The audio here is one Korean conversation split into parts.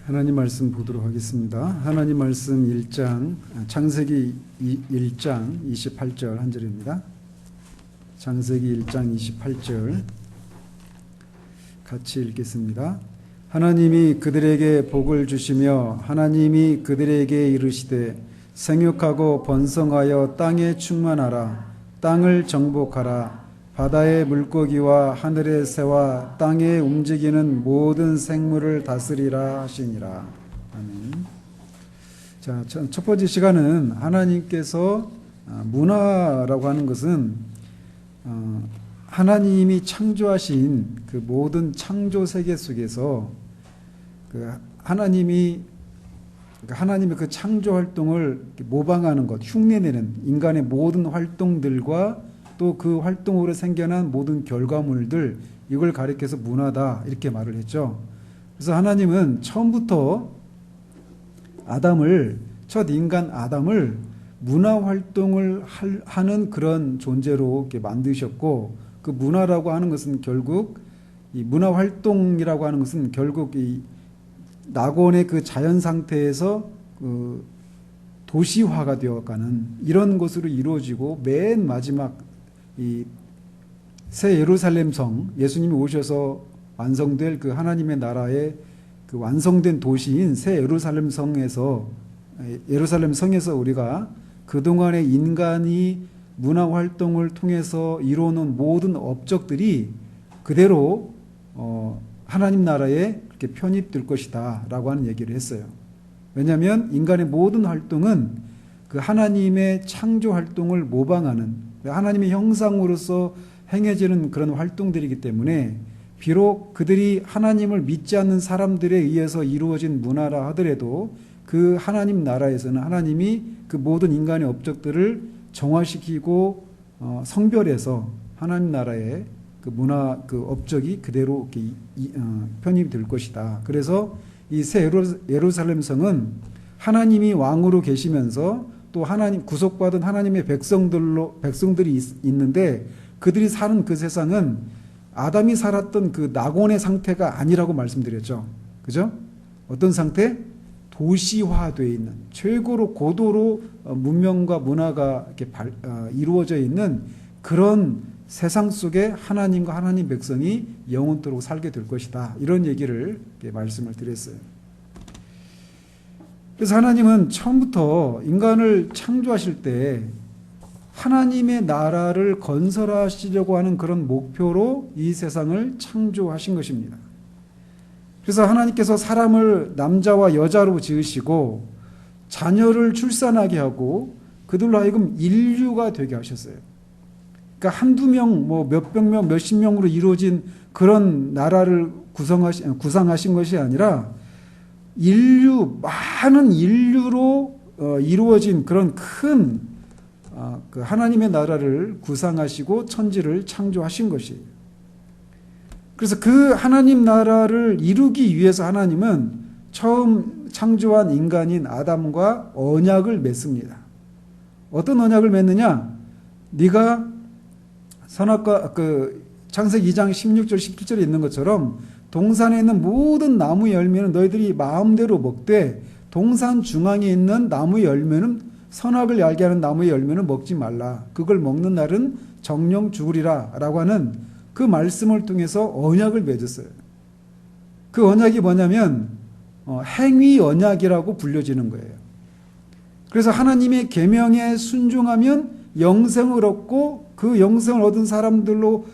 하나님 말씀 보도록 하겠습니다. 하나님 말씀 1장, 창세기 1장 28절 한 절입니다. 창세기 1장 28절 같이 읽겠습니다. 하나님이 그들에게 복을 주시며 하나님이 그들에게 이르시되 생육하고 번성하여 땅에 충만하라. 땅을 정복하라. 바다의 물고기와 하늘의 새와 땅에 움직이는 모든 생물을 다스리라 하시니라. 아멘. 자, 첫 번째 시간은 하나님께서 문화라고 하는 것은 하나님이 창조하신 그 모든 창조 세계 속에서 하나님의 그 창조 활동을 모방하는 것, 흉내내는 인간의 모든 활동들과 또 그 활동으로 생겨난 모든 결과물들, 이걸 가리켜서 문화다 이렇게 말을 했죠. 그래서 하나님은 처음부터 첫 인간 아담을 문화 활동을 하는 그런 존재로 이렇게 만드셨고, 그 문화라고 하는 것은 결국 이 문화 활동이라고 하는 것은 결국 이 낙원의 그 자연 상태에서 그 도시화가 되어가는 이런 것으로 이루어지고, 맨 마지막 이 새 예루살렘 성, 예수님이 오셔서 완성될 그 하나님의 나라의 그 완성된 도시인 새 예루살렘 성에서 우리가 그동안의 인간이 문화 활동을 통해서 이루어놓은 모든 업적들이 그대로 하나님 나라에 그렇게 편입될 것이다 라고 하는 얘기를 했어요. 왜냐하면 인간의 모든 활동은 그 하나님의 창조 활동을 모방하는, 하나님의 형상으로서 행해지는 그런 활동들이기 때문에, 비록 그들이 하나님을 믿지 않는 사람들에 의해서 이루어진 문화라 하더라도 그 하나님 나라에서는 하나님이 그 모든 인간의 업적들을 정화시키고 성별해서 하나님 나라의 그 문화, 그 업적이 그대로 편입이 될 것이다. 그래서 이 새 예루살렘 성은 하나님이 왕으로 계시면서 또 하나님 구속받은 하나님의 백성들이 있는데, 그들이 사는 그 세상은 아담이 살았던 그 낙원의 상태가 아니라고 말씀드렸죠. 그죠? 어떤 상태? 도시화되어 있는, 최고로 고도로 문명과 문화가 이렇게 이루어져 있는 그런 세상 속에 하나님과 하나님 백성이 영원토록 살게 될 것이다. 이런 얘기를 말씀을 드렸어요. 그래서 하나님은 처음부터 인간을 창조하실 때 하나님의 나라를 건설하시려고 하는 그런 목표로 이 세상을 창조하신 것입니다. 그래서 하나님께서 사람을 남자와 여자로 지으시고 자녀를 출산하게 하고 그들로 하여금 인류가 되게 하셨어요. 그러니까 한두 명, 몇백 명, 몇십 명으로 이루어진 그런 나라를 구상하신 것이 아니라 많은 인류로 이루어진 그런 큰 그 하나님의 나라를 구상하시고 천지를 창조하신 것이에요. 그래서 그 하나님 나라를 이루기 위해서 하나님은 처음 창조한 인간인 아담과 언약을 맺습니다. 어떤 언약을 맺느냐? 네가 선악과 창세기 2장 16절 17절에 있는 것처럼 동산에 있는 모든 나무 열매는 너희들이 마음대로 먹되 동산 중앙에 있는 나무 열매는, 선악을 알게 하는 나무의 열매는 먹지 말라. 그걸 먹는 날은 정령 죽으리라 라고 하는 그 말씀을 통해서 언약을 맺었어요. 그 언약이 뭐냐면 행위 언약이라고 불려지는 거예요. 그래서 하나님의 계명에 순종하면 영생을 얻고, 그 영생을 얻은 사람들로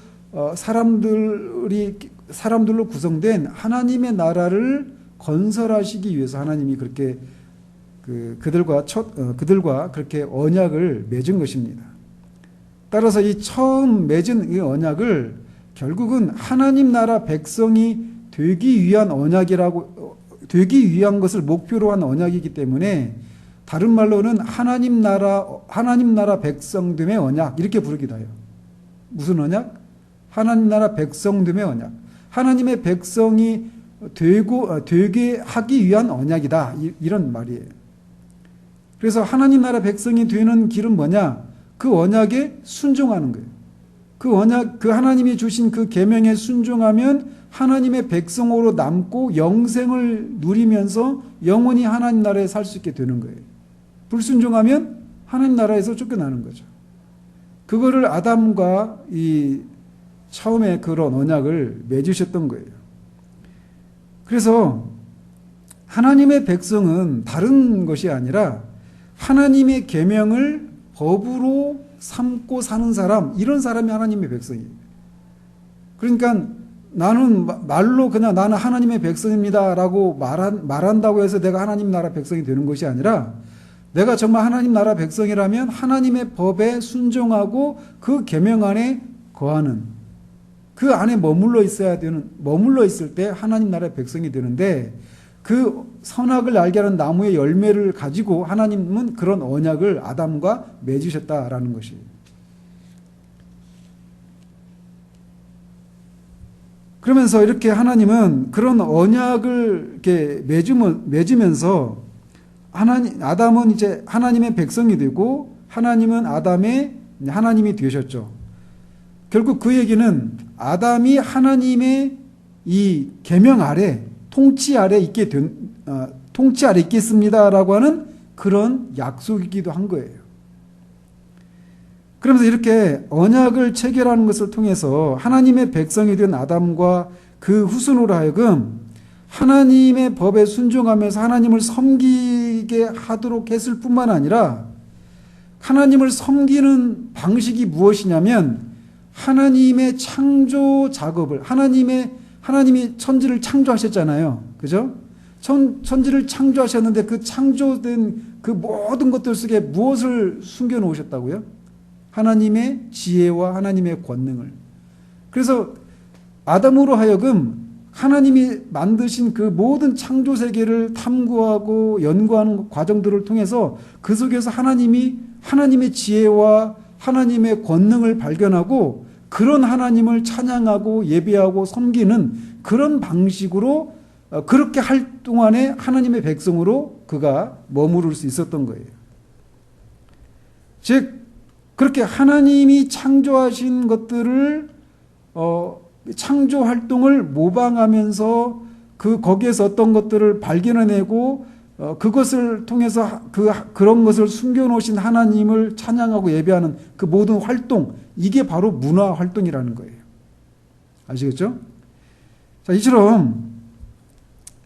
구성된 하나님의 나라를 건설하시기 위해서 하나님이 그렇게 그들과 그렇게 언약을 맺은 것입니다. 따라서 이 처음 맺은 이 언약을 결국은 하나님 나라 백성이 되기 위한 것을 목표로 한 언약이기 때문에, 다른 말로는 하나님 나라 백성됨의 언약, 이렇게 부르기도 해요. 무슨 언약? 하나님 나라 백성됨의 언약. 하나님의 백성이 되게 하기 위한 언약이다. 이런 말이에요. 그래서 하나님 나라 백성이 되는 길은 뭐냐? 그 언약에 순종하는 거예요. 그 언약, 그 하나님이 주신 그 계명에 순종하면 하나님의 백성으로 남고 영생을 누리면서 영원히 하나님 나라에 살 수 있게 되는 거예요. 불순종하면 하나님 나라에서 쫓겨나는 거죠. 그거를 아담과 이 처음에 그런 언약을 맺으셨던 거예요. 그래서 하나님의 백성은 다른 것이 아니라 하나님의 계명을 법으로 삼고 사는 사람, 이런 사람이 하나님의 백성이에요. 그러니까 나는 말로 그냥 나는 하나님의 백성입니다라고 말한다고 해서 내가 하나님 나라 백성이 되는 것이 아니라 내가 정말 하나님 나라 백성이라면 하나님의 법에 순종하고 그 계명 안에 거하는, 그 안에 머물러 있을 때 하나님 나라의 백성이 되는데, 그 선악을 알게 하는 나무의 열매를 가지고 하나님은 그런 언약을 아담과 맺으셨다라는 것이에요. 그러면서 이렇게 하나님은 그런 언약을 이렇게 맺으면서 아담은 이제 하나님의 백성이 되고 하나님은 하나님이 되셨죠. 결국 그 얘기는 아담이 하나님의 이 계명 아래 통치 아래 있겠습니다라고 하는 그런 약속이기도 한 거예요. 그러면서 이렇게 언약을 체결하는 것을 통해서 하나님의 백성이 된 아담과 그 후손으로 하여금 하나님의 법에 순종하면서 하나님을 섬기게 하도록 했을 뿐만 아니라, 하나님을 섬기는 방식이 무엇이냐면 하나님의 창조 작업을, 하나님이 천지를 창조하셨잖아요. 그죠? 천지를 창조하셨는데 그 창조된 그 모든 것들 속에 무엇을 숨겨 놓으셨다고요? 하나님의 지혜와 하나님의 권능을. 그래서 아담으로 하여금 하나님이 만드신 그 모든 창조 세계를 탐구하고 연구하는 과정들을 통해서 그 속에서 하나님의 지혜와 하나님의 권능을 발견하고 그런 하나님을 찬양하고 예배하고 섬기는 그런 방식으로 그렇게 할 동안에 하나님의 백성으로 그가 머무를 수 있었던 거예요. 즉 그렇게 하나님이 창조하신 것들을 창조 활동을 모방하면서 거기에서 어떤 것들을 발견해내고 그것을 통해서 그런 것을 숨겨놓으신 하나님을 찬양하고 예배하는 그 모든 활동, 이게 바로 문화 활동이라는 거예요. 아시겠죠? 자, 이처럼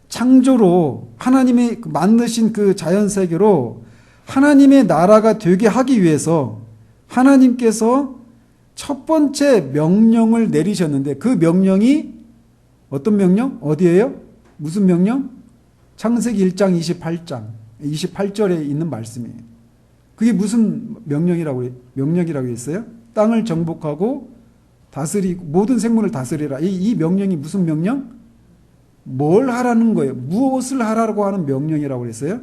창조로 하나님이 만드신 그 자연 세계로 하나님의 나라가 되게 하기 위해서 하나님께서 첫 번째 명령을 내리셨는데, 그 명령이 어떤 명령? 어디예요? 무슨 명령? 창세기 1장 28절에 있는 말씀이에요. 그게 무슨 명령이라고 했어요? 땅을 정복하고 다스리고 모든 생물을 다스리라. 이 명령이 무슨 명령? 뭘 하라는 거예요? 무엇을 하라고 하는 명령이라고 했어요?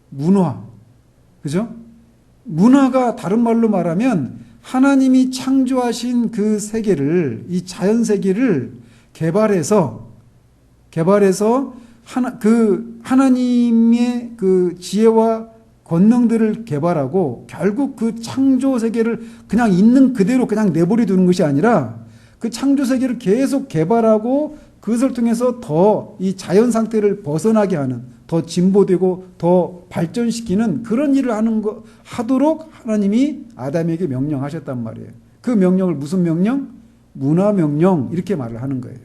문화. 그죠? 문화가 다른 말로 말하면 하나님이 창조하신 그 세계를, 이 자연 세계를 개발해서 하나님의 그 지혜와 권능들을 개발하고 결국 그 창조 세계를 그냥 있는 그대로 그냥 내버려 두는 것이 아니라 그 창조 세계를 계속 개발하고 그것을 통해서 더 이 자연 상태를 벗어나게 하는, 더 진보되고 더 발전시키는 그런 일을 하도록 하나님이 아담에게 명령하셨단 말이에요. 그 명령을 무슨 명령? 문화명령, 이렇게 말을 하는 거예요.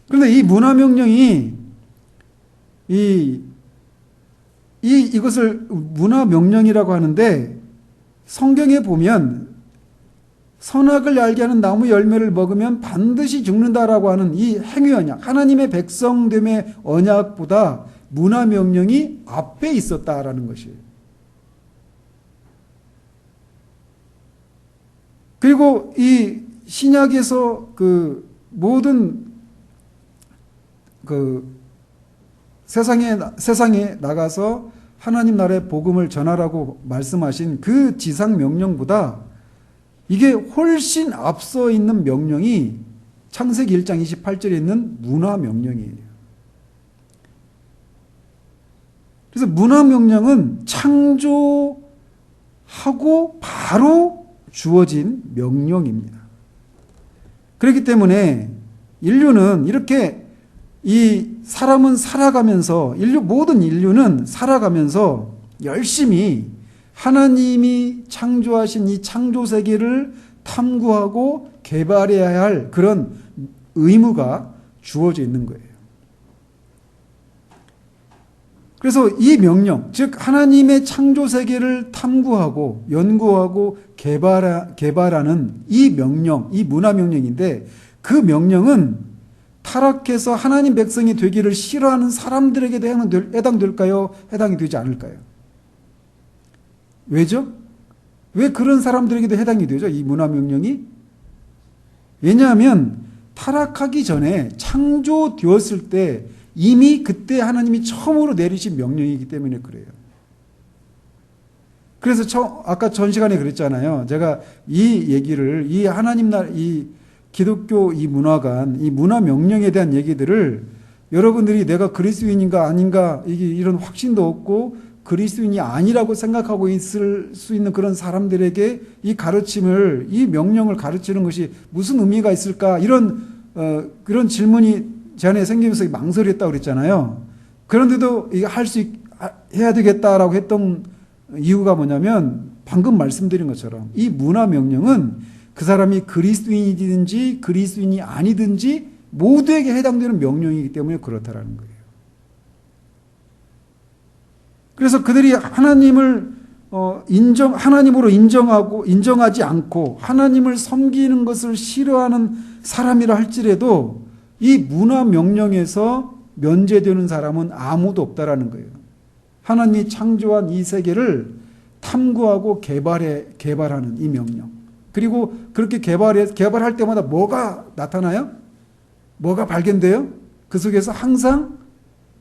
그런데 이 문화명령이 이것을 문화명령이라고 하는데, 성경에 보면 선악을 알게 하는 나무 열매를 먹으면 반드시 죽는다라고 하는 이 행위 언약, 하나님의 백성됨의 언약보다 문화명령이 앞에 있었다라는 것이에요. 그리고 이 신약에서 그 모든 세상에 나가서 하나님 나라의 복음을 전하라고 말씀하신 그 지상 명령보다 이게 훨씬 앞서 있는 명령이 창세기 1장 28절에 있는 문화 명령이에요. 그래서 문화 명령은 창조하고 바로 주어진 명령입니다. 그렇기 때문에 인류는 이렇게 이 사람은 살아가면서 모든 인류는 살아가면서 열심히 하나님이 창조하신 이 창조 세계를 탐구하고 개발해야 할 그런 의무가 주어져 있는 거예요. 그래서 이 명령, 즉 하나님의 창조 세계를 탐구하고 연구하고 개발하는 이 명령, 이 문화 명령인데 그 명령은 타락해서 하나님 백성이 되기를 싫어하는 사람들에게도 해당될까요? 해당이 되지 않을까요? 왜죠? 왜 그런 사람들에게도 해당이 되죠? 이 문화 명령이? 왜냐하면 타락하기 전에 창조되었을 때 이미 그때 하나님이 처음으로 내리신 명령이기 때문에 그래요. 그래서 아까 전 시간에 그랬잖아요. 제가 이 얘기를 이 하나님 나라 이 기독교 이 문화관 이 문화 명령에 대한 얘기들을 여러분들이 내가 그리스도인인가 아닌가 이런 확신도 없고 그리스도인이 아니라고 생각하고 있을 수 있는 그런 사람들에게 이 가르침을 이 명령을 가르치는 것이 무슨 의미가 있을까 이런 그런 질문이 제 안에 생기면서 망설였다고 그랬잖아요. 그런데도 이거 해야 되겠다라고 했던 이유가 뭐냐면 방금 말씀드린 것처럼 이 문화 명령은 그 사람이 그리스도인이든지 그리스도인이 아니든지 모두에게 해당되는 명령이기 때문에 그렇다라는 거예요. 그래서 그들이 하나님을 하나님으로 인정하지 않고 하나님을 섬기는 것을 싫어하는 사람이라 할지라도 이 문화 명령에서 면제되는 사람은 아무도 없다라는 거예요. 하나님이 창조한 이 세계를 탐구하고 개발하는 이 명령. 그리고 그렇게 개발할 때마다 뭐가 나타나요? 뭐가 발견돼요? 그 속에서 항상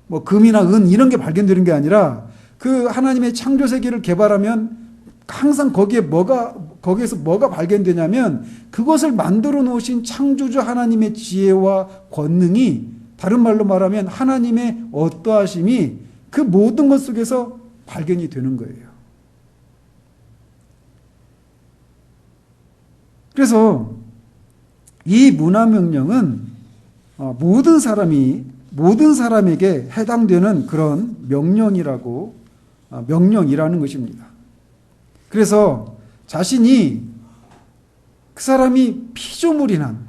뭐 금이나 은 이런 게 발견되는 게 아니라 그 하나님의 창조 세계를 개발하면 항상 거기에서 뭐가 발견되냐면 그것을 만들어 놓으신 창조주 하나님의 지혜와 권능이 다른 말로 말하면 하나님의 어떠하심이 그 모든 것 속에서 발견이 되는 거예요. 그래서 이 문화명령은 모든 사람에게 해당되는 그런 명령이라는 것입니다. 그래서 자신이 그 사람이 피조물인 한,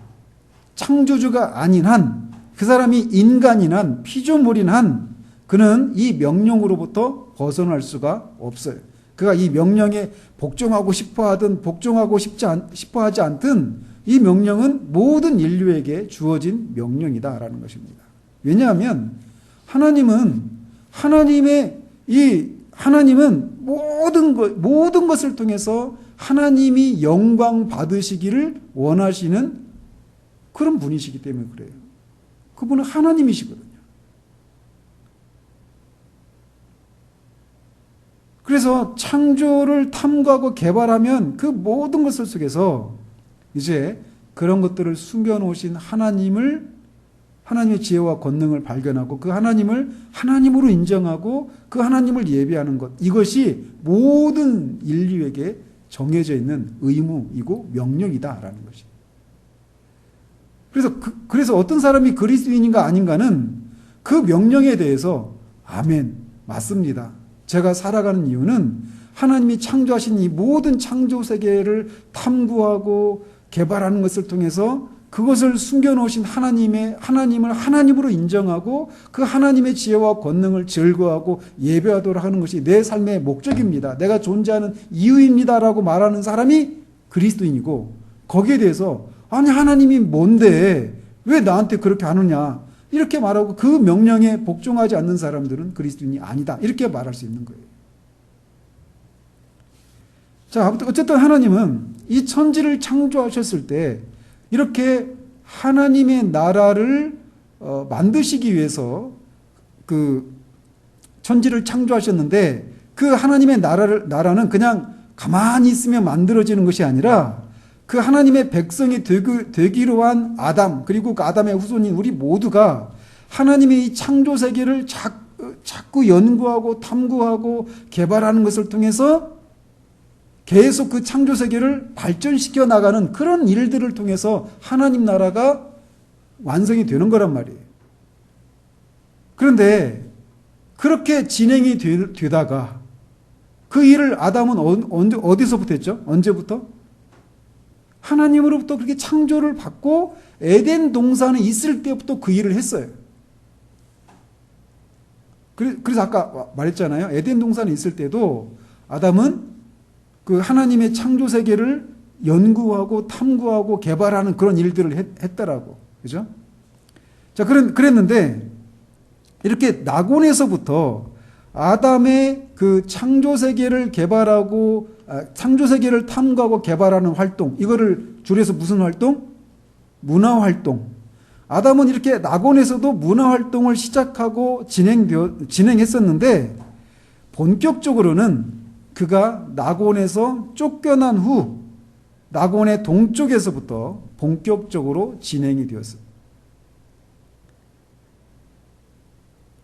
창조주가 아닌 한, 그 사람이 인간인 한, 피조물인 한, 그는 이 명령으로부터 벗어날 수가 없어요. 그가 이 명령에 복종하고 싶어 하든 복종하고 싶어 하지 않든 이 명령은 모든 인류에게 주어진 명령이다라는 것입니다. 왜냐하면 하나님은 모든 것을 통해서 하나님이 영광 받으시기를 원하시는 그런 분이시기 때문에 그래요. 그분은 하나님이시거든요. 그래서 창조를 탐구하고 개발하면 그 모든 것을 속에서 이제 그런 것들을 숨겨놓으신 하나님의 지혜와 권능을 발견하고 그 하나님을 하나님으로 인정하고 그 하나님을 예배하는 것, 이것이 모든 인류에게 정해져 있는 의무이고 명령이다라는 것이에요. 그래서 어떤 사람이 그리스도인인가 아닌가는 그 명령에 대해서 아멘, 맞습니다. 제가 살아가는 이유는 하나님이 창조하신 이 모든 창조 세계를 탐구하고 개발하는 것을 통해서 그것을 숨겨놓으신 하나님을 하나님으로 인정하고 그 하나님의 지혜와 권능을 즐거워하고 예배하도록 하는 것이 내 삶의 목적입니다. 내가 존재하는 이유입니다라고 말하는 사람이 그리스도인이고, 거기에 대해서 아니 하나님이 뭔데 왜 나한테 그렇게 하느냐 이렇게 말하고 그 명령에 복종하지 않는 사람들은 그리스도인이 아니다 이렇게 말할 수 있는 거예요. 자, 어쨌든 하나님은 이 천지를 창조하셨을 때 이렇게 하나님의 나라를 만드시기 위해서 그 천지를 창조하셨는데 그 하나님의 나라는 그냥 가만히 있으면 만들어지는 것이 아니라 그 하나님의 백성이 되기로 한 아담, 그리고 그 아담의 후손인 우리 모두가 하나님의 이 창조 세계를 자꾸 연구하고 탐구하고 개발하는 것을 통해서 계속 그 창조 세계를 발전시켜 나가는 그런 일들을 통해서 하나님 나라가 완성이 되는 거란 말이에요. 그런데 그렇게 진행이 되다가 그 일을 아담은 어디서부터 했죠? 언제부터? 하나님으로부터 그렇게 창조를 받고 에덴 동산에 있을 때부터 그 일을 했어요. 그래서 아까 말했잖아요. 에덴 동산에 있을 때도 아담은 그 하나님의 창조 세계를 연구하고 탐구하고 개발하는 그런 일들을 했더라고. 그죠? 자, 그랬는데 이렇게 낙원에서부터 아담의 그 창조 세계를 개발하고 창조 세계를 탐구하고 개발하는 활동, 이거를 줄여서 무슨 활동? 문화 활동. 아담은 이렇게 낙원에서도 문화 활동을 시작하고 진행했었는데 본격적으로는 그가 낙원에서 쫓겨난 후 낙원의 동쪽에서부터 본격적으로 진행이 되었습니다.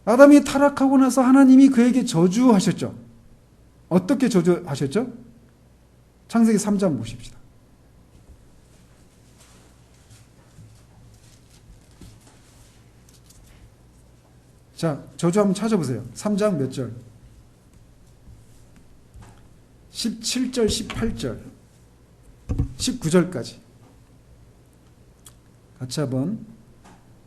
아담이 타락하고 나서 하나님이 그에게 저주하셨죠. 어떻게 저주하셨죠? 창세기 3장 보십시다. 자, 저주 한번 찾아보세요. 3장 몇 절? 17절, 18절, 19절까지. 같이 한번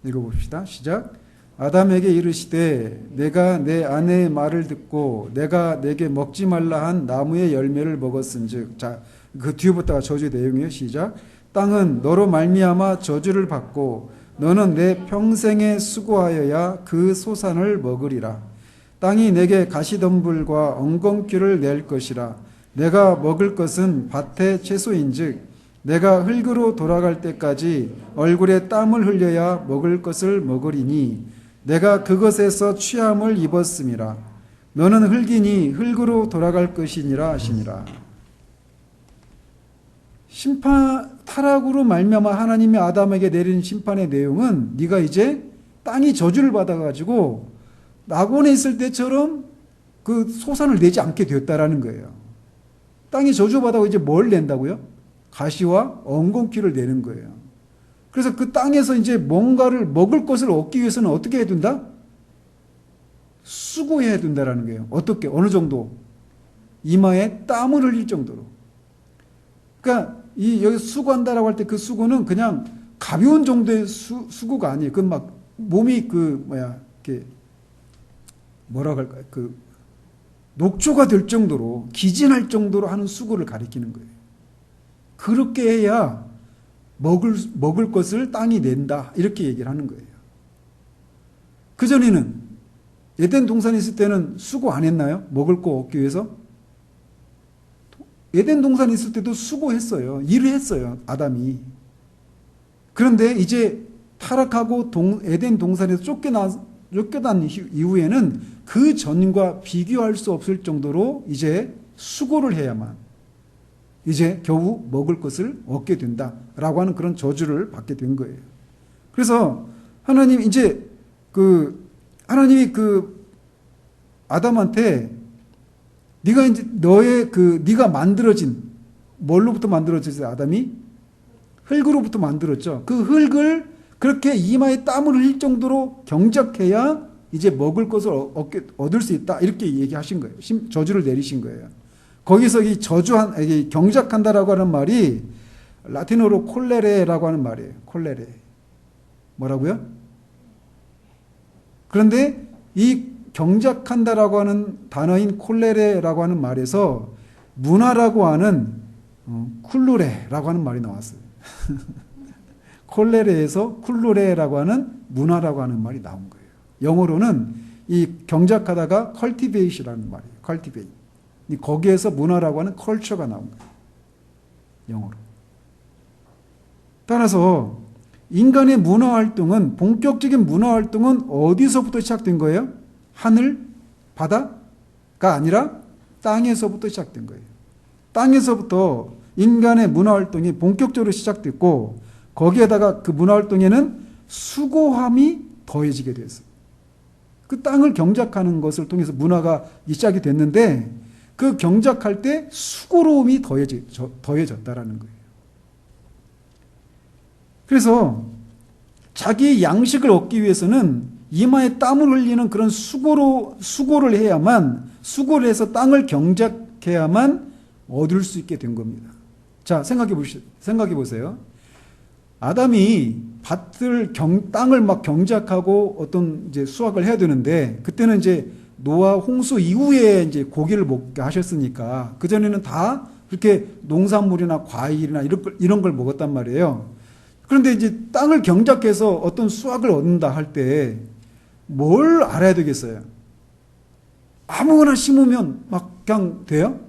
읽어봅시다. 시작. 아담에게 이르시되 내가 내 아내의 말을 듣고 내가 내게 먹지 말라 한 나무의 열매를 먹었은즉. 자, 그 뒤부터가 저주의 내용이에요. 시작. 땅은 너로 말미암아 저주를 받고 너는 내 평생에 수고하여야 그 소산을 먹으리라. 땅이 내게 가시덤불과 엉겅퀴를 낼 것이라. 내가 먹을 것은 밭의 채소인즉 내가 흙으로 돌아갈 때까지 얼굴에 땀을 흘려야 먹을 것을 먹으리니 내가 그것에서 취함을 입었음이라. 너는 흙이니 흙으로 돌아갈 것이니라 하시니라. 타락으로 말미암아 하나님이 아담에게 내린 심판의 내용은 네가 이제 땅이 저주를 받아가지고 낙원에 있을 때처럼 그 소산을 내지 않게 되었다라는 거예요. 땅이 저주받아고 이제 뭘 낸다고요? 가시와 엉겅퀴를 내는 거예요. 그래서 그 땅에서 이제 뭔가를 먹을 것을 얻기 위해서는 어떻게 해야 된다? 수고해야 된다라는 거예요. 어떻게? 어느 정도? 이마에 땀을 흘릴 정도로. 그러니까 여기 수고한다라고 할 때 그 수고는 그냥 가벼운 정도의 수고가 아니에요. 그 막 몸이 이렇게 뭐라고 할까요? 녹초가 될 정도로 기진할 정도로 하는 수고를 가리키는 거예요. 그렇게 해야 먹을 것을 땅이 낸다. 이렇게 얘기를 하는 거예요. 그전에는 에덴 동산에 있을 때는 수고 안 했나요? 먹을 거 얻기 위해서? 에덴 동산에 있을 때도 수고했어요. 일을 했어요. 아담이. 그런데 이제 타락하고 에덴 동산에서 쫓겨난 이후에는 그 전과 비교할 수 없을 정도로 이제 수고를 해야만 이제 겨우 먹을 것을 얻게 된다라고 하는 그런 저주를 받게 된 거예요. 그래서 하나님이 아담한테 네가 이제 네가 만들어진 뭘로부터 만들어졌어요? 아담이 흙으로부터 만들었죠. 그 흙을 그렇게 이마에 땀을 흘릴 정도로 경작해야 이제 먹을 것을 얻을 수 있다. 이렇게 얘기하신 거예요. 저주를 내리신 거예요. 거기서 이 경작한다라고 하는 말이 라틴어로 콜레레라고 하는 말이에요. 콜레레. 뭐라고요? 그런데 이 경작한다라고 하는 단어인 콜레레라고 하는 말에서 문화라고 하는 쿨루레라고 하는 말이 나왔어요. 콜레레에서 쿨루레라고 하는 문화라고 하는 말이 나온 거예요. 영어로는 이 경작하다가 cultivate이라는 말이에요. cultivate. 거기에서 문화라고 하는 culture가 나온 거예요. 영어로. 따라서 인간의 문화활동은 본격적인 문화활동은 어디서부터 시작된 거예요? 하늘, 바다가 아니라 땅에서부터 시작된 거예요. 땅에서부터 인간의 문화활동이 본격적으로 시작됐고 거기에다가 그 문화활동에는 수고함이 더해지게 됐어요. 그 땅을 경작하는 것을 통해서 문화가 시작이 됐는데 그 경작할 때 수고로움이 더해졌다라는 거예요. 그래서 자기의 양식을 얻기 위해서는 이마에 땀을 흘리는 그런 수고를 해야만, 수고를 해서 땅을 경작해야만 얻을 수 있게 된 겁니다. 자, 생각해 보세요. 아담이 땅을 막 경작하고 어떤 이제 수확을 해야 되는데, 그때는 이제 노아 홍수 이후에 이제 고기를 먹게 하셨으니까, 그전에는 다 그렇게 농산물이나 과일이나 이런 걸 먹었단 말이에요. 그런데 이제 땅을 경작해서 어떤 수확을 얻는다 할 때 뭘 알아야 되겠어요? 아무거나 심으면 막 그냥 돼요?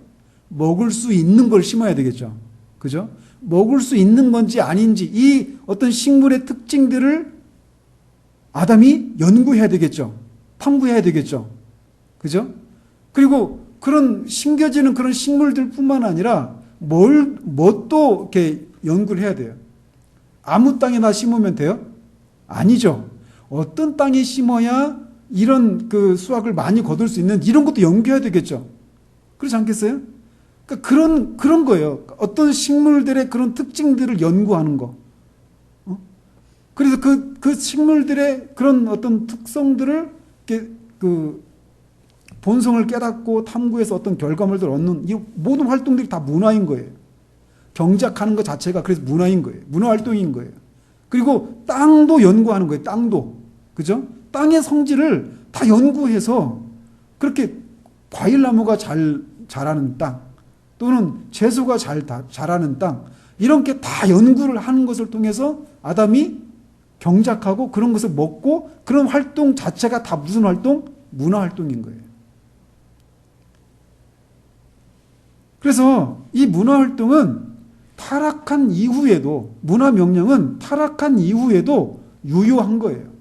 먹을 수 있는 걸 심어야 되겠죠. 그죠? 먹을 수 있는 건지 아닌지 이 어떤 식물의 특징들을 아담이 연구해야 되겠죠. 탐구해야 되겠죠. 그죠? 그리고 그런 심겨지는 그런 식물들 뿐만 아니라 뭣도 이렇게 연구를 해야 돼요. 아무 땅에나 심으면 돼요? 아니죠. 어떤 땅에 심어야 이런 그 수확을 많이 거둘 수 있는 이런 것도 연구해야 되겠죠. 그렇지 않겠어요? 그러니까 그런 거예요. 어떤 식물들의 그런 특징들을 연구하는 거. 그래서 그 식물들의 그런 어떤 특성들을 이렇게 그 본성을 깨닫고 탐구해서 어떤 결과물들을 얻는 이 모든 활동들이 다 문화인 거예요. 경작하는 것 자체가 그래서 문화인 거예요. 문화 활동인 거예요. 그리고 땅도 연구하는 거예요. 땅도. 그죠? 땅의 성질을 다 연구해서 그렇게 과일나무가 잘 자라는 땅 또는 채소가 자라는 땅 이런 게 다 연구를 하는 것을 통해서 아담이 경작하고 그런 것을 먹고 그런 활동 자체가 다 무슨 활동? 문화 활동인 거예요. 그래서 이 문화 활동은 타락한 이후에도 문화 명령은 타락한 이후에도 유효한 거예요.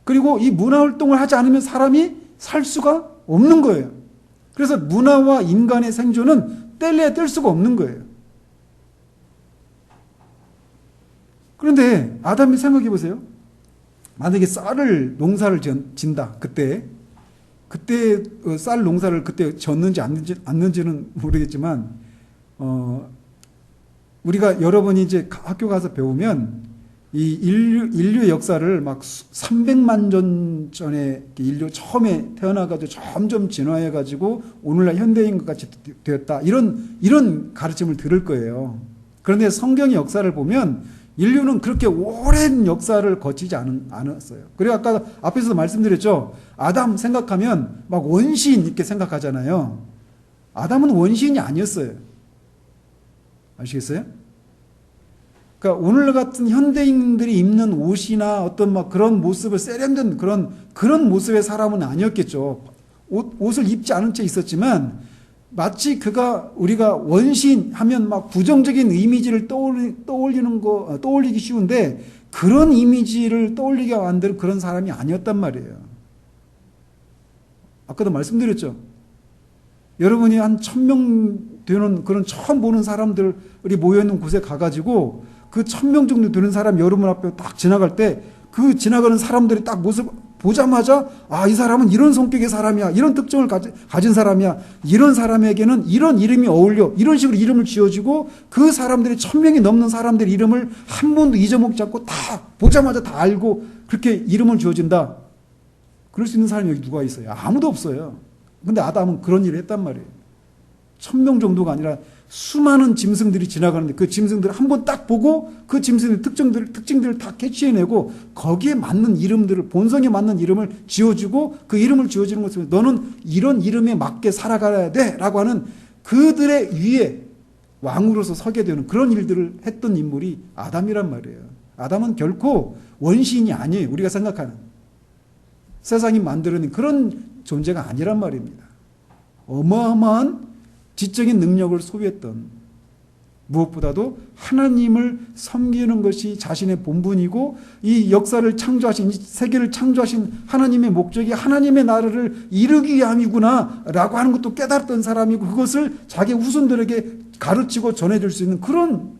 그리고 이 문화 활동을 하지 않으면 사람이 살 수가 없는 거예요. 그래서 문화와 인간의 생존은 뗄래야 뗄 수가 없는 거예요. 그런데 아담이 생각해 보세요. 만약에 농사를 진다. 그때 쌀 농사를 그때 졌는지 않는지는 모르겠지만 우리가 여러분이 이제 학교 가서 배우면 이 인류의 역사를 막 300만 년 전에 인류 처음에 태어나가지고 점점 진화해가지고 오늘날 현대인과 같이 되었다. 이런 가르침을 들을 거예요. 그런데 성경의 역사를 보면 인류는 그렇게 오랜 역사를 거치지 않았어요. 그리고 아까 앞에서도 말씀드렸죠. 아담 생각하면 막 원시인 이렇게 생각하잖아요. 아담은 원시인이 아니었어요. 아시겠어요? 그러니까 오늘 같은 현대인들이 입는 옷이나 어떤 막 그런 모습을 세련된 그런 모습의 사람은 아니었겠죠. 옷을 입지 않은 채 있었지만 마치 우리가 원시인 하면 막 부정적인 이미지를 떠올리기 쉬운데 그런 이미지를 떠올리게 만드는 그런 사람이 아니었단 말이에요. 아까도 말씀드렸죠. 여러분이 한 1000명 되는 그런 처음 보는 사람들이 모여있는 곳에 가가지고 그 1000명 정도 되는 사람 여러분 앞에 딱 지나갈 때 그 지나가는 사람들이 딱 모습 보자마자 이 사람은 이런 성격의 사람이야. 이런 특징을 가진 사람이야. 이런 사람에게는 이런 이름이 어울려. 이런 식으로 이름을 지어주고 그 사람들이 1000명이 넘는 사람들의 이름을 한 번도 잊어먹지 않고 다 보자마자 다 알고 그렇게 이름을 지어준다. 그럴 수 있는 사람이 여기 누가 있어요? 아무도 없어요. 근데 아담은 그런 일을 했단 말이에요. 1000명 정도가 아니라 수많은 짐승들이 지나가는데 그 짐승들을 한 번 딱 보고 그 짐승의 특징들을 다 캐치해내고 거기에 맞는 이름들을 본성에 맞는 이름을 지어주고 그 이름을 지어주는 것을 너는 이런 이름에 맞게 살아가야 돼 라고 하는 그들의 위에 왕으로서 서게 되는 그런 일들을 했던 인물이 아담이란 말이에요. 아담은 결코 원시인이 아니에요. 우리가 생각하는 세상이 만들어낸 그런 존재가 아니란 말입니다. 어마어마한 지적인 능력을 소유했던 무엇보다도 하나님을 섬기는 것이 자신의 본분이고 이 역사를 창조하신 이 세계를 창조하신 하나님의 목적이 하나님의 나라를 이루기 위함이구나 라고 하는 것도 깨달았던 사람이고 그것을 자기 후손들에게 가르치고 전해줄 수 있는 그런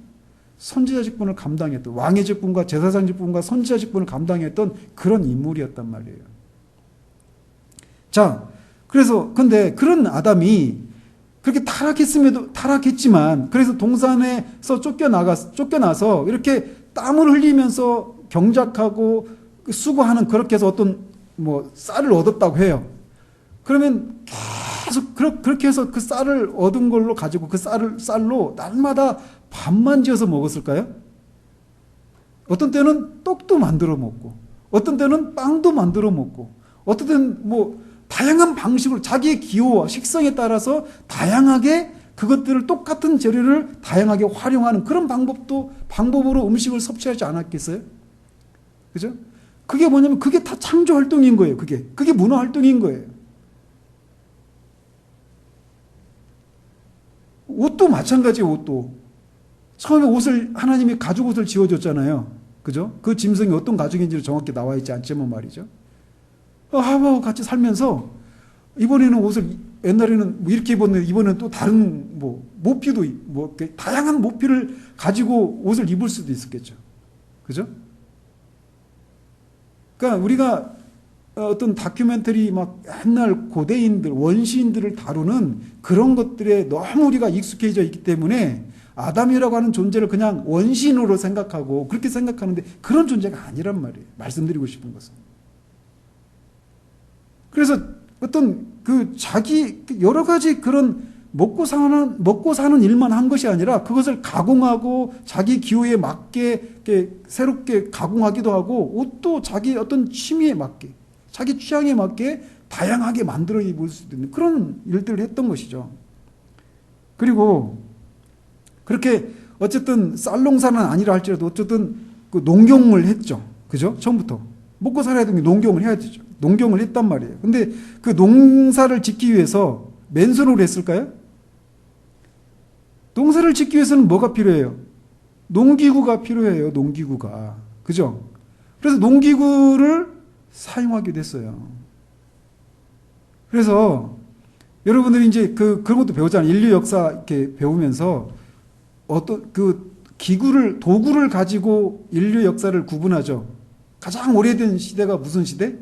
선지자 직분을 감당했던 왕의 직분과 제사장 직분과 선지자 직분을 감당했던 그런 인물이었단 말이에요. 자, 그래서 근데 그런 아담이 그렇게 타락했지만, 그래서 동산에서 쫓겨나서 이렇게 땀을 흘리면서 경작하고 수고하는, 그렇게 해서 어떤 쌀을 얻었다고 해요. 그러면 계속 그렇게 해서 그 쌀을 얻은 걸로 가지고 그 쌀로 날마다 밥만 지어서 먹었을까요? 어떤 때는 떡도 만들어 먹고, 어떤 때는 빵도 만들어 먹고, 어떤 때는 다양한 방식으로 자기의 기호와 식성에 따라서 다양하게 그것들을, 똑같은 재료를 다양하게 활용하는 그런 방법으로 음식을 섭취하지 않았겠어요? 그죠? 그게 뭐냐면 그게 다 창조 활동인 거예요. 그게 문화 활동인 거예요. 옷도 마찬가지예요. 옷도 처음에 하나님이 가죽 옷을 지어줬잖아요. 그죠? 그 짐승이 어떤 가죽인지는 정확히 나와 있지 않지만 말이죠. 하와와 같이 살면서 이번에는 옷을, 옛날에는 이렇게 입었는데 이번에는 또 다른 모피도 다양한 모피를 가지고 옷을 입을 수도 있었겠죠. 그죠? 그러니까 우리가 어떤 다큐멘터리 옛날 고대인들, 원시인들을 다루는 그런 것들에 너무 우리가 익숙해져 있기 때문에 아담이라고 하는 존재를 그냥 원시인으로 생각하고 그렇게 생각하는데 그런 존재가 아니란 말이에요. 말씀드리고 싶은 것은. 그래서 어떤 자기 여러 가지 그런 먹고 사는 일만 한 것이 아니라 그것을 가공하고 자기 기호에 맞게 새롭게 가공하기도 하고, 옷도 자기 어떤 취미에 맞게, 자기 취향에 맞게 다양하게 만들어 입을 수도 있는 그런 일들을 했던 것이죠. 그리고 그렇게 어쨌든 쌀 농사는 아니라 할지라도 어쨌든 그 농경을 했죠. 그죠? 처음부터. 먹고 살아야 되는 게 농경을 해야 되죠. 농경을 했단 말이에요. 근데 그 농사를 짓기 위해서 맨손으로 했을까요? 농사를 짓기 위해서는 뭐가 필요해요? 농기구가 필요해요. 농기구가. 그죠? 그래서 농기구를 사용하게 됐어요. 그래서 여러분들이 이제 그런 것도 배우잖아요. 인류 역사 이렇게 배우면서 어떤 도구를 가지고 인류 역사를 구분하죠. 가장 오래된 시대가 무슨 시대?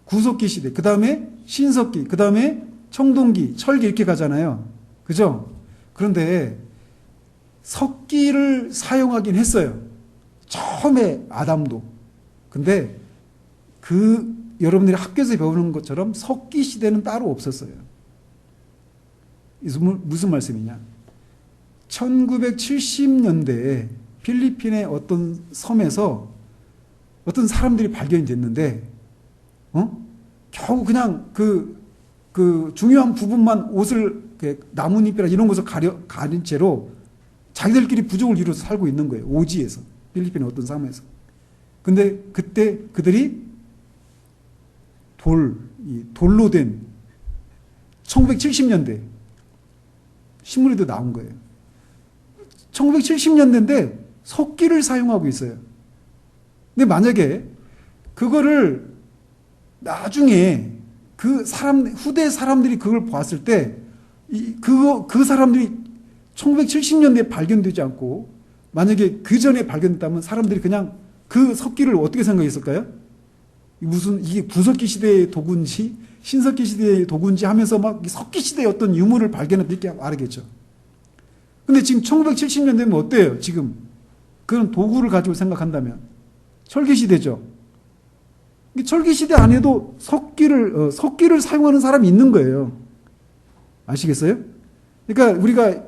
구석기 시대. 그 다음에 신석기. 그 다음에 청동기, 철기 이렇게 가잖아요. 그죠? 그런데 석기를 사용하긴 했어요. 처음에 아담도. 근데 여러분들이 학교에서 배우는 것처럼 석기 시대는 따로 없었어요. 무슨 말씀이냐? 1970년대에 필리핀의 어떤 섬에서 어떤 사람들이 발견이 됐는데, 겨우 그냥 그 중요한 부분만 옷을 나뭇잎이나 이런 것을 가린 채로 자기들끼리 부족을 이루어서 살고 있는 거예요. 오지에서. 필리핀의 어떤 섬에서. 근데 그때 그들이 돌로 된 1970년대 신문에도 나온 거예요. 1970년대인데 석기를 사용하고 있어요. 근데 만약에 그거를 나중에 후대 사람들이 그걸 봤을 때 그 사람들이 1970년대에 발견되지 않고 만약에 그 전에 발견됐다면 사람들이 그냥 그 석기를 어떻게 생각했을까요? 이게 구석기 시대의 도구인지 신석기 시대의 도구인지 하면서 막 석기 시대의 어떤 유물을 발견했다 이렇게 말하겠죠. 근데 지금 1970년대면 어때요? 지금 그런 도구를 가지고 생각한다면 철기 시대죠. 철기 시대 안에도 석기를 사용하는 사람이 있는 거예요. 아시겠어요? 그러니까 우리가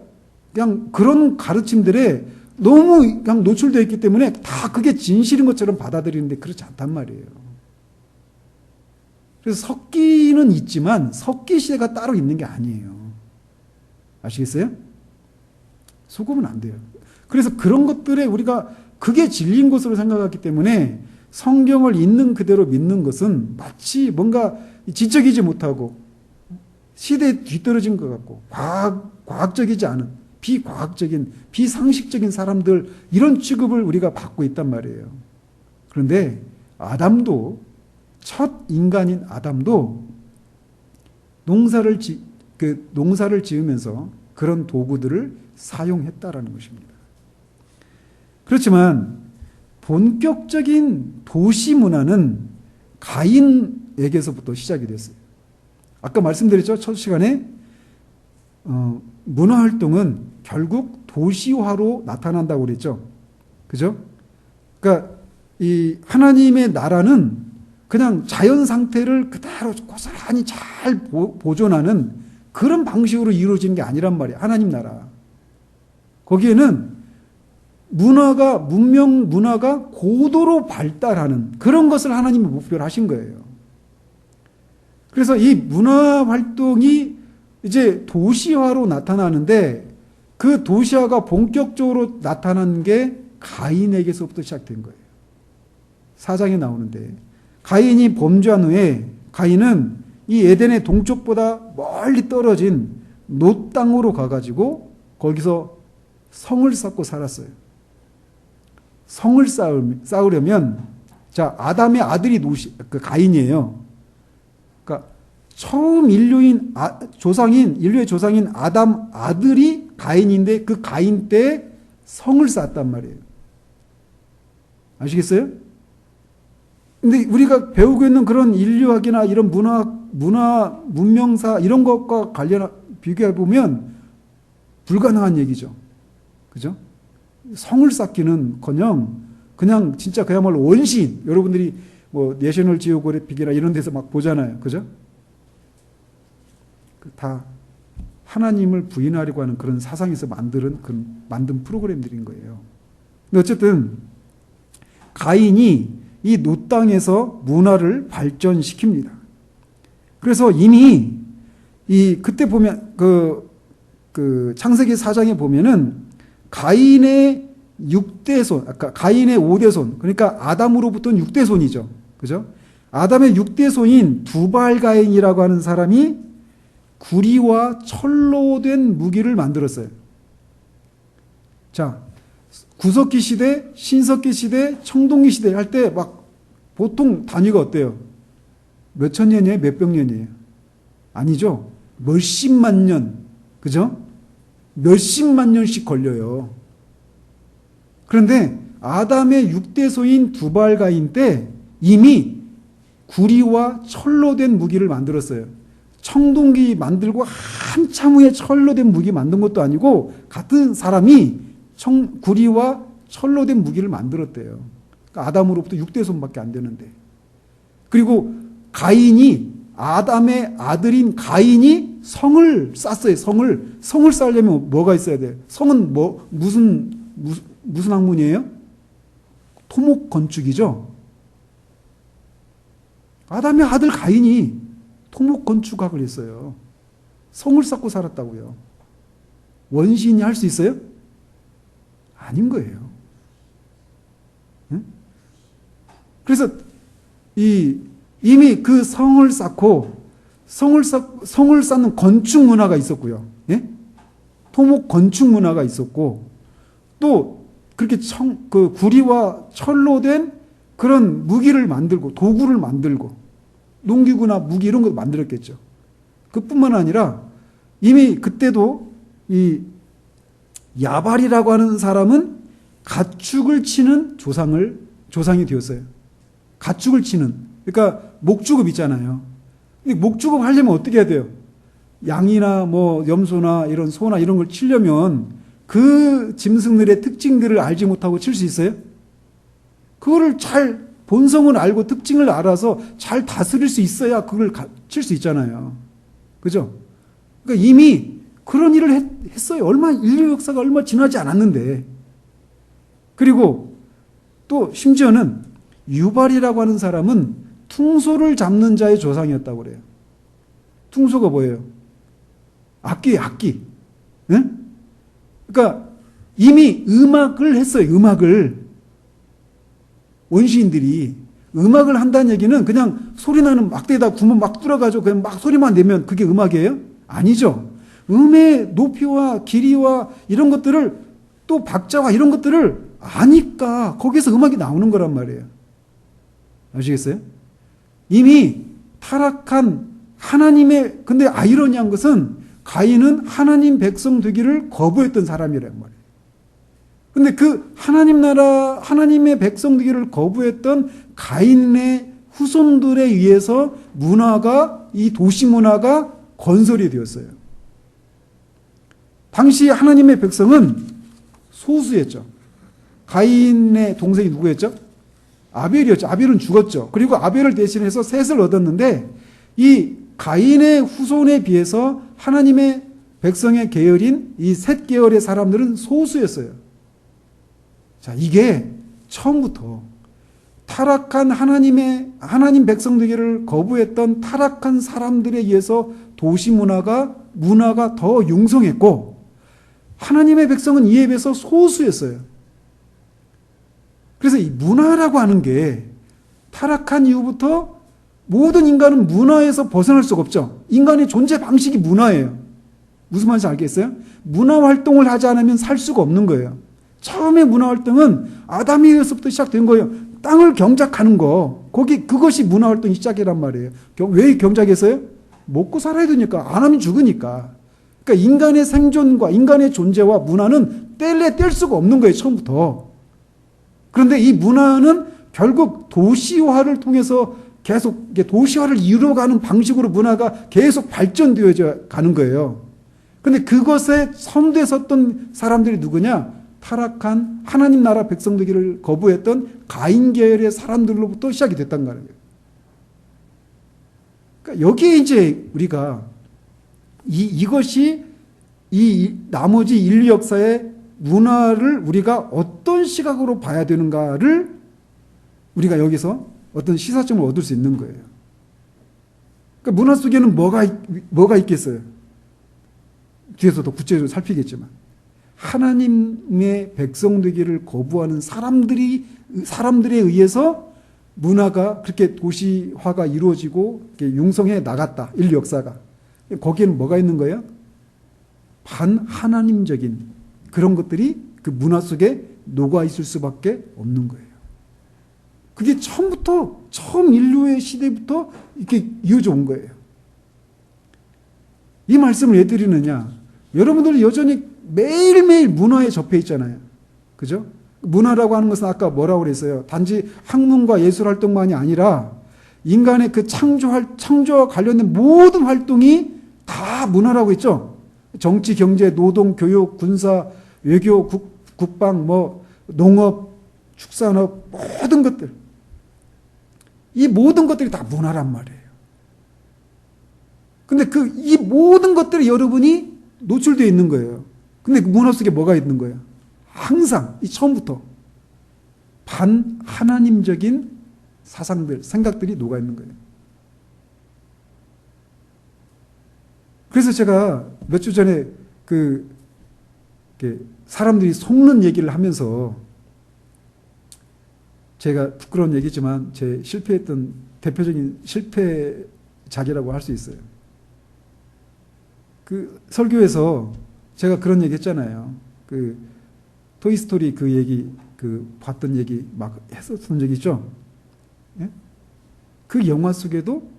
그냥 그런 가르침들에 너무 그냥 노출되어 있기 때문에 다 그게 진실인 것처럼 받아들이는데 그렇지 않단 말이에요. 그래서 석기는 있지만 석기 시대가 따로 있는 게 아니에요. 아시겠어요? 속으면 안 돼요. 그래서 그런 것들에 우리가 그게 진리인 것으로 생각했기 때문에 성경을 있는 그대로 믿는 것은 마치 뭔가 지적이지 못하고 시대에 뒤떨어진 것 같고 과학적이지 않은 비과학적인 비상식적인 사람들 이런 취급을 우리가 받고 있단 말이에요. 그런데 아담도 첫 인간인 아담도 농사를 지으면서 그런 도구들을 사용했다라는 것입니다. 그렇지만 본격적인 도시 문화는 가인에게서부터 시작이 됐어요. 아까 말씀드렸죠? 첫 시간에 문화 활동은 결국 도시화로 나타난다고 그랬죠. 그죠? 그러니까 이 하나님의 나라는 그냥 자연 상태를 그대로 고스란히 잘 보존하는 그런 방식으로 이루어지는 게 아니란 말이에요. 하나님 나라. 거기에는 문화가 고도로 발달하는 그런 것을 하나님이 목표로 하신 거예요. 그래서 이 문화 활동이 이제 도시화로 나타나는데 그 도시화가 본격적으로 나타난 게 가인에게서부터 시작된 거예요. 4장에 나오는데 가인이 범죄한 후에 가인은 이 에덴의 동쪽보다 멀리 떨어진 놋 땅으로 가가지고 거기서 성을 쌓고 살았어요. 성을 쌓으려면 자 아담의 아들이 그 가인이에요. 그러니까 처음 인류의 조상인 아담 아들이 가인인데 그 가인 때 성을 쌓았단 말이에요. 아시겠어요? 근데 우리가 배우고 있는 그런 인류학이나 이런 문명사 이런 것과 비교해 보면 불가능한 얘기죠. 그죠? 성을 쌓기는커녕 그냥 진짜 그야말로 원시인, 여러분들이 뭐 내셔널 지오그래픽이나 이런 데서 막 보잖아요. 그죠? 다 하나님을 부인하려고 하는 그런 사상에서 만든 프로그램들인 거예요. 근데 어쨌든 가인이 이 놋 땅에서 문화를 발전시킵니다. 그래서 이미 그때 보면 그 창세기 4장에 보면은 가인의 6대손, 아까 가인의 5대손, 그러니까 아담으로부터는 6대손이죠. 그죠? 아담의 6대손인 두발가인이라고 하는 사람이 구리와 철로 된 무기를 만들었어요. 자, 구석기 시대, 신석기 시대, 청동기 시대 할 때 막 보통 단위가 어때요? 몇천 년이에요? 몇백 년이에요? 아니죠. 몇십만 년. 그죠? 몇십만 년씩 걸려요. 그런데 아담의 6대소인 두발가인 때 이미 구리와 철로 된 무기를 만들었어요. 청동기 만들고 한참 후에 철로 된 무기 만든 것도 아니고 같은 사람이 구리와 철로 된 무기를 만들었대요. 그러니까 아담으로부터 6대손밖에 안 되는데. 그리고 아담의 아들인 가인이 성을 쌓았어요. 성을 쌓으려면 뭐가 있어야 돼요? 성은 무슨 학문이에요? 토목 건축이죠. 아담의 아들 가인이 토목 건축학을 했어요. 성을 쌓고 살았다고요. 원시인이 할 수 있어요? 아닌 거예요. 응? 그래서 이미 그 성을 쌓고 성을 쌓는 건축 문화가 있었고요. 예? 토목 건축 문화가 있었고 또 그렇게 그 구리와 철로 된 그런 무기를 만들고 도구를 만들고 농기구나 무기 이런 것도 만들었겠죠. 그뿐만 아니라 이미 그때도 이 야발이라고 하는 사람은 가축을 치는 조상이 되었어요. 가축을 치는. 그러니까 목축업 있잖아요. 목축업 하려면 어떻게 해야 돼요? 양이나 뭐 염소나 이런 소나 이런 걸 치려면 그 짐승들의 특징들을 알지 못하고 칠 수 있어요? 그거를 본성을 알고 특징을 알아서 잘 다스릴 수 있어야 그걸 칠 수 있잖아요. 그죠? 그러니까 이미 그런 일을 했어요. 인류 역사가 얼마 지나지 않았는데. 그리고 또 심지어는 유발이라고 하는 사람은 퉁소를 잡는 자의 조상이었다고 그래요. 퉁소가 뭐예요? 악기예요, 악기. 응? 그러니까 이미 음악을 했어요, 음악을. 원시인들이. 음악을 한다는 얘기는 그냥 소리 나는 막대에다 구멍 막 뚫어가지고 그냥 막 소리만 내면 그게 음악이에요? 아니죠. 음의 높이와 길이와 이런 것들을 또 박자와 이런 것들을 아니까 거기서 음악이 나오는 거란 말이에요. 아시겠어요? 이미 타락한 근데 아이러니한 것은 가인은 하나님 백성 되기를 거부했던 사람이란 말이에요. 근데 그 하나님의 백성 되기를 거부했던 가인의 후손들에 의해서 이 도시 문화가 건설이 되었어요. 당시 하나님의 백성은 소수였죠. 가인의 동생이 누구였죠? 아벨이었죠. 아벨은 죽었죠. 그리고 아벨을 대신해서 셋을 얻었는데 이 가인의 후손에 비해서 하나님의 백성의 계열인 이 셋 계열의 사람들은 소수였어요. 자, 이게 처음부터 타락한 하나님 백성 되기를 거부했던 타락한 사람들에 의해서 도시 문화가 더 융성했고 하나님의 백성은 이에 비해서 소수였어요. 그래서 이 문화라고 하는 게 타락한 이후부터 모든 인간은 문화에서 벗어날 수가 없죠. 인간의 존재 방식이 문화예요. 무슨 말인지 알겠어요? 문화 활동을 하지 않으면 살 수가 없는 거예요. 처음에 문화 활동은 아담에 의해서부터 시작된 거예요. 땅을 경작하는 거. 그것이 문화 활동이 시작이란 말이에요. 왜 경작했어요? 먹고 살아야 되니까. 안 하면 죽으니까. 그러니까 인간의 생존과 인간의 존재와 문화는 뗄 수가 없는 거예요. 처음부터. 그런데 이 문화는 결국 도시화를 통해서 계속 도시화를 이루어가는 방식으로 문화가 계속 발전되어져 가는 거예요. 그런데 그것에 선두에 섰던 사람들이 누구냐? 타락한 하나님 나라 백성 되기를 거부했던 가인 계열의 사람들로부터 시작이 됐단 말이에요. 그러니까 여기에 이제 우리가 이것이 이 나머지 인류 역사의 문화를 우리가 어떤 시각으로 봐야 되는가를 우리가 여기서 어떤 시사점을 얻을 수 있는 거예요. 그러니까 문화 속에는 뭐가 있겠어요? 뒤에서 더 구체적으로 살피겠지만 하나님의 백성 되기를 거부하는 사람들에 의해서 문화가 그렇게 도시화가 이루어지고 융성해 나갔다. 인류 역사가. 거기에는 뭐가 있는 거예요? 반하나님적인 그런 것들이 그 문화 속에 녹아 있을 수밖에 없는 거예요. 그게 처음 인류의 시대부터 이렇게 이어져 온 거예요. 이 말씀을 왜 드리느냐? 여러분들이 여전히 매일매일 문화에 접해 있잖아요. 그죠? 문화라고 하는 것은 아까 뭐라고 그랬어요? 단지 학문과 예술 활동만이 아니라 인간의 그 창조와 관련된 모든 활동이 다 문화라고 했죠? 정치, 경제, 노동, 교육, 군사, 외교, 국방, 농업, 축산업, 모든 것들. 이 모든 것들이 다 문화란 말이에요. 근데 이 모든 것들이 여러분이 노출되어 있는 거예요. 근데 그 문화 속에 뭐가 있는 거예요? 항상, 이 처음부터 반하나님적인 사상들, 생각들이 녹아 있는 거예요. 그래서 제가 몇 주 전에 사람들이 속는 얘기를 하면서 제가 부끄러운 얘기지만 제 실패했던 대표적인 실패작이라고 할 수 있어요. 그 설교에서 제가 그런 얘기 했잖아요. 토이스토리 그 얘기, 봤던 얘기 막 했었던 적 있죠? 예? 그 영화 속에도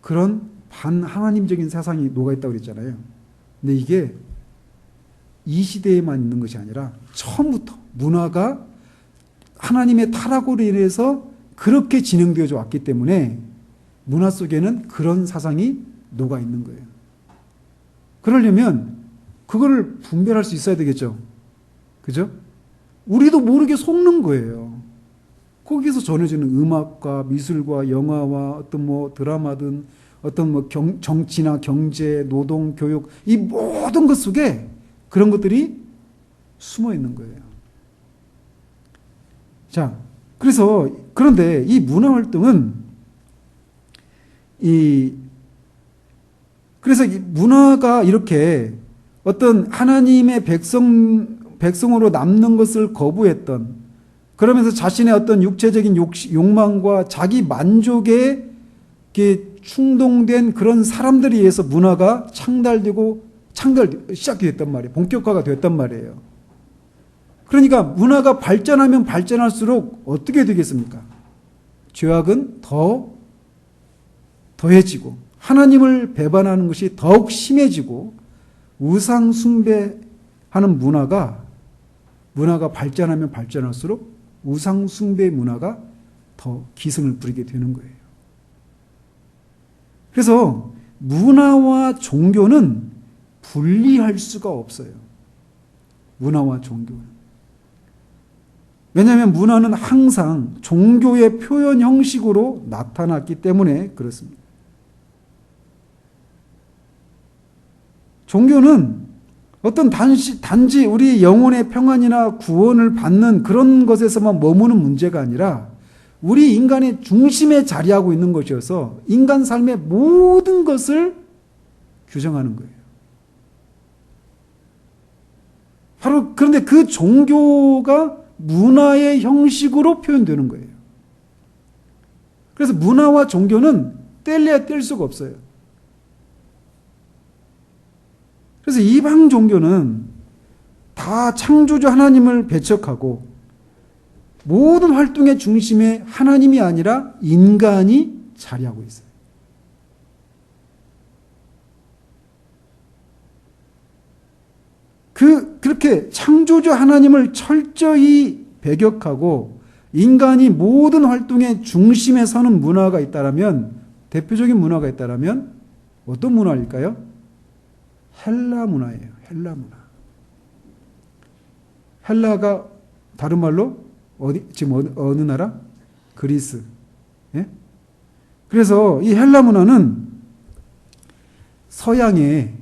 그런 반하나님적인 사상이 녹아있다고 그랬잖아요. 근데 이게 이 시대에만 있는 것이 아니라 처음부터 문화가 하나님의 타락으로 인해서 그렇게 진행되어져 왔기 때문에 문화 속에는 그런 사상이 녹아있는 거예요. 그러려면 그거를 분별할 수 있어야 되겠죠. 그죠? 우리도 모르게 속는 거예요. 거기서 전해지는 음악과 미술과 영화와 어떤 드라마든 어떤 정치나 경제, 노동, 교육 이 모든 것 속에 그런 것들이 숨어 있는 거예요. 자, 그런데 이 문화 활동은 그래서 이 문화가 이렇게 어떤 하나님의 백성으로 남는 것을 거부했던 그러면서 자신의 어떤 육체적인 욕망과 자기 만족에 충동된 그런 사람들에 의해서 문화가 시작됐단 말이에요. 본격화가 됐단 말이에요. 그러니까 문화가 발전하면 발전할수록 어떻게 되겠습니까? 죄악은 더해지고 하나님을 배반하는 것이 더욱 심해지고 우상 숭배하는 문화가 발전하면 발전할수록 우상 숭배 문화가 더 기승을 부리게 되는 거예요. 그래서 문화와 종교는 분리할 수가 없어요. 문화와 종교는. 왜냐하면 문화는 항상 종교의 표현 형식으로 나타났기 때문에 그렇습니다. 종교는 어떤 단지 우리 영혼의 평안이나 구원을 받는 그런 것에서만 머무는 문제가 아니라 우리 인간의 중심에 자리하고 있는 것이어서 인간 삶의 모든 것을 규정하는 거예요. 바로 그런데 그 종교가 문화의 형식으로 표현되는 거예요. 그래서 문화와 종교는 뗄래야 뗄 수가 없어요. 그래서 이방 종교는 다 창조주 하나님을 배척하고 모든 활동의 중심에 하나님이 아니라 인간이 자리하고 있어요. 그렇게 창조주 하나님을 철저히 배격하고 인간이 모든 활동의 중심에 서는 문화가 있다라면, 대표적인 문화가 있다라면 어떤 문화일까요? 헬라 문화예요. 헬라 문화. 헬라가 다른 말로 지금 어느 나라? 그리스. 예? 그래서 이 헬라 문화는 서양의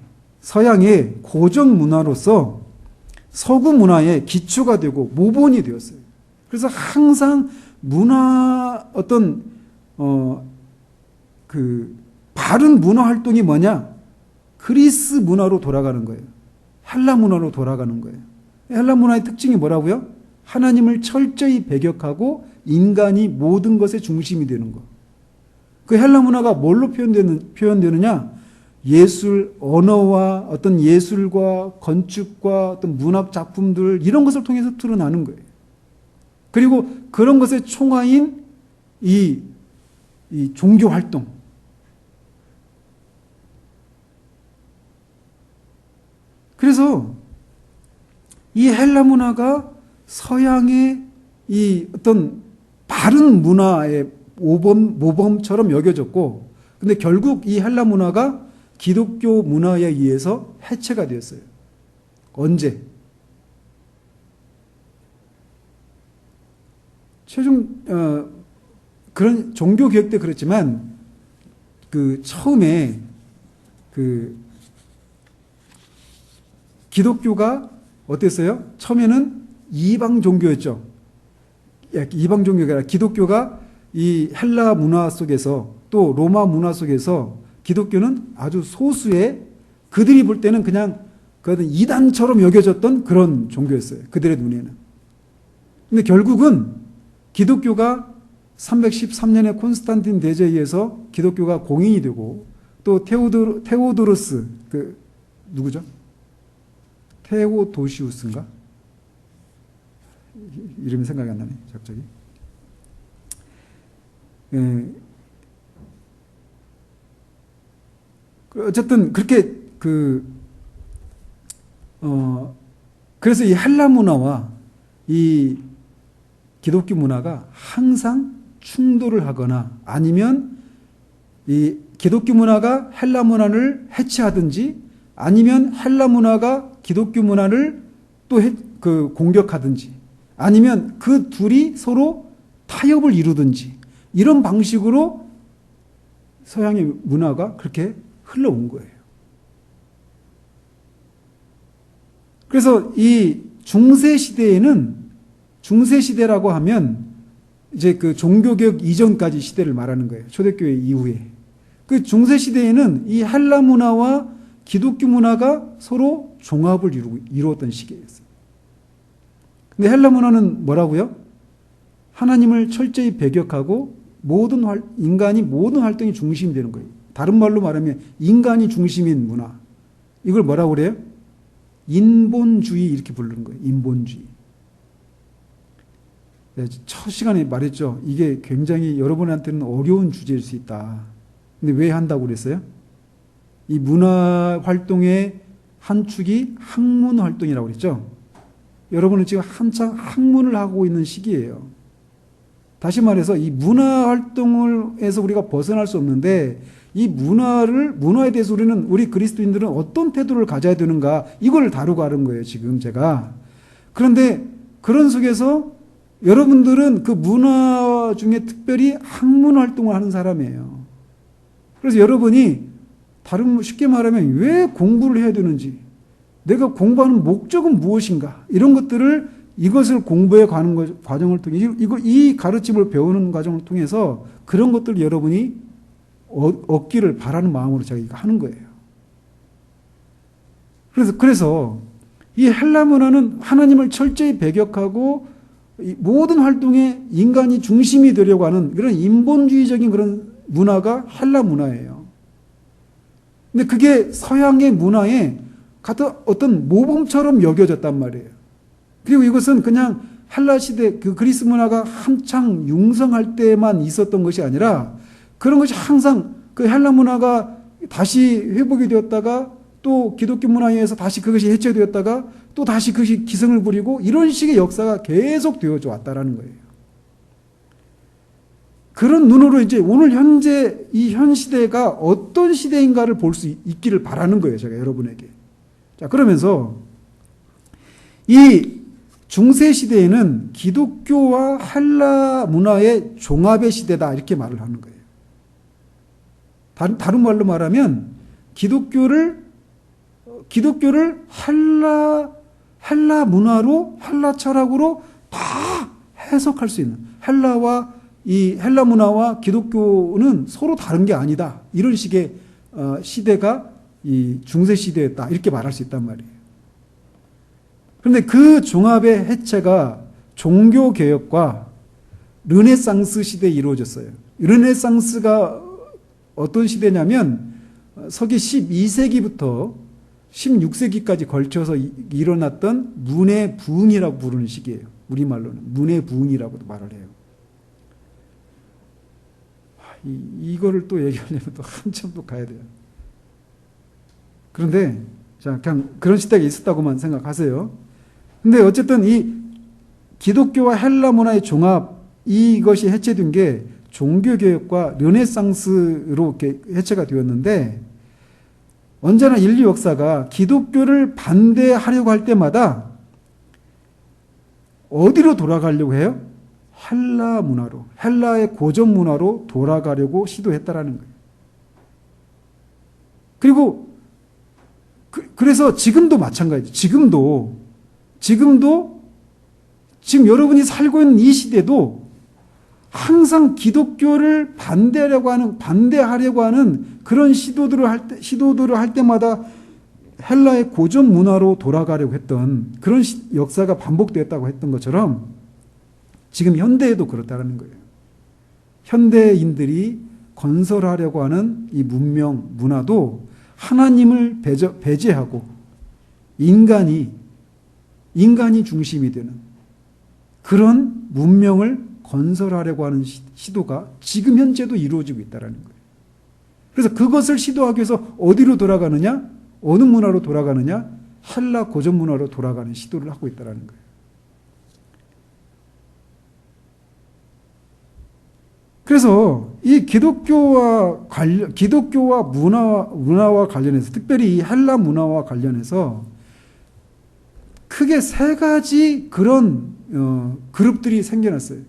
고정 문화로서 서구 문화의 기초가 되고 모본이 되었어요. 그래서 항상 바른 문화 활동이 뭐냐? 그리스 문화로 돌아가는 거예요. 헬라 문화로 돌아가는 거예요. 헬라 문화의 특징이 뭐라고요? 하나님을 철저히 배격하고 인간이 모든 것의 중심이 되는 것. 그 헬라 문화가 뭘로 표현되느냐? 예술, 언어와 어떤 예술과 건축과 어떤 문학 작품들 이런 것을 통해서 드러나는 거예요. 그리고 그런 것의 총화인 이 종교 활동. 그래서 이 헬라 문화가 서양의 이 어떤 바른 문화의 모범처럼 여겨졌고, 근데 결국 이 헬라 문화가 기독교 문화에 의해서 해체가 되었어요. 언제? 최종 그런 종교 개혁 때 그랬지만 처음에 기독교가 어땠어요? 처음에는 이방 종교였죠. 이방 종교가 아니라 기독교가 이 헬라 문화 속에서 또 로마 문화 속에서 기독교는 아주 소수의, 그들이 볼 때는 그냥 이단처럼 여겨졌던 그런 종교였어요. 그들의 눈에는. 근데 결국은 기독교가 313년에 콘스탄틴 대제에 의해서 기독교가 공인이 되고, 또 테오도로스, 누구죠? 테오도시우스인가? 이름이 생각이 안 나네, 갑자기. 어쨌든 그렇게 그래서 이 헬라 문화와 이 기독교 문화가 항상 충돌을 하거나 아니면 이 기독교 문화가 헬라 문화를 해체하든지 아니면 헬라 문화가 기독교 문화를 또 공격하든지 아니면 그 둘이 서로 타협을 이루든지 이런 방식으로 서양의 문화가 그렇게 흘러온 거예요. 그래서 이 중세시대라고 하면 이제 종교개혁 이전까지 시대를 말하는 거예요. 초대교회 이후에. 그 중세시대에는 이 헬라 문화와 기독교 문화가 서로 종합을 이루었던 시기였어요. 근데 헬라 문화는 뭐라고요? 하나님을 철저히 배격하고 인간이 모든 활동이 중심이 되는 거예요. 다른 말로 말하면 인간이 중심인 문화. 이걸 뭐라고 그래요? 인본주의 이렇게 부르는 거예요. 인본주의. 첫 시간에 말했죠. 이게 굉장히 여러분한테는 어려운 주제일 수 있다. 근데 왜 한다고 그랬어요? 이 문화 활동의 한 축이 학문 활동이라고 그랬죠. 여러분은 지금 한창 학문을 하고 있는 시기예요. 다시 말해서 이 문화 활동에서 우리가 벗어날 수 없는데 이 문화에 대해서 우리 그리스도인들은 어떤 태도를 가져야 되는가, 이걸 다루고 하는 거예요, 지금 제가. 그런데 그런 속에서 여러분들은 그 문화 중에 특별히 학문 활동을 하는 사람이에요. 그래서 여러분이 쉽게 말하면 왜 공부를 해야 되는지, 내가 공부하는 목적은 무엇인가, 이런 것들을 이것을 공부해 가는 과정을 통해 이 가르침을 배우는 과정을 통해서 그런 것들을 여러분이 얻기를 바라는 마음으로 제가 이거 하는 거예요. 그래서 이 헬라 문화는 하나님을 철저히 배격하고 모든 활동에 인간이 중심이 되려고 하는 그런 인본주의적인 그런 문화가 헬라 문화예요. 근데 그게 서양의 문화에 같은 어떤 모범처럼 여겨졌단 말이에요. 그리고 이것은 그냥 헬라 시대 그 그리스 문화가 한창 융성할 때만 있었던 것이 아니라 그런 것이 항상 그 헬라 문화가 다시 회복이 되었다가 또 기독교 문화에 의해서 다시 그것이 해체되었다가 또 다시 그것이 기승을 부리고 이런 식의 역사가 계속 되어져 왔다라는 거예요. 그런 눈으로 이제 오늘 현재 이 현 시대가 어떤 시대인가를 볼 수 있기를 바라는 거예요, 제가 여러분에게. 자, 그러면서 이 중세 시대에는 기독교와 헬라 문화의 종합의 시대다, 이렇게 말을 하는 거예요. 다른 말로 말하면 기독교를 헬라 문화로, 헬라 철학으로 다 해석할 수 있는, 헬라 문화와 기독교는 서로 다른 게 아니다, 이런 식의 시대가 이 중세 시대였다, 이렇게 말할 수 있단 말이에요. 그런데 그 종합의 해체가 종교 개혁과 르네상스 시대에 이루어졌어요. 르네상스가 어떤 시대냐면 서기 12세기부터 16세기까지 걸쳐서 일어났던 문의 부흥이라고 부르는 시기예요. 우리말로는 문의 부흥이라고도 말을 해요. 이거를 또 얘기하려면 또 한참 또 가야 돼요. 그런데 자, 그냥 그런 시대가 있었다고만 생각하세요. 근데 어쨌든 이 기독교와 헬라 문화의 종합, 이것이 해체된 게 종교개혁과 르네상스로 이렇게 해체가 되었는데, 언제나 인류 역사가 기독교를 반대하려고 할 때마다 어디로 돌아가려고 해요? 헬라 문화로, 헬라의 고전 문화로 돌아가려고 시도했다라는 거예요. 그리고 그래서 지금도 마찬가지죠. 지금 여러분이 살고 있는 이 시대도 항상 기독교를 반대하려고 하는 그런 시도들을 할 때마다 헬라의 고전 문화로 돌아가려고 했던 그런 역사가 반복되었다고 했던 것처럼 지금 현대에도 그렇다는 거예요. 현대인들이 건설하려고 하는 이 문명, 문화도 하나님을 배제하고 인간이 중심이 되는 그런 문명을 건설하려고 하는 시도가 지금 현재도 이루어지고 있다는 거예요. 그래서 그것을 시도하기 위해서 어디로 돌아가느냐? 어느 문화로 돌아가느냐? 헬라 고전 문화로 돌아가는 시도를 하고 있다는 거예요. 그래서 이 기독교와 문화와 관련해서, 특별히 이 헬라 문화와 관련해서 크게 세 가지 그런 그룹들이 생겨났어요.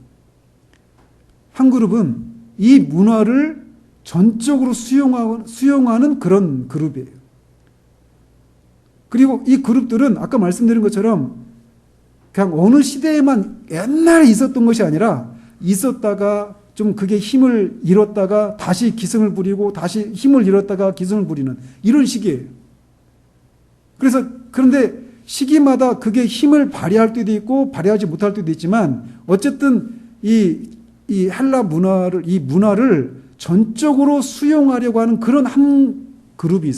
한 그룹은 이 문화를 전적으로 수용하는 그런 그룹이에요. 그리고 이 그룹들은 아까 말씀드린 것처럼 그냥 어느 시대에만 옛날에 있었던 것이 아니라 있었다가 좀 그게 힘을 잃었다가 다시 기승을 부리고 다시 힘을 잃었다가 기승을 부리는 이런 시기예요. 그런데 시기마다 그게 힘을 발휘할 때도 있고 발휘하지 못할 때도 있지만 어쨌든 이 헬라 문화를, 이 문화를 전적으로 수용하려고 하는 그런 한 그룹이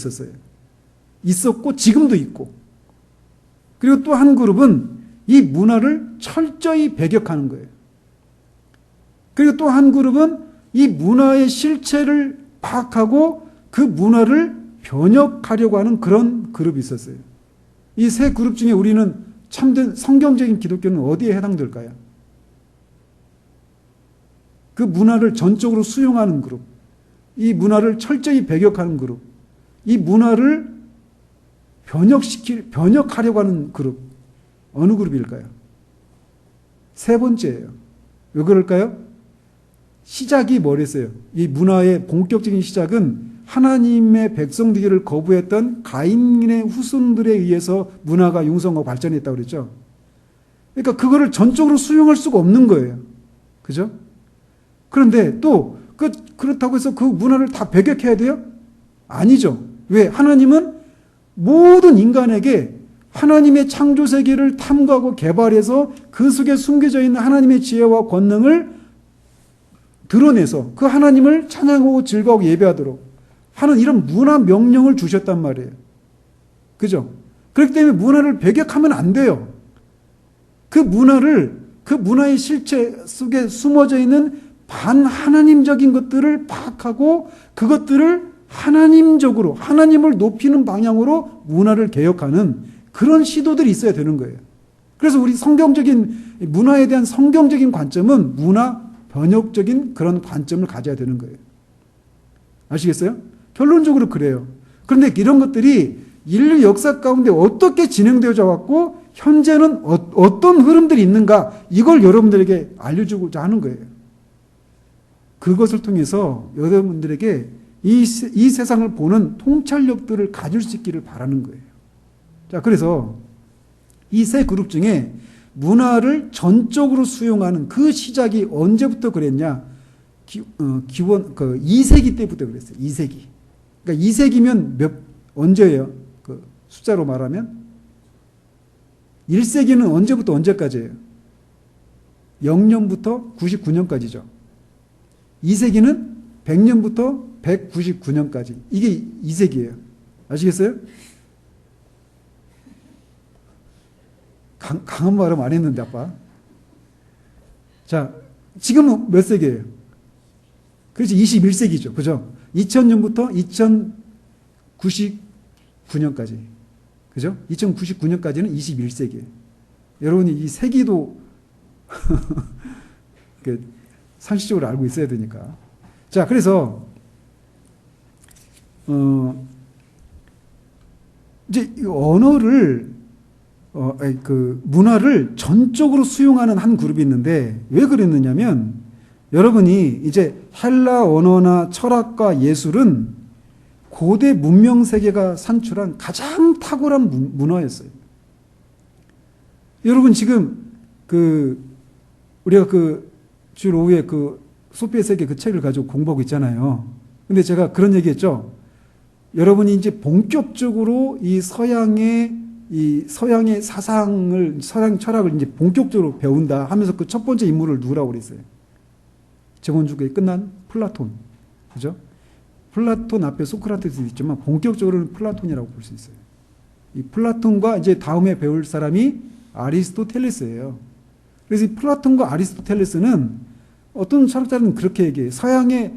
있었고 지금도 있고, 그리고 또 한 그룹은 이 문화를 철저히 배격하는 거예요. 그리고 또 한 그룹은 이 문화의 실체를 파악하고 그 문화를 변혁하려고 하는 그런 그룹이 있었어요. 이 세 그룹 중에 우리는 참된 성경적인 기독교는 어디에 해당될까요? 그 문화를 전적으로 수용하는 그룹. 이 문화를 철저히 배격하는 그룹, 이 문화를 변혁하려고 하는 그룹, 어느 그룹일까요? 세 번째예요. 왜 그럴까요? 시작이 뭐랬어요? 이 문화의 본격적인 시작은 하나님의 백성 되기를 거부했던 가인의 후손들에 의해서 문화가 융성하고 발전했다고 그랬죠. 그러니까 그거를 전적으로 수용할 수가 없는 거예요. 그죠? 그런데 또 그렇다고 해서 그 문화를 다 배격해야 돼요? 아니죠. 왜? 하나님은 모든 인간에게 하나님의 창조 세계를 탐구하고 개발해서 그 속에 숨겨져 있는 하나님의 지혜와 권능을 드러내서 그 하나님을 찬양하고 즐거워하고 예배하도록 하는 이런 문화 명령을 주셨단 말이에요. 그죠? 그렇기 때문에 문화를 배격하면 안 돼요. 그 문화의 실체 속에 숨어져 있는 반하나님적인 것들을 파악하고 그것들을 하나님적으로, 하나님을 높이는 방향으로 문화를 개혁하는 그런 시도들이 있어야 되는 거예요. 그래서 우리 문화에 대한 성경적인 관점은 문화 번역적인 그런 관점을 가져야 되는 거예요. 아시겠어요? 결론적으로 그래요. 그런데 이런 것들이 인류 역사 가운데 어떻게 진행되어져 왔고 현재는 어떤 흐름들이 있는가 이걸 여러분들에게 알려주고자 하는 거예요. 그것을 통해서 여러분들에게 이 세상을 보는 통찰력들을 가질 수 있기를 바라는 거예요. 자, 그래서 이 세 그룹 중에 문화를 전적으로 수용하는 그 시작이 언제부터 그랬냐? 기원 2세기 때부터 그랬어요. 2세기. 그러니까 2세기면 언제예요? 그 숫자로 말하면 1세기는 언제부터 언제까지예요? 0년부터 99년까지죠. 2세기는 100년부터 199년까지. 이게 2세기예요. 아시겠어요? 강한 말은 안 했는데 아빠. 자, 지금은 몇 세기예요? 그렇지, 21세기죠. 그죠? 2000년부터 2099년까지. 그죠? 2099년까지는 21세기예요. 여러분이 이 세기도 상식적으로 알고 있어야 되니까. 자, 그래서 이제 언어를 문화를 전적으로 수용하는 한 그룹이 있는데 왜 그랬느냐면 여러분이 이제 헬라 언어나 철학과 예술은 고대 문명 세계가 산출한 가장 탁월한 문화였어요. 여러분 지금 우리가 주일 오후에 소피의 세계 그 책을 가지고 공부하고 있잖아요. 근데 제가 그런 얘기했죠. 여러분이 이제 본격적으로 이 서양의 사상을, 서양 철학을 이제 본격적으로 배운다 하면서 그 첫 번째 인물을 누구라고 그랬어요? 정원주의에 끝난 플라톤. 그죠? 플라톤 앞에 소크라테스도 있지만 본격적으로는 플라톤이라고 볼 수 있어요. 이 플라톤과 이제 다음에 배울 사람이 아리스토텔레스예요. 그래서 이 플라톤과 아리스토텔레스는 어떤 철학자는 그렇게 얘기해요. 서양의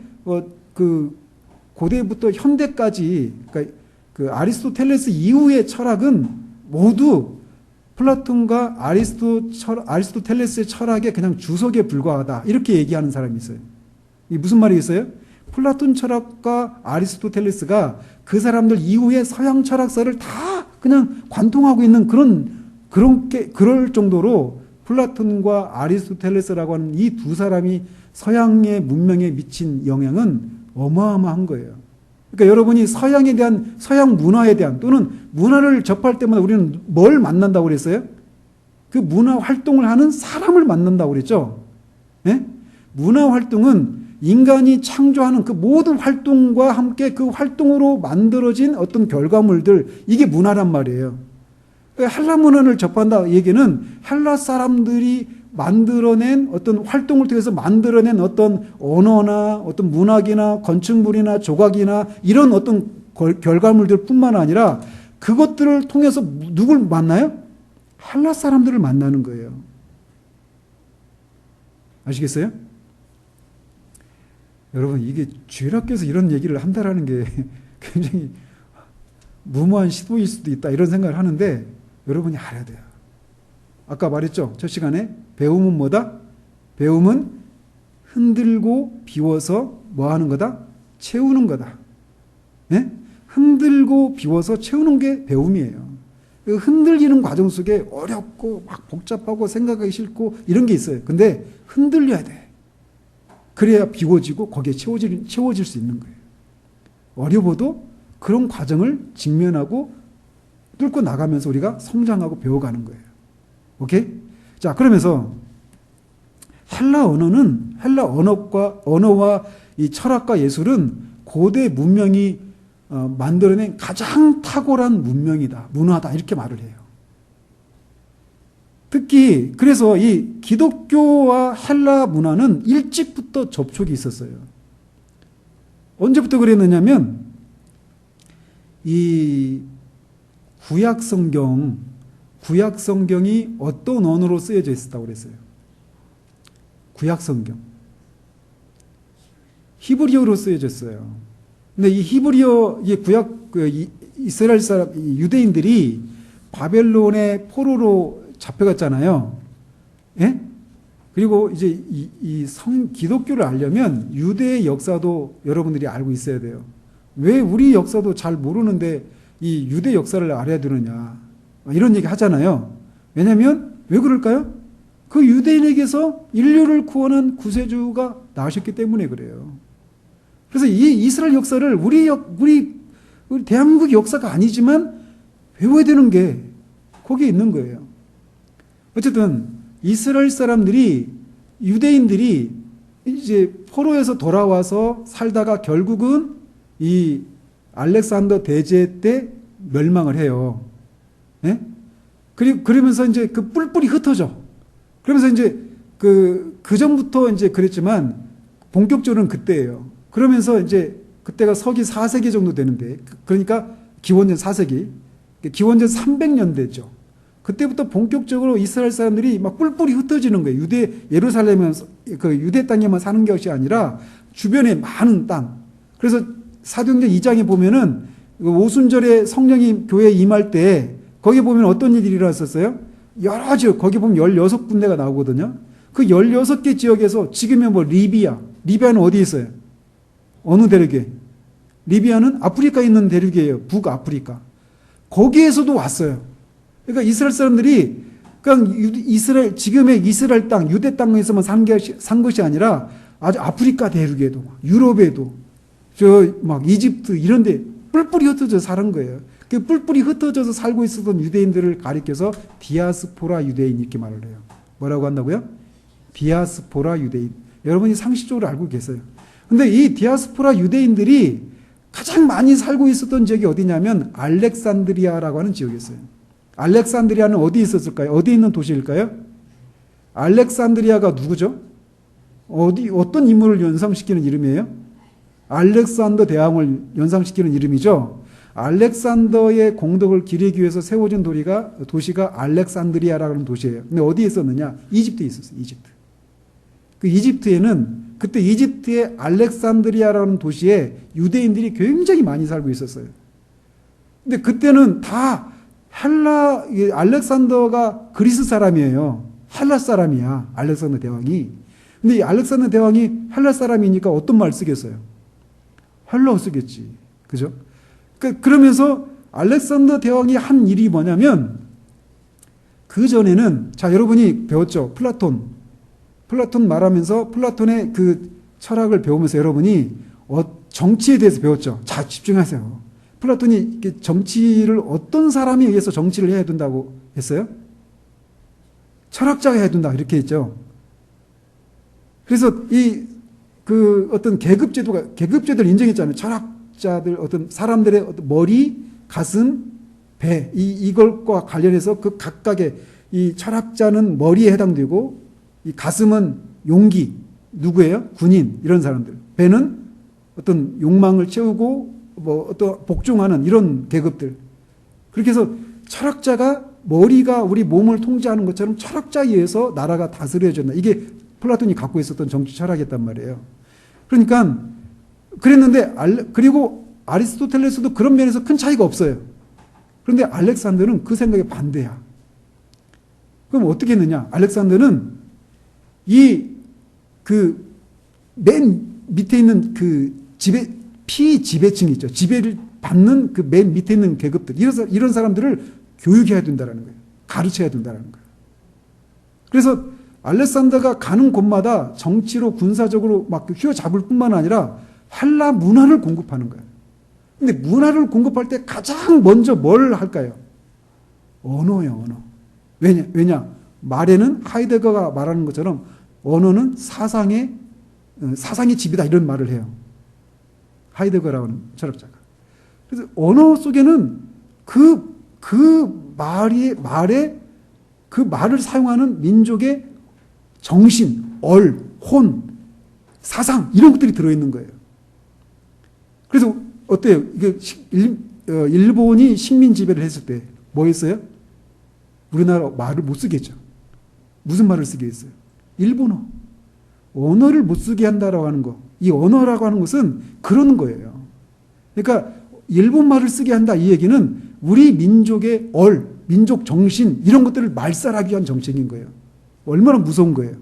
고대부터 현대까지, 그러니까 그 아리스토텔레스 이후의 철학은 모두 플라톤과 아리스토텔레스의 철학의 그냥 주석에 불과하다. 이렇게 얘기하는 사람이 있어요. 이게 무슨 말이겠어요? 플라톤 철학과 아리스토텔레스가 그 사람들 이후의 서양 철학사를 다 그냥 관통하고 있는 그럴 정도로 플라톤과 아리스토텔레스라고 하는 이 두 사람이 서양의 문명에 미친 영향은 어마어마한 거예요. 그러니까 여러분이 서양 문화에 대한 또는 문화를 접할 때마다 우리는 뭘 만난다고 그랬어요? 그 문화 활동을 하는 사람을 만난다고 그랬죠. 네? 문화 활동은 인간이 창조하는 그 모든 활동과 함께 그 활동으로 만들어진 어떤 결과물들, 이게 문화란 말이에요. 헬라 문화를 접한다 얘기는 헬라 사람들이 만들어낸 어떤 활동을 통해서 만들어낸 어떤 언어나 어떤 문학이나 건축물이나 조각이나 이런 어떤 결과물들 뿐만 아니라 그것들을 통해서 누굴 만나요? 헬라 사람들을 만나는 거예요. 아시겠어요? 여러분, 이게 주일학교에서 이런 얘기를 한다라는 게 굉장히 무모한 시도일 수도 있다 이런 생각을 하는데 여러분이 알아야 돼요. 아까 말했죠? 첫 시간에 배움은 뭐다? 배움은 흔들고 비워서 뭐 하는 거다? 채우는 거다. 예? 흔들고 비워서 채우는 게 배움이에요. 그 흔들리는 과정 속에 어렵고 막 복잡하고 생각하기 싫고 이런 게 있어요. 근데 흔들려야 돼. 그래야 비워지고 거기에 채워질 수 있는 거예요. 어려워도 그런 과정을 직면하고 뚫고 나가면서 우리가 성장하고 배워가는 거예요. 오케이? 자, 그러면서 헬라 언어와 이 철학과 예술은 고대 문명이 만들어낸 가장 탁월한 문명이다, 문화다, 이렇게 말을 해요. 특히 그래서 이 기독교와 헬라 문화는 일찍부터 접촉이 있었어요. 언제부터 그랬느냐면 이 구약 성경이 어떤 언어로 쓰여져 있었다고 그랬어요. 구약 성경. 히브리어로 쓰여졌어요. 근데 이 히브리어, 이 구약, 이스라엘 사람, 유대인들이 바벨론의 포로로 잡혀갔잖아요. 예? 그리고 이제 기독교를 알려면 유대의 역사도 여러분들이 알고 있어야 돼요. 왜 우리 역사도 잘 모르는데 이 유대 역사를 알아야 되느냐. 이런 얘기 하잖아요. 왜냐면, 왜 그럴까요? 그 유대인에게서 인류를 구원한 구세주가 나오셨기 때문에 그래요. 그래서 이 이스라엘 역사를 우리 대한민국 역사가 아니지만 배워야 되는 게 거기에 있는 거예요. 어쨌든 이스라엘 사람들이, 유대인들이 이제 포로에서 돌아와서 살다가 결국은 이 알렉산더 대제 때 멸망을 해요. 예? 그러면서 이제 그 뿔뿔이 흩어져. 그러면서 이제 그 전부터 이제 그랬지만 본격적으로는 그때예요. 그러면서 이제 그때가 서기 4세기 정도 되는데, 그러니까 기원전 4세기, 기원전 300년대죠. 그때부터 본격적으로 이스라엘 사람들이 막 뿔뿔이 흩어지는 거예요. 예루살렘은 그 유대 땅에만 사는 것이 아니라 주변에 많은 땅. 그래서 사도행전 2장에 보면은 오순절에 성령이 교회에 임할 때 거기 보면 어떤 일이 일어났었어요? 여러 지역, 거기 보면 16군데가 나오거든요. 그 16개 지역에서 지금은 뭐 리비아는 어디 있어요? 어느 대륙에? 리비아는 아프리카에 있는 대륙이에요. 북아프리카. 거기에서도 왔어요. 그러니까 이스라엘 사람들이 그냥 지금의 이스라엘 땅, 유대 땅에서만 산 것이 아니라 아주 아프리카 대륙에도, 유럽에도, 막 이집트 이런 데 뿔뿔이 흩어져서 사는 거예요. 그 뿔뿔이 흩어져서 살고 있었던 유대인들을 가리켜서 디아스포라 유대인 이렇게 말을 해요. 뭐라고 한다고요? 디아스포라 유대인. 여러분이 상식적으로 알고 계세요. 근데 이 디아스포라 유대인들이 가장 많이 살고 있었던 지역이 어디냐면 알렉산드리아라고 하는 지역이었어요. 알렉산드리아는 어디 있었을까요? 어디 있는 도시일까요? 알렉산드리아가 누구죠? 어떤 인물을 연상시키는 이름이에요? 알렉산더 대왕을 연상시키는 이름이죠. 알렉산더의 공덕을 기리기 위해서 세워진 도시가 알렉산드리아라는 도시예요. 근데 어디에 있었느냐? 이집트에 있었어요. 이집트. 그 이집트에는 그때 이집트의 알렉산드리아라는 도시에 유대인들이 굉장히 많이 살고 있었어요. 근데 그때는 다 알렉산더가 그리스 사람이에요. 헬라 사람이야. 알렉산더 대왕이. 근데 이 알렉산더 대왕이 헬라 사람이니까 어떤 말 쓰겠어요? 헬라어 쓰겠지. 그죠? 그러면서 알렉산더 대왕이 한 일이 뭐냐면, 그 전에는, 자, 여러분이 배웠죠? 플라톤 말하면서 플라톤의 그 철학을 배우면서 여러분이 정치에 대해서 배웠죠? 자, 집중하세요. 플라톤이 정치를 어떤 사람에 의해서 정치를 해야 된다고 했어요? 철학자가 해야 된다. 이렇게 했죠. 그래서 어떤 계급제도를 인정했잖아요. 철학자들, 어떤 사람들의 어떤 머리, 가슴, 배, 이걸과 관련해서 그 각각의 이 철학자는 머리에 해당되고, 이 가슴은 용기, 누구예요? 군인, 이런 사람들. 배는 어떤 욕망을 채우고, 어떤 복종하는 이런 계급들. 그렇게 해서 철학자가 머리가 우리 몸을 통제하는 것처럼 철학자에 의해서 나라가 다스려졌나. 이게 플라톤이 갖고 있었던 정치 철학이었단 말이에요. 그러니까 그랬는데 그리고 아리스토텔레스도 그런 면에서 큰 차이가 없어요. 그런데 알렉산더는 그 생각에 반대야. 그럼 어떻게 했느냐? 알렉산더는 맨 밑에 있는 그 피지배층이 있죠. 지배를 받는 그 맨 밑에 있는 계급들. 이런 사람들을 교육해야 된다는 거예요. 가르쳐야 된다는 거예요. 그래서 알렉산더가 가는 곳마다 정치로 군사적으로 막 휘어잡을 뿐만 아니라 헬라 문화를 공급하는 거예요. 근데 문화를 공급할 때 가장 먼저 뭘 할까요? 언어예요, 언어. 왜냐? 말에는 하이데거가 말하는 것처럼 언어는 사상의 집이다 이런 말을 해요. 하이데거라고 하는 철학자가. 그래서 언어 속에는 그 말을 사용하는 민족의 정신, 혼, 사상 이런 것들이 들어있는 거예요. 그래서 어때요? 이게 일본이 식민 지배를 했을 때 뭐 했어요? 우리나라 말을 못 쓰게 했죠. 무슨 말을 쓰게 했어요? 일본어. 언어를 못 쓰게 한다라고 하는 거. 이 언어라고 하는 것은 그런 거예요. 그러니까 일본 말을 쓰게 한다 이 얘기는 우리 민족의 민족 정신 이런 것들을 말살하기 위한 정책인 거예요. 얼마나 무서운 거예요.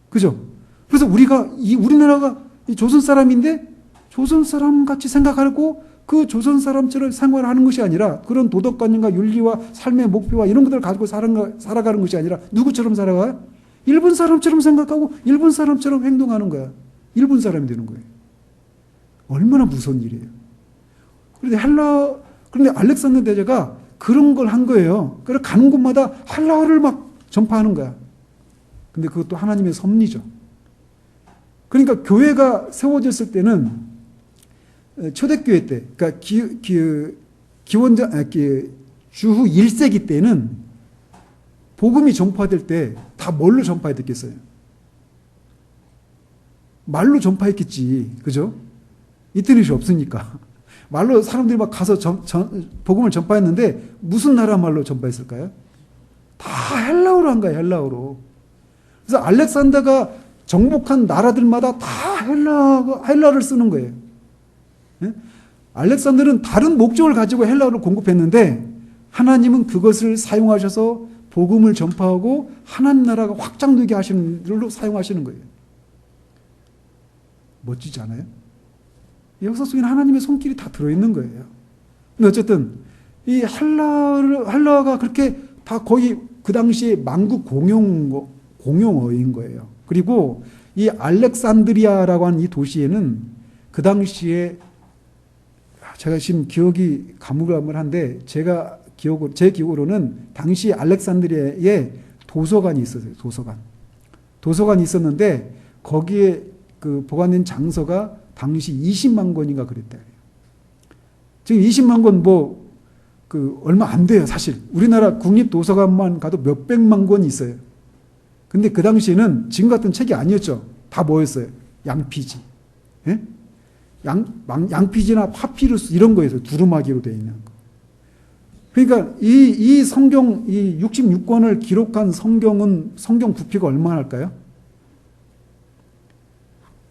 그죠? 그래서 우리나라가 조선 사람인데 조선 사람 같이 생각하고 그 조선 사람처럼 생활하는 것이 아니라 그런 도덕관념과 윤리와 삶의 목표와 이런 것들을 가지고 살아가는 것이 아니라 누구처럼 살아가요? 일본 사람처럼 생각하고 일본 사람처럼 행동하는 거야. 일본 사람이 되는 거예요. 얼마나 무서운 일이에요. 그런데 알렉산더 대제가 그런 걸 한 거예요. 그래서 가는 곳마다 헬라어를 막 전파하는 거야. 근데 그것도 하나님의 섭리죠. 그러니까 교회가 세워졌을 때는 초대교회 때, 그러니까 주후 1세기 때는 복음이 전파될 때 다 뭘로 전파했겠어요? 말로 전파했겠지. 그죠? 인터넷이 없으니까. 말로 사람들이 막 가서 복음을 전파했는데 무슨 나라 말로 전파했을까요? 다 헬라어로 한 거예요. 헬라어로. 그래서 알렉산더가 정복한 나라들마다 다 헬라어를 쓰는 거예요. 네? 알렉산더는 다른 목적을 가지고 헬라어를 공급했는데 하나님은 그것을 사용하셔서 복음을 전파하고 하나님 나라가 확장되게 하시는 일로 사용하시는 거예요. 멋지지 않아요? 역사 속에는 하나님의 손길이 다 들어있는 거예요. 근데 어쨌든 이 헬라어가 그렇게 다 거의 그 당시에 만국 공용어인 거예요. 그리고 이 알렉산드리아라고 하는 이 도시에는 그 당시에 제가 지금 기억이 가물가물한데 제 기억으로는 당시 알렉산드리아에 도서관이 있었어요. 도서관이 있었는데 거기에 그 보관된 장서가 당시 20만 권인가 그랬다. 지금 20만 권 얼마 안 돼요, 사실. 우리나라 국립도서관만 가도 몇백만 권이 있어요. 근데 그 당시에는 지금 같은 책이 아니었죠. 다 뭐였어요? 양피지. 예? 양피지나 파피루스 이런 거에서 두루마기로 되어 있는 거. 그러니까 이 성경, 이 66권을 기록한 성경 부피가 얼마나 할까요?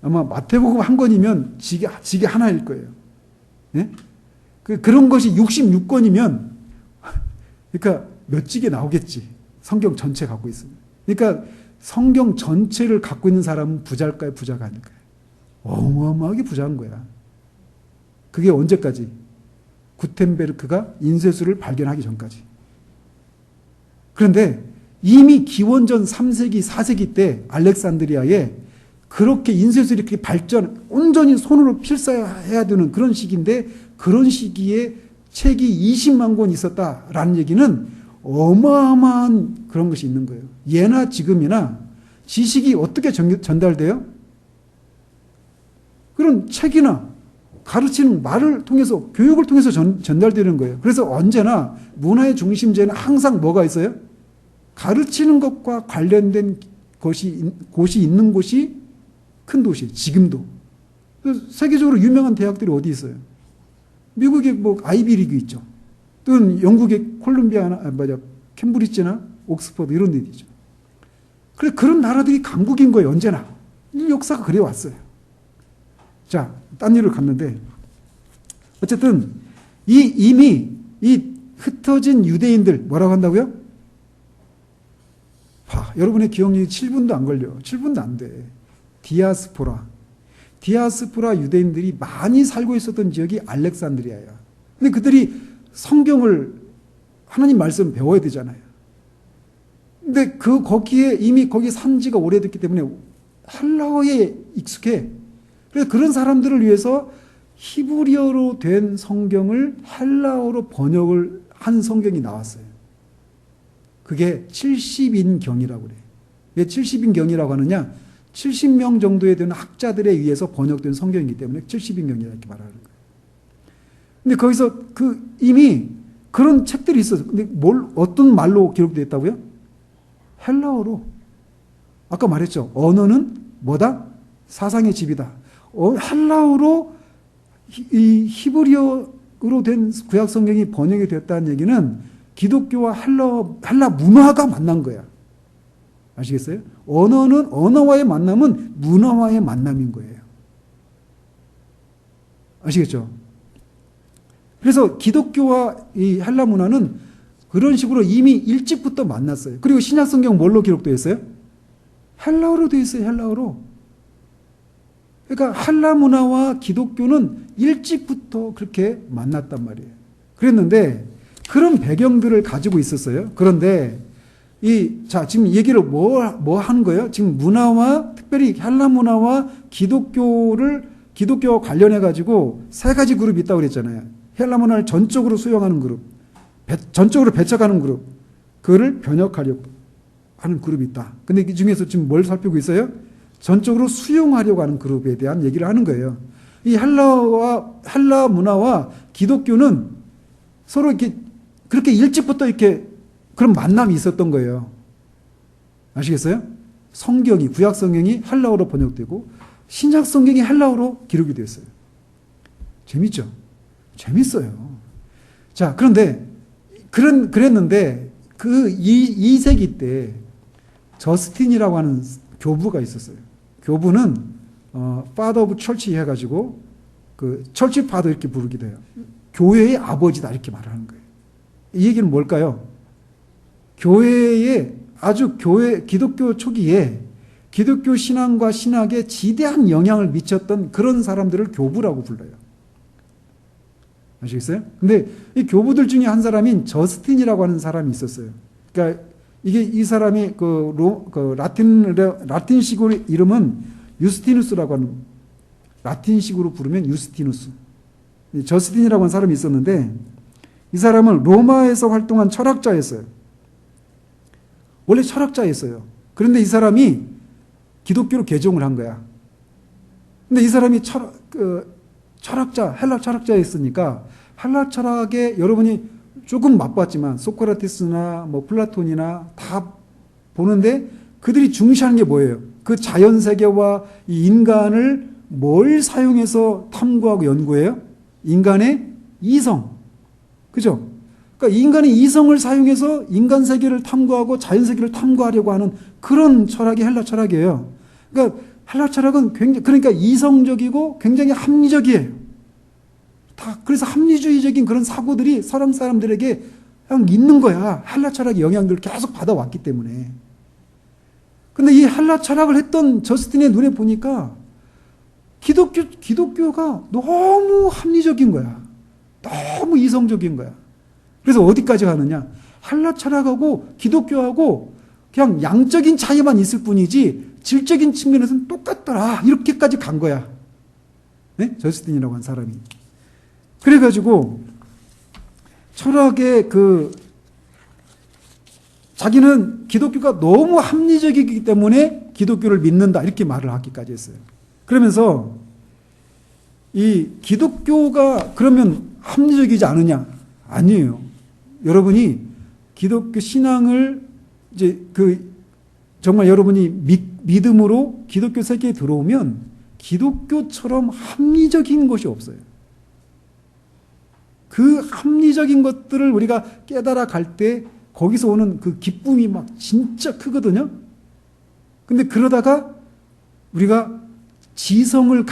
아마 마태복음 한 권이면 지게 하나일 거예요. 예? 그런 것이 66권이면 그러니까 몇 지게 나오겠지. 성경 전체 갖고 있으면. 그러니까 성경 전체를 갖고 있는 사람은 부자일까요? 부자가 아닐까요? 어마어마하게 부자인 거야. 그게 언제까지? 구텐베르크가 인쇄술을 발견하기 전까지. 그런데 이미 기원전 3세기, 4세기 때 알렉산드리아에 그렇게 인쇄술이 그렇게 온전히 손으로 필사해야 되는 그런 시기인데 그런 시기에 책이 20만 권 있었다라는 얘기는 어마어마한 그런 것이 있는 거예요. 예나 지금이나 지식이 어떻게 전달돼요? 그런 책이나 가르치는 말을 통해서 교육을 통해서 전달되는 거예요. 그래서 언제나 문화의 중심제는 항상 뭐가 있어요? 가르치는 것과 관련된 곳이 있는 곳이 큰 도시, 지금도. 세계적으로 유명한 대학들이 어디 있어요? 미국의 아이비리그 있죠. 또는 영국의 캠브리지나 옥스퍼드 이런 데이죠. 그런 나라들이 강국인 거예요, 언제나. 이 역사가 그래 왔어요. 자, 딴 일을 갔는데, 어쨌든, 이미 흩어진 유대인들, 뭐라고 한다고요? 여러분의 기억력이 7분도 안 걸려. 7분도 안 돼. 디아스포라. 디아스포라 유대인들이 많이 살고 있었던 지역이 알렉산드리아예요. 근데 그들이 성경을 하나님 말씀 배워야 되잖아요. 근데 거기에 이미 거기 산 지가 오래됐기 때문에 헬라어에 익숙해. 그래서 그런 사람들을 위해서 히브리어로 된 성경을 헬라어로 번역을 한 성경이 나왔어요. 그게 70인경이라고 그래요. 왜 70인경이라고 하느냐? 70명 정도에 되는 학자들에 의해서 번역된 성경이기 때문에 70인경이라고 이렇게 말하는 거예요. 근데 거기서 이미 그런 책들이 있어요. 근데 어떤 말로 기록되어 있다고요? 헬라어로. 아까 말했죠. 언어는 뭐다? 사상의 집이다. 헬라어로 이 히브리어로 된 구약 성경이 번역이 됐다는 얘기는 기독교와 헬라 문화가 만난 거야. 아시겠어요? 언어와의 만남은 문화와의 만남인 거예요. 아시겠죠? 그래서 기독교와 이 헬라 문화는 그런 식으로 이미 일찍부터 만났어요. 그리고 신약 성경 뭘로 기록되어 있어요? 헬라어로 되어 있어요. 헬라어로. 그러니까 헬라 문화와 기독교는 일찍부터 그렇게 만났단 말이에요. 그랬는데 그런 배경들을 가지고 있었어요. 그런데 지금 얘기를 뭐 하는 거예요? 지금 문화와 특별히 헬라 문화와 기독교와 관련해 가지고 세 가지 그룹이 있다고 그랬잖아요. 헬라 문화를 전적으로 수용하는 그룹, 전적으로 배척하는 그룹, 그거를 변혁하려고 하는 그룹이 있다. 근데 이 중에서 지금 뭘 살피고 있어요? 전적으로 수용하려고 하는 그룹에 대한 얘기를 하는 거예요. 이 헬라 문화와 기독교는 서로 이렇게 그렇게 일찍부터 이렇게 그런 만남이 있었던 거예요. 아시겠어요? 구약 성경이 헬라어로 번역되고 신약 성경이 헬라어로 기록이 되었어요. 재밌죠? 재밌어요. 자, 그런데 그랬는데 그 2세기 때 저스틴이라고 하는 교부가 있었어요. 교부는 Father of Church 해가지고 그 철치 파더 이렇게 부르기도 해요. 교회의 아버지다 이렇게 말하는 거예요. 이 얘기는 뭘까요? 기독교 초기에 기독교 신앙과 신학에 지대한 영향을 미쳤던 그런 사람들을 교부라고 불러요. 아시겠어요? 근데 이 교부들 중에 한 사람인 저스틴이라고 하는 사람이 있었어요. 그러니까 이 사람이 라틴식으로 이름은 유스티누스라고 하는, 라틴식으로 부르면 유스티누스. 저스틴이라고 하는 사람이 있었는데 이 사람은 로마에서 활동한 철학자였어요. 원래 철학자였어요. 그런데 이 사람이 기독교로 개종을 한 거야. 근데 이 사람이 헬라 철학자였으니까 헬라 철학에 여러분이 조금 맛봤지만 소크라테스나 플라톤이나 다 보는데 그들이 중시하는 게 뭐예요? 그 자연 세계와 이 인간을 뭘 사용해서 탐구하고 연구해요? 인간의 이성. 그죠? 그러니까 인간의 이성을 사용해서 인간 세계를 탐구하고 자연 세계를 탐구하려고 하는 그런 철학이 헬라 철학이에요. 그러니까 헬라 철학은 그러니까 이성적이고 굉장히 합리적이에요. 그래서 합리주의적인 그런 사고들이 서양 사람들에게 그냥 있는 거야. 헬라 철학의 영향들을 계속 받아왔기 때문에. 근데 이 헬라 철학을 했던 저스틴의 눈에 보니까 기독교가 너무 합리적인 거야. 너무 이성적인 거야. 그래서 어디까지 가느냐? 헬라 철학하고 기독교하고 그냥 양적인 차이만 있을 뿐이지 질적인 측면에서는 똑같더라. 이렇게까지 간 거야. 네? 저스틴이라고 한 사람이. 그래가지고 철학의 자기는 기독교가 너무 합리적이기 때문에 기독교를 믿는다. 이렇게 말을 하기까지 했어요. 그러면서 이 기독교가 그러면 합리적이지 않느냐? 아니에요. 여러분이 기독교 신앙을 이제 정말 여러분이 믿음으로 기독교 세계에 들어오면 기독교처럼 합리적인 것이 없어요. 그 합리적인 것들을 우리가 깨달아 갈 때 거기서 오는 그 기쁨이 막 진짜 크거든요. 근데 그러다가 우리가 지성만을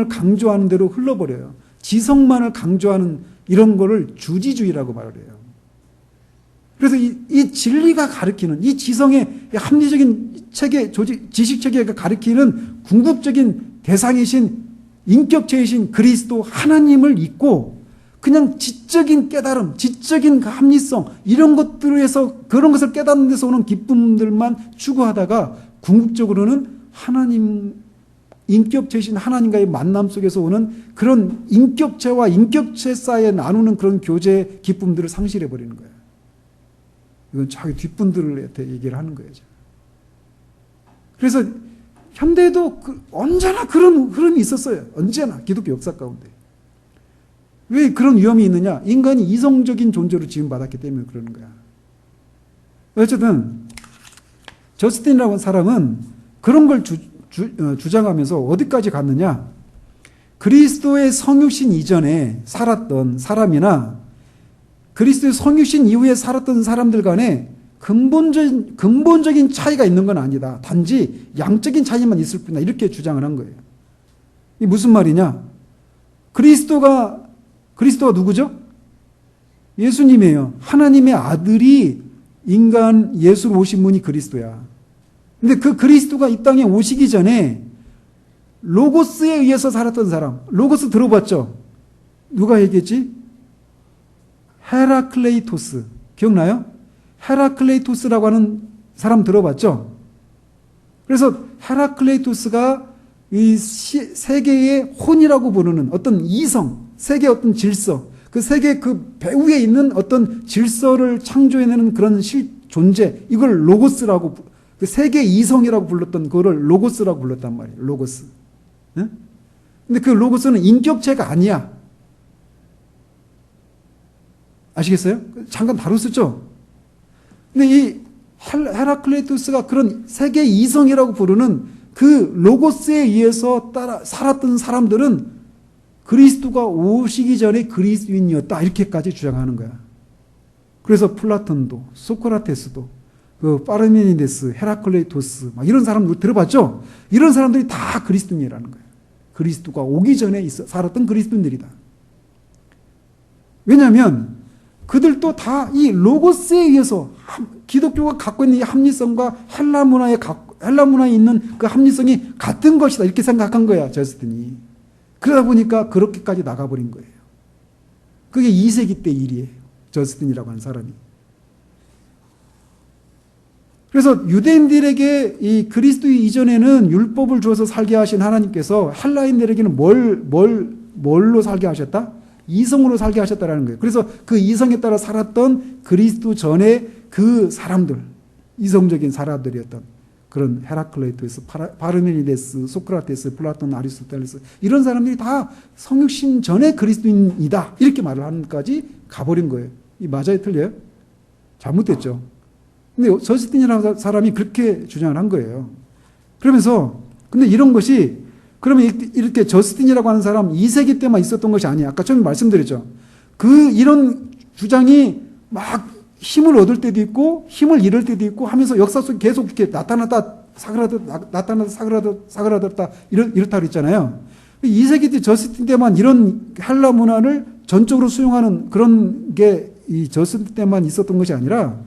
강조하는 대로 흘러버려요. 지성만을 강조하는 이런 거를 주지주의라고 말을 해요. 그래서 이 진리가 가리키는 이 지성의 합리적인 체계, 지식 체계가 가리키는 궁극적인 대상이신 인격체이신 그리스도 하나님을 잊고 그냥 지적인 깨달음, 지적인 그 합리성 이런 것들에서 그런 것을 깨닫는 데서 오는 기쁨들만 추구하다가 궁극적으로는 하나님 인격체이신 하나님과의 만남 속에서 오는 그런 인격체와 인격체 사이에 나누는 그런 교제 기쁨들을 상실해 버리는 거예요. 이건 자기 뒷분들한테 얘기를 하는 거예요. 그래서 현대에도 언제나 그런 흐름이 있었어요. 언제나 기독교 역사 가운데. 왜 그런 위험이 있느냐? 인간이 이성적인 존재로 지음받았기 때문에 그러는 거야. 어쨌든 저스틴이라고 하는 사람은 그런 걸 주장하면서 어디까지 갔느냐? 그리스도의 성육신 이전에 살았던 사람이나 그리스도의 성육신 이후에 살았던 사람들 간에 근본적인 차이가 있는 건 아니다. 단지 양적인 차이만 있을 뿐이다. 이렇게 주장을 한 거예요. 이게 무슨 말이냐? 그리스도가 누구죠? 예수님이에요. 하나님의 아들이 인간 예수로 오신 분이 그리스도야. 근데 그 그리스도가 이 땅에 오시기 전에 로고스에 의해서 살았던 사람. 로고스 들어봤죠? 누가 얘기했지? 헤라클레이토스. 기억나요? 헤라클레이토스라고 하는 사람 들어봤죠? 그래서 헤라클레이토스가 이 세계의 혼이라고 부르는 어떤 이성, 세계의 어떤 질서, 그 세계 그 배후에 있는 어떤 질서를 창조해내는 그런 존재, 이걸 로고스라고, 그 세계 이성이라고 불렀던 그거를 로고스라고 불렀단 말이에요. 로고스. 네? 근데 그 로고스는 인격체가 아니야. 아시겠어요? 잠깐 다뤘었죠? 근데 이 헤라클레이토스가 그런 세계 이성이라고 부르는 그 로고스에 의해서 살았던 사람들은 그리스도가 오시기 전에 그리스도인이었다. 이렇게까지 주장하는 거야. 그래서 플라톤도, 소크라테스도, 그 파르메니데스, 헤라클레이토스, 막 이런 사람들 들어봤죠? 이런 사람들이 다 그리스도인이라는 거예요. 그리스도가 오기 전에 살았던 그리스도인들이다. 왜냐하면 그들도 다 이 로고스에 의해서 기독교가 갖고 있는 이 합리성과 헬라 문화에 있는 그 합리성이 같은 것이다. 이렇게 생각한 거야, 저스틴이. 그러다 보니까 그렇게까지 나가버린 거예요. 그게 2세기 때 일이에요. 저스틴이라고 하는 사람이. 그래서 유대인들에게 이 그리스도 이전에는 율법을 주어서 살게 하신 하나님께서 헬라인들에게는 뭘로 살게 하셨다? 이성으로 살게 하셨다라는 거예요. 그래서 그 이성에 따라 살았던 그리스도 전에 그 사람들, 이성적인 사람들이었던 그런 헤라클레이토스, 파르메니데스, 소크라테스, 플라톤, 아리스토텔레스 이런 사람들이 다 성육신 전에 그리스도인이다. 이렇게 말을 하는까지 가버린 거예요. 이 맞아요? 틀려요? 잘못됐죠. 근데 저스틴이라는 사람이 그렇게 주장을 한 거예요. 그러면서 근데 이런 것이 그러면 이렇게 저스틴이라고 하는 사람 2세기 때만 있었던 것이 아니에요. 아까 처음에 말씀드렸죠. 이런 주장이 막 힘을 얻을 때도 있고 힘을 잃을 때도 있고 하면서 역사 속에 계속 이렇게 나타났다 사그라들었다 이렇다 그랬잖아요. 2세기 때 저스틴 때만 이런 헬라 문화를 전적으로 수용하는 그런 게 이 저스틴 때만 있었던 것이 아니라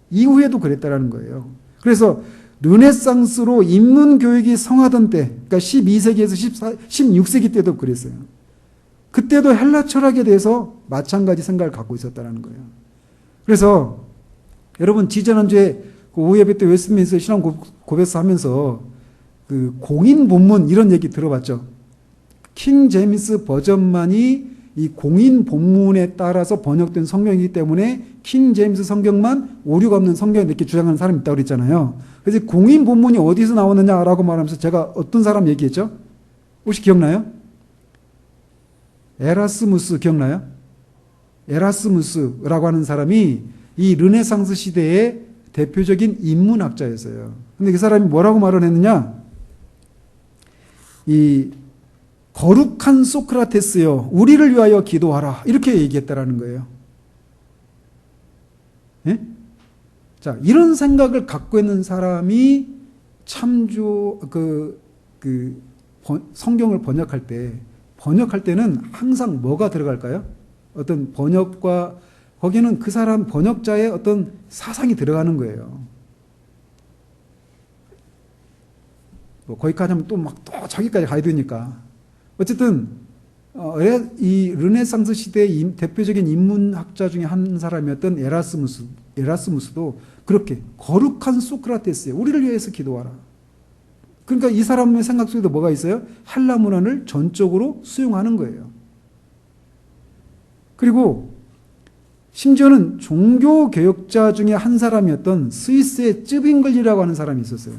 이후에도 그랬다라는 거예요. 그래서 르네상스로 인문 교육이 성하던 때, 그러니까 12세기에서 16세기 때도 그랬어요. 그때도 헬라 철학에 대해서 마찬가지 생각을 갖고 있었다는 거예요. 그래서 여러분 지지난주에 그 오예배 때 웨스트민스터 신앙 고백서 하면서 그 공인 본문 이런 얘기 들어봤죠. 킹 제임스 버전만이 이 공인 본문에 따라서 번역된 성경이기 때문에 킹 제임스 성경만 오류가 없는 성경 이렇게 주장하는 사람이 있다고 그랬잖아요. 그래서 공인 본문이 어디서 나오느냐라고 말하면서 제가 어떤 사람 얘기했죠? 혹시 기억나요? 에라스무스 기억나요? 에라스무스라고 하는 사람이 이 르네상스 시대의 대표적인 인문학자였어요. 근데 그 사람이 뭐라고 말을 했느냐? 이 거룩한 소크라테스여, 우리를 위하여 기도하라. 이렇게 얘기했다라는 거예요. 예? 자, 이런 생각을 갖고 있는 사람이 성경을 번역할 때는 항상 뭐가 들어갈까요? 어떤 번역과 거기는 그 사람 번역자의 어떤 사상이 들어가는 거예요. 뭐 거기까지 하면 또 막 또 저기까지 가야 되니까. 어쨌든 이 르네상스 시대의 대표적인 인문학자 중에 한 사람이었던 에라스무스도 그렇게 거룩한 소크라테스에 우리를 위해서 기도하라. 그러니까 이 사람의 생각 속에도 뭐가 있어요? 헬라 문화를 전적으로 수용하는 거예요. 그리고 심지어는 종교개혁자 중에 한 사람이었던 스위스의 쯔빙글리라고 하는 사람이 있었어요.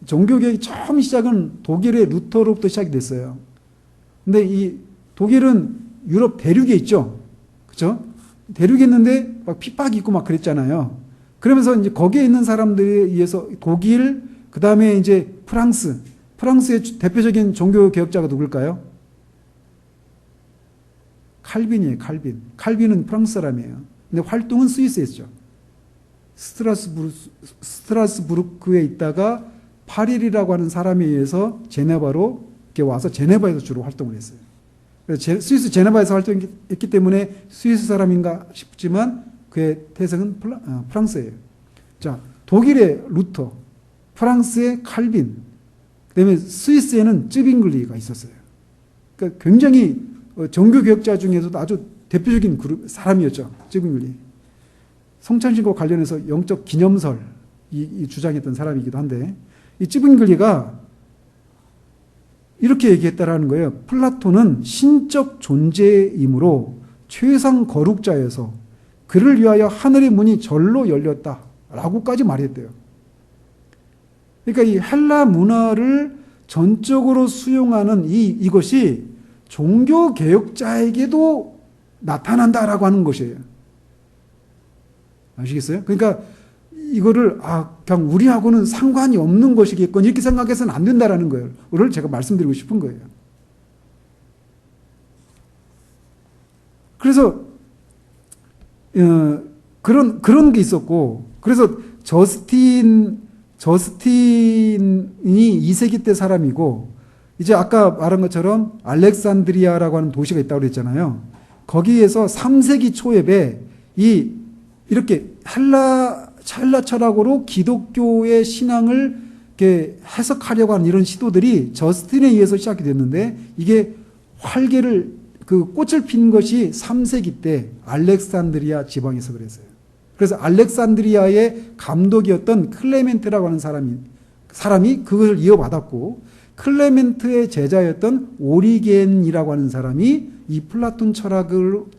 종교개혁이 처음 시작은 독일의 루터로부터 시작이 됐어요. 근데 이 독일은 유럽 대륙에 있죠. 그죠? 대륙에 있는데 막 핍박이 있고 막 그랬잖아요. 그러면서 이제 거기에 있는 사람들에 의해서 독일, 그 다음에 이제 프랑스의 대표적인 종교개혁자가 누굴까요? 칼빈이에요, 칼빈. 칼빈은 프랑스 사람이에요. 근데 활동은 스위스에 있죠. 스트라스부르크에 있다가 파릴이라고 하는 사람에 의해서 제네바로 이렇게 와서 제네바에서 주로 활동을 했어요. 그래서 스위스 제네바에서 활동했기 때문에 스위스 사람인가 싶지만 그의 태생은 프랑스예요. 자, 독일의 루터, 프랑스의 칼빈, 그다음에 스위스에는 쯔빙글리가 있었어요. 그러니까 굉장히 종교개혁자 중에서도 아주 대표적인 사람이었죠. 쯔빙글리. 성찬신과 관련해서 영적 기념설 이 주장했던 사람이기도 한데, 이 쯔빙글리가 이렇게 얘기했다라는 거예요. 플라톤은 신적 존재이므로 최상 거룩자여서 그를 위하여 하늘의 문이 절로 열렸다라고까지 말했대요. 그러니까 이 헬라 문화를 전적으로 수용하는 이것이 종교개혁자에게도 나타난다라고 하는 것이에요. 아시겠어요? 그러니까 이거를 그냥 우리하고는 상관이 없는 것이겠건 이렇게 생각해서는 안 된다라는 거예요. 오늘 제가 말씀드리고 싶은 거예요. 그래서 그런 게 있었고, 그래서 저스틴이 2세기 때 사람이고, 이제 아까 말한 것처럼 알렉산드리아라고 하는 도시가 있다고 그랬잖아요. 거기에서 3세기 초에 이렇게 헬라 철학으로 기독교의 신앙을 이렇게 해석하려고 하는 이런 시도들이 저스틴에 의해서 시작이 됐는데, 이게 꽃을 핀 것이 3세기 때 알렉산드리아 지방에서 그랬어요. 그래서 알렉산드리아의 감독이었던 클레멘트라고 하는 사람이 그것을 이어받았고, 클레멘트의 제자였던 오리겐이라고 하는 사람이 이 플라톤 철학으로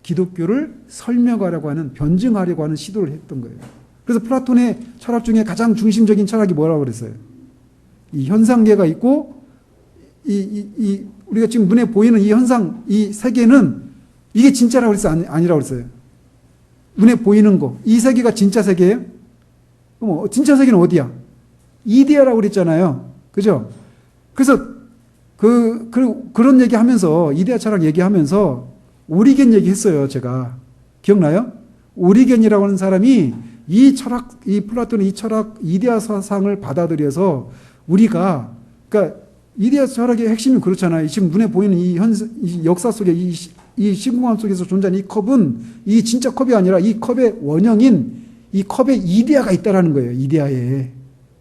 기독교를 설명하려고 하는, 변증하려고 하는 시도를 했던 거예요. 그래서 플라톤의 철학 중에 가장 중심적인 철학이 뭐라고 그랬어요? 이 현상계가 있고, 우리가 지금 눈에 보이는 이 현상, 이 세계는 이게 진짜라고 그랬어요? 아니라고 그랬어요? 눈에 보이는 거, 이 세계가 진짜 세계예요? 그럼 진짜 세계는 어디야? 이데아라고 그랬잖아요. 그죠? 그래서 그런 얘기하면서, 이데아 철학 얘기하면서 오리겐 얘기했어요, 제가. 기억나요? 오리겐이라고 하는 사람이 이 플라톤의 이 철학, 이데아 사상을 받아들여서 우리가, 그러니까 이데아 철학의 핵심이 그렇잖아요. 지금 눈에 보이는 이 역사 속에 이 시공간 속에서 존재하는 이 컵은 이 진짜 컵이 아니라 이 컵의 원형인 이 컵에 이데아가 있다라는 거예요. 이데아에.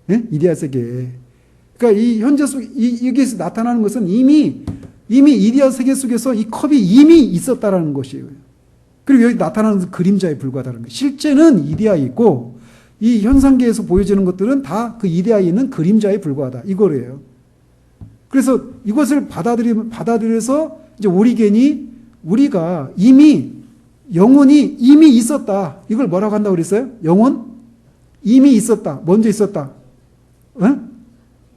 네? 이데아 세계에. 그러니까 이 현재 속, 여기에서 나타나는 것은 이미 이데아 세계 속에서 이 컵이 이미 있었다라는 것이에요. 그리고 여기 나타나는 것은 그림자에 불과하다는 거예요. 실제는 이데아에 있고, 이 현상계에서 보여지는 것들은 다 그 이데아에 있는 그림자에 불과하다. 이거예요. 그래서 이것을 받아들여서 이제 오리겐이 우리가 영혼이 이미 있었다. 이걸 뭐라고 한다고 그랬어요? 영혼? 이미 있었다. 먼저 있었다.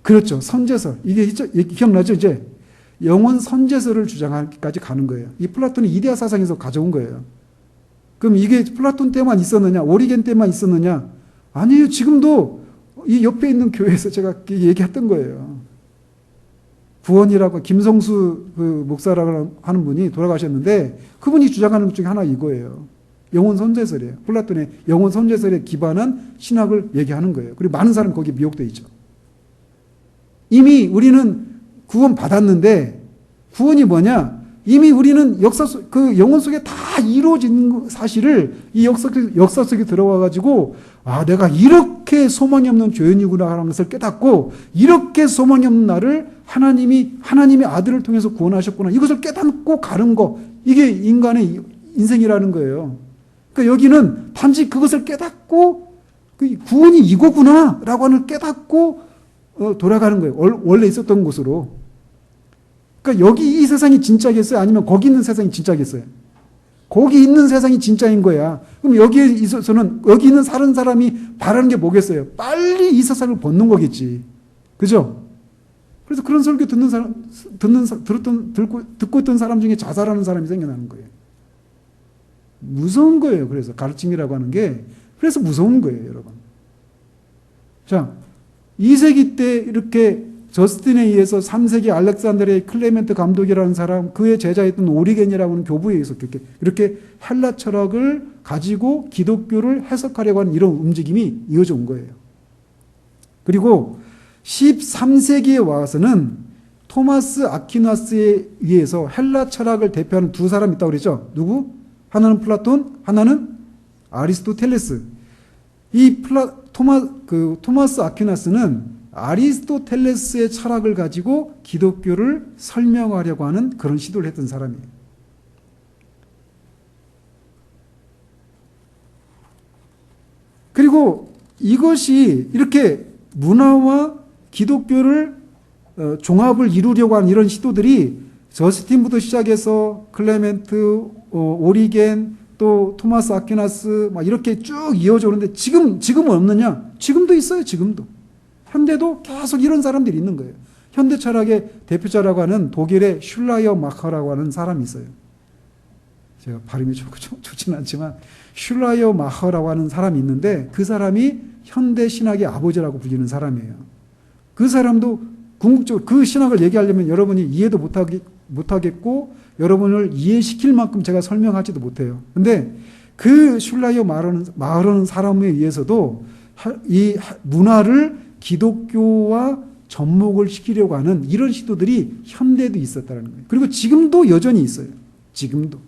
그렇죠. 선제설. 이게 기억나죠? 이제 영혼 선제설을 주장하기까지 가는 거예요. 이 플라톤이 이데아 사상에서 가져온 거예요. 그럼 이게 플라톤 때만 있었느냐? 오리겐 때만 있었느냐? 아니에요. 지금도 이 옆에 있는 교회에서 제가 얘기했던 거예요. 구원이라고 김성수 목사라고 하는 분이 돌아가셨는데, 그분이 주장하는 것 중에 하나 이거예요. 영혼 선제설이에요. 플라톤의 영혼 선제설에 기반한 신학을 얘기하는 거예요. 그리고 많은 사람이 거기에 미혹되어 있죠. 이미 우리는 구원 받았는데, 구원이 뭐냐? 이미 우리는 그 영혼 속에 다 이루어진 사실을 이 역사 속에 들어와 가지고 내가 이렇게 소망이 없는 죄인이구나 하는 것을 깨닫고 이렇게 소망이 없는 나를 하나님의 아들을 통해서 구원하셨구나 이것을 깨닫고 가는 거 이게 인간의 인생이라는 거예요. 그러니까 여기는 단지 그것을 깨닫고 구원이 이거구나라고 하는 깨닫고 돌아가는 거예요. 원래 있었던 곳으로. 그러니까 여기 이 세상이 진짜겠어요? 아니면 거기 있는 세상이 진짜겠어요? 거기 있는 세상이 진짜인 거야. 그럼 여기에 있어서는 여기 있는 사는 사람이 바라는 게 뭐겠어요? 빨리 이 세상을 벗는 거겠지. 그죠? 그래서 그런 설교 듣고 있던 사람 중에 자살하는 사람이 생겨나는 거예요. 무서운 거예요. 그래서 가르침이라고 하는 게 그래서 무서운 거예요, 여러분. 자, 2세기 때 이렇게 저스틴에 의해서 3세기 알렉산드리아의 클레멘트 감독이라는 사람, 그의 제자였던 오리겐이라고 하는 교부에 의해서 이렇게 헬라 철학을 가지고 기독교를 해석하려고 하는 이런 움직임이 이어져 온 거예요. 그리고 13세기에 와서는 토마스 아퀴나스에 의해서 헬라 철학을 대표하는 두 사람이 있다고 그랬죠. 누구? 하나는 플라톤, 하나는 아리스토텔레스. 토마스 아퀴나스는 아리스토텔레스의 철학을 가지고 기독교를 설명하려고 하는 그런 시도를 했던 사람이에요. 그리고 이것이 이렇게 문화와 기독교를 종합을 이루려고 하는 이런 시도들이 저스틴부터 시작해서 클레멘트, 오리겐, 또 토마스 아퀴나스 막 이렇게 쭉 이어져 오는데 지금은 없느냐? 지금도 있어요. 지금도. 현대도 계속 이런 사람들이 있는 거예요. 현대 철학의 대표자라고 하는 독일의 슐라이어 마커라고 하는 사람이 있어요. 제가 발음이 좋지는 않지만 슐라이어 마커라고 하는 사람이 있는데 그 사람이 현대 신학의 아버지라고 불리는 사람이에요. 그 사람도 궁극적으로 그 신학을 얘기하려면 여러분이 이해도 못하겠고 여러분을 이해시킬 만큼 제가 설명하지도 못해요. 근데 그 슐라이어 마커라는 사람에 의해서도 이 문화를 기독교와 접목을 시키려고 하는 이런 시도들이 현대도 있었다는 거예요. 그리고 지금도 여전히 있어요. 지금도.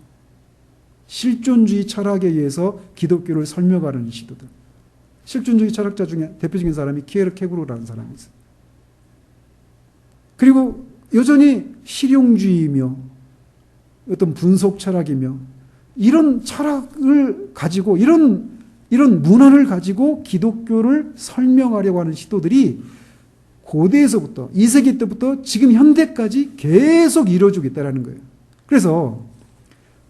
실존주의 철학에 의해서 기독교를 설명하려는 시도들. 실존주의 철학자 중에 대표적인 사람이 키에르케고르라는 사람이 있어요. 그리고 여전히 실용주의이며 어떤 분석 철학이며 이런 철학을 가지고 이런 문화를 가지고 기독교를 설명하려고 하는 시도들이 고대에서부터 2세기 때부터 지금 현대까지 계속 이루어지고 있다는 거예요. 그래서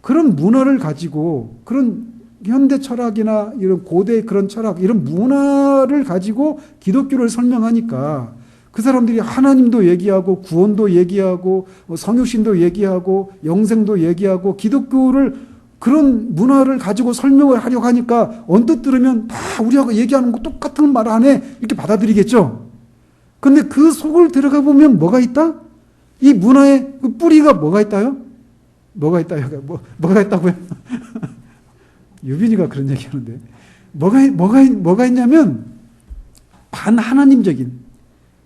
그런 문화를 가지고 그런 현대 철학이나 이런 고대의 그런 철학, 이런 문화를 가지고 기독교를 설명하니까 그 사람들이 하나님도 얘기하고 구원도 얘기하고 성육신도 얘기하고 영생도 얘기하고 기독교를 그런 문화를 가지고 설명을 하려고 하니까 언뜻 들으면 다 우리하고 얘기하는 거 똑같은 말 안 해 이렇게 받아들이겠죠. 근데 그 속을 들어가 보면 뭐가 있다? 이 문화의 그 뿌리가 뭐가 있다요? 뭐가 있다요? 뭐가 있다고요? 유빈이가 그런 얘기 하는데 뭐가 있냐면 반하나님적인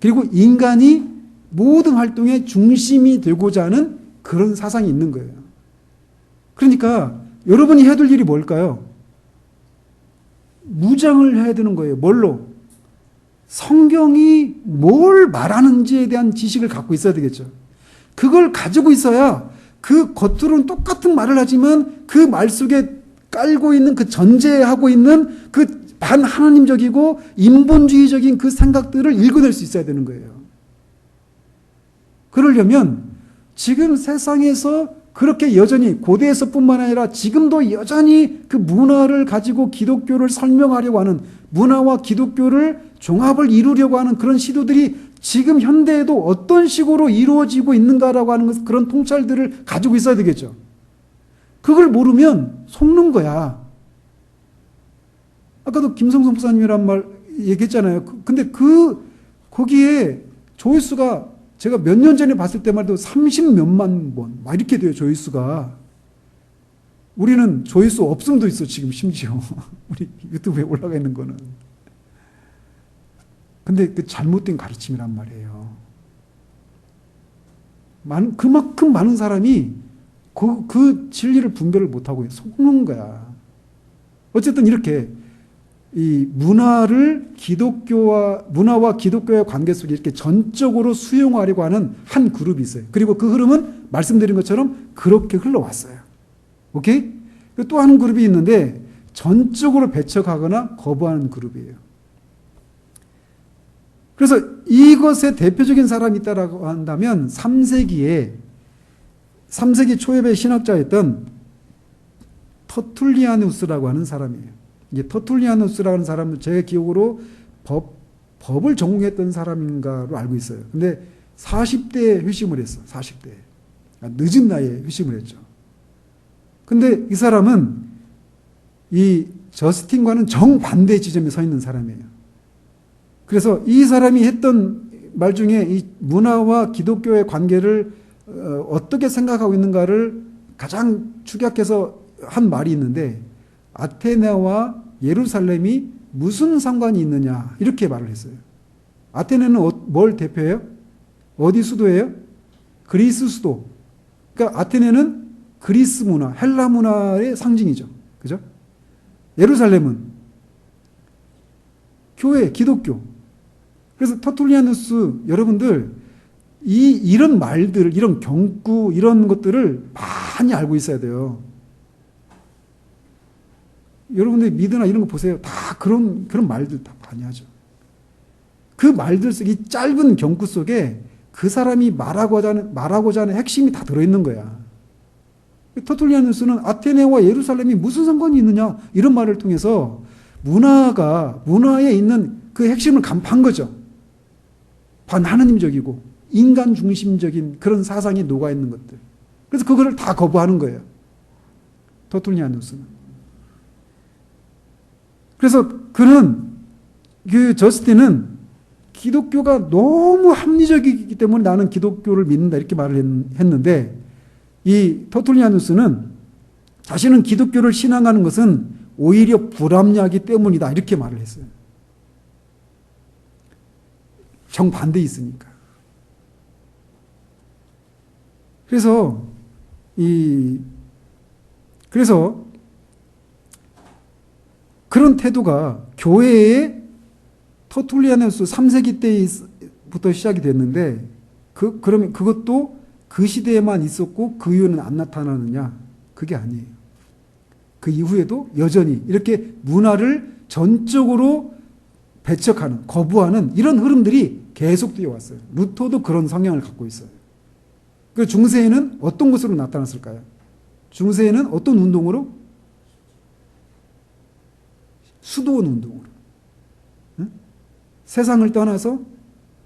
그리고 인간이 모든 활동의 중심이 되고자 하는 그런 사상이 있는 거예요. 그러니까 여러분이 해야 될 일이 뭘까요? 무장을 해야 되는 거예요. 뭘로? 성경이 뭘 말하는지에 대한 지식을 갖고 있어야 되겠죠. 그걸 가지고 있어야 그 겉으로는 똑같은 말을 하지만 그 말 속에 깔고 있는 그 전제하고 있는 그 반하나님적이고 인본주의적인 그 생각들을 읽어낼 수 있어야 되는 거예요. 그러려면 지금 세상에서 그렇게 여전히 고대에서뿐만 아니라 지금도 여전히 그 문화를 가지고 기독교를 설명하려고 하는 문화와 기독교를 종합을 이루려고 하는 그런 시도들이 지금 현대에도 어떤 식으로 이루어지고 있는가라고 하는 그런 통찰들을 가지고 있어야 되겠죠. 그걸 모르면 속는 거야. 아까도 김성성 목사님이란 말 얘기했잖아요. 근데 거기에 조회수가 제가 몇 년 전에 봤을 때만 해도 30몇만 번, 막 이렇게 돼요, 조회수가. 우리는 조회수 없음도 있어, 지금 심지어. 우리 유튜브에 올라가 있는 거는. 근데 그 잘못된 가르침이란 말이에요. 그만큼 많은 사람이 그 진리를 분별을 못하고 속는 거야. 어쨌든 이렇게 이 문화와 기독교의 관계 속에 이렇게 전적으로 수용하려고 하는 한 그룹이 있어요. 그리고 그 흐름은 말씀드린 것처럼 그렇게 흘러왔어요. 오케이? 또 한 그룹이 있는데 전적으로 배척하거나 거부하는 그룹이에요. 그래서 이것의 대표적인 사람이 있다라고 한다면 3세기 초엽의 신학자였던 터툴리아누스라고 하는 사람이에요. 이제 터툴리아누스라고 하는 사람은 제 기억으로 법을 전공했던 사람인가로 알고 있어요. 근데 40대에 회심을 했어. 40대. 늦은 나이에 회심을 했죠. 근데 이 사람은 이 저스틴과는 정반대 지점에 서 있는 사람이에요. 그래서 이 사람이 했던 말 중에 이 문화와 기독교의 관계를 어떻게 생각하고 있는가를 가장 축약해서 한 말이 있는데, 아테네와 예루살렘이 무슨 상관이 있느냐 이렇게 말을 했어요. 아테네는 뭘 대표해요? 어디 수도예요? 그리스 수도. 그러니까 아테네는 그리스 문화, 헬라 문화의 상징이죠. 그죠? 예루살렘은 교회, 기독교. 그래서 터툴리아누스 여러분들 이런 말들, 이런 경구, 이런 것들을 많이 알고 있어야 돼요. 여러분들 미드나 이런 거 보세요. 다 그런 말들 다 많이 하죠. 그 말들 속에, 이 짧은 경구 속에 그 사람이 말하고자 하는 핵심이 다 들어있는 거야. 터툴리아누스는 아테네와 예루살렘이 무슨 상관이 있느냐 이런 말을 통해서 문화에 있는 그 핵심을 간파한 거죠. 반하나님적이고 인간 중심적인 그런 사상이 녹아있는 것들. 그래서 그거를 다 거부하는 거예요. 터툴리아누스는. 그래서 그 저스틴은 기독교가 너무 합리적이기 때문에 나는 기독교를 믿는다 이렇게 말을 했는데, 이 터툴리아누스는 자신은 기독교를 신앙하는 것은 오히려 불합리하기 때문이다 이렇게 말을 했어요. 정반대 있으니까. 그래서 그런 태도가 교회의 터툴리아누스 3세기 때부터 시작이 됐는데, 그러면 그것도 그 시대에만 있었고 그 이후는 안 나타나느냐? 그게 아니에요. 그 이후에도 여전히 이렇게 문화를 전적으로 배척하는, 거부하는 이런 흐름들이 계속되어 왔어요. 루터도 그런 성향을 갖고 있어요. 그 중세에는 어떤 것으로 나타났을까요? 중세에는 어떤 운동으로? 수도원 운동으로. 응? 세상을 떠나서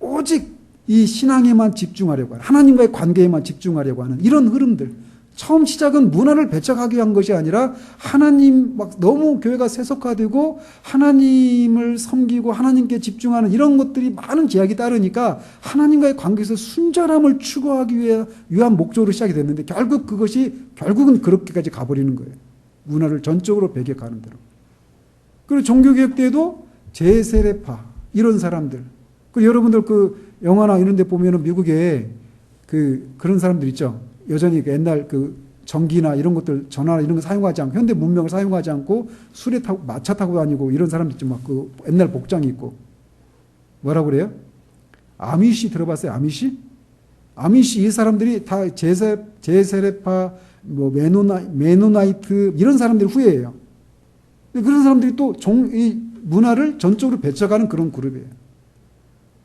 오직 이 신앙에만 집중하려고 하는, 하나님과의 관계에만 집중하려고 하는 이런 흐름들. 처음 시작은 문화를 배척하기 위한 것이 아니라 하나님 너무 교회가 세속화되고 하나님을 섬기고 하나님께 집중하는 이런 것들이 많은 제약이 따르니까 하나님과의 관계에서 순전함을 추구하기 위한 목적으로 시작이 됐는데, 결국은 그렇게까지 가버리는 거예요. 문화를 전적으로 배격하는 대로. 그리고 종교개혁 때도 제세례파 이런 사람들, 그리고 여러분들 그 영화나 이런 데 보면은 미국에 그런 사람들 있죠. 여전히 옛날 전기나 이런 것들, 전화나 이런 거 사용하지 않고, 현대 문명을 사용하지 않고 수레 타고 마차 타고 다니고 이런 사람들 있죠. 막 옛날 복장이 있고. 뭐라고 그래요? 아미시 들어봤어요? 아미시 이 사람들이 다 제세례파, 메노나이트 이런 사람들이 후예예요. 그런 사람들이 또 이 문화를 전적으로 배척하는 그런 그룹이에요.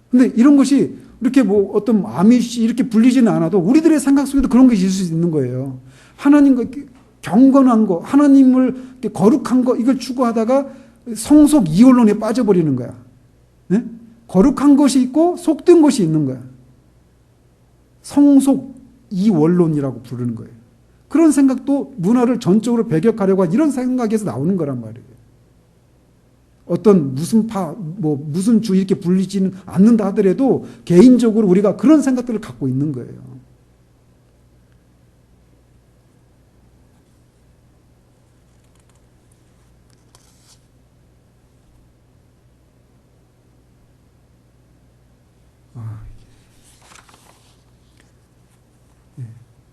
근데 이런 것이 이렇게 어떤 아미시 이렇게 불리지는 않아도 우리들의 생각 속에도 그런 것이 있을 수 있는 거예요. 하나님과 경건한 거, 하나님을 거룩한 거, 이걸 추구하다가 성속 이원론에 빠져버리는 거야. 네? 거룩한 것이 있고 속된 것이 있는 거야. 성속 이원론이라고 부르는 거예요. 그런 생각도 문화를 전적으로 배격하려고 한 이런 생각에서 나오는 거란 말이에요. 어떤 무슨 주 이렇게 불리지는 않는다 하더라도 개인적으로 우리가 그런 생각들을 갖고 있는 거예요.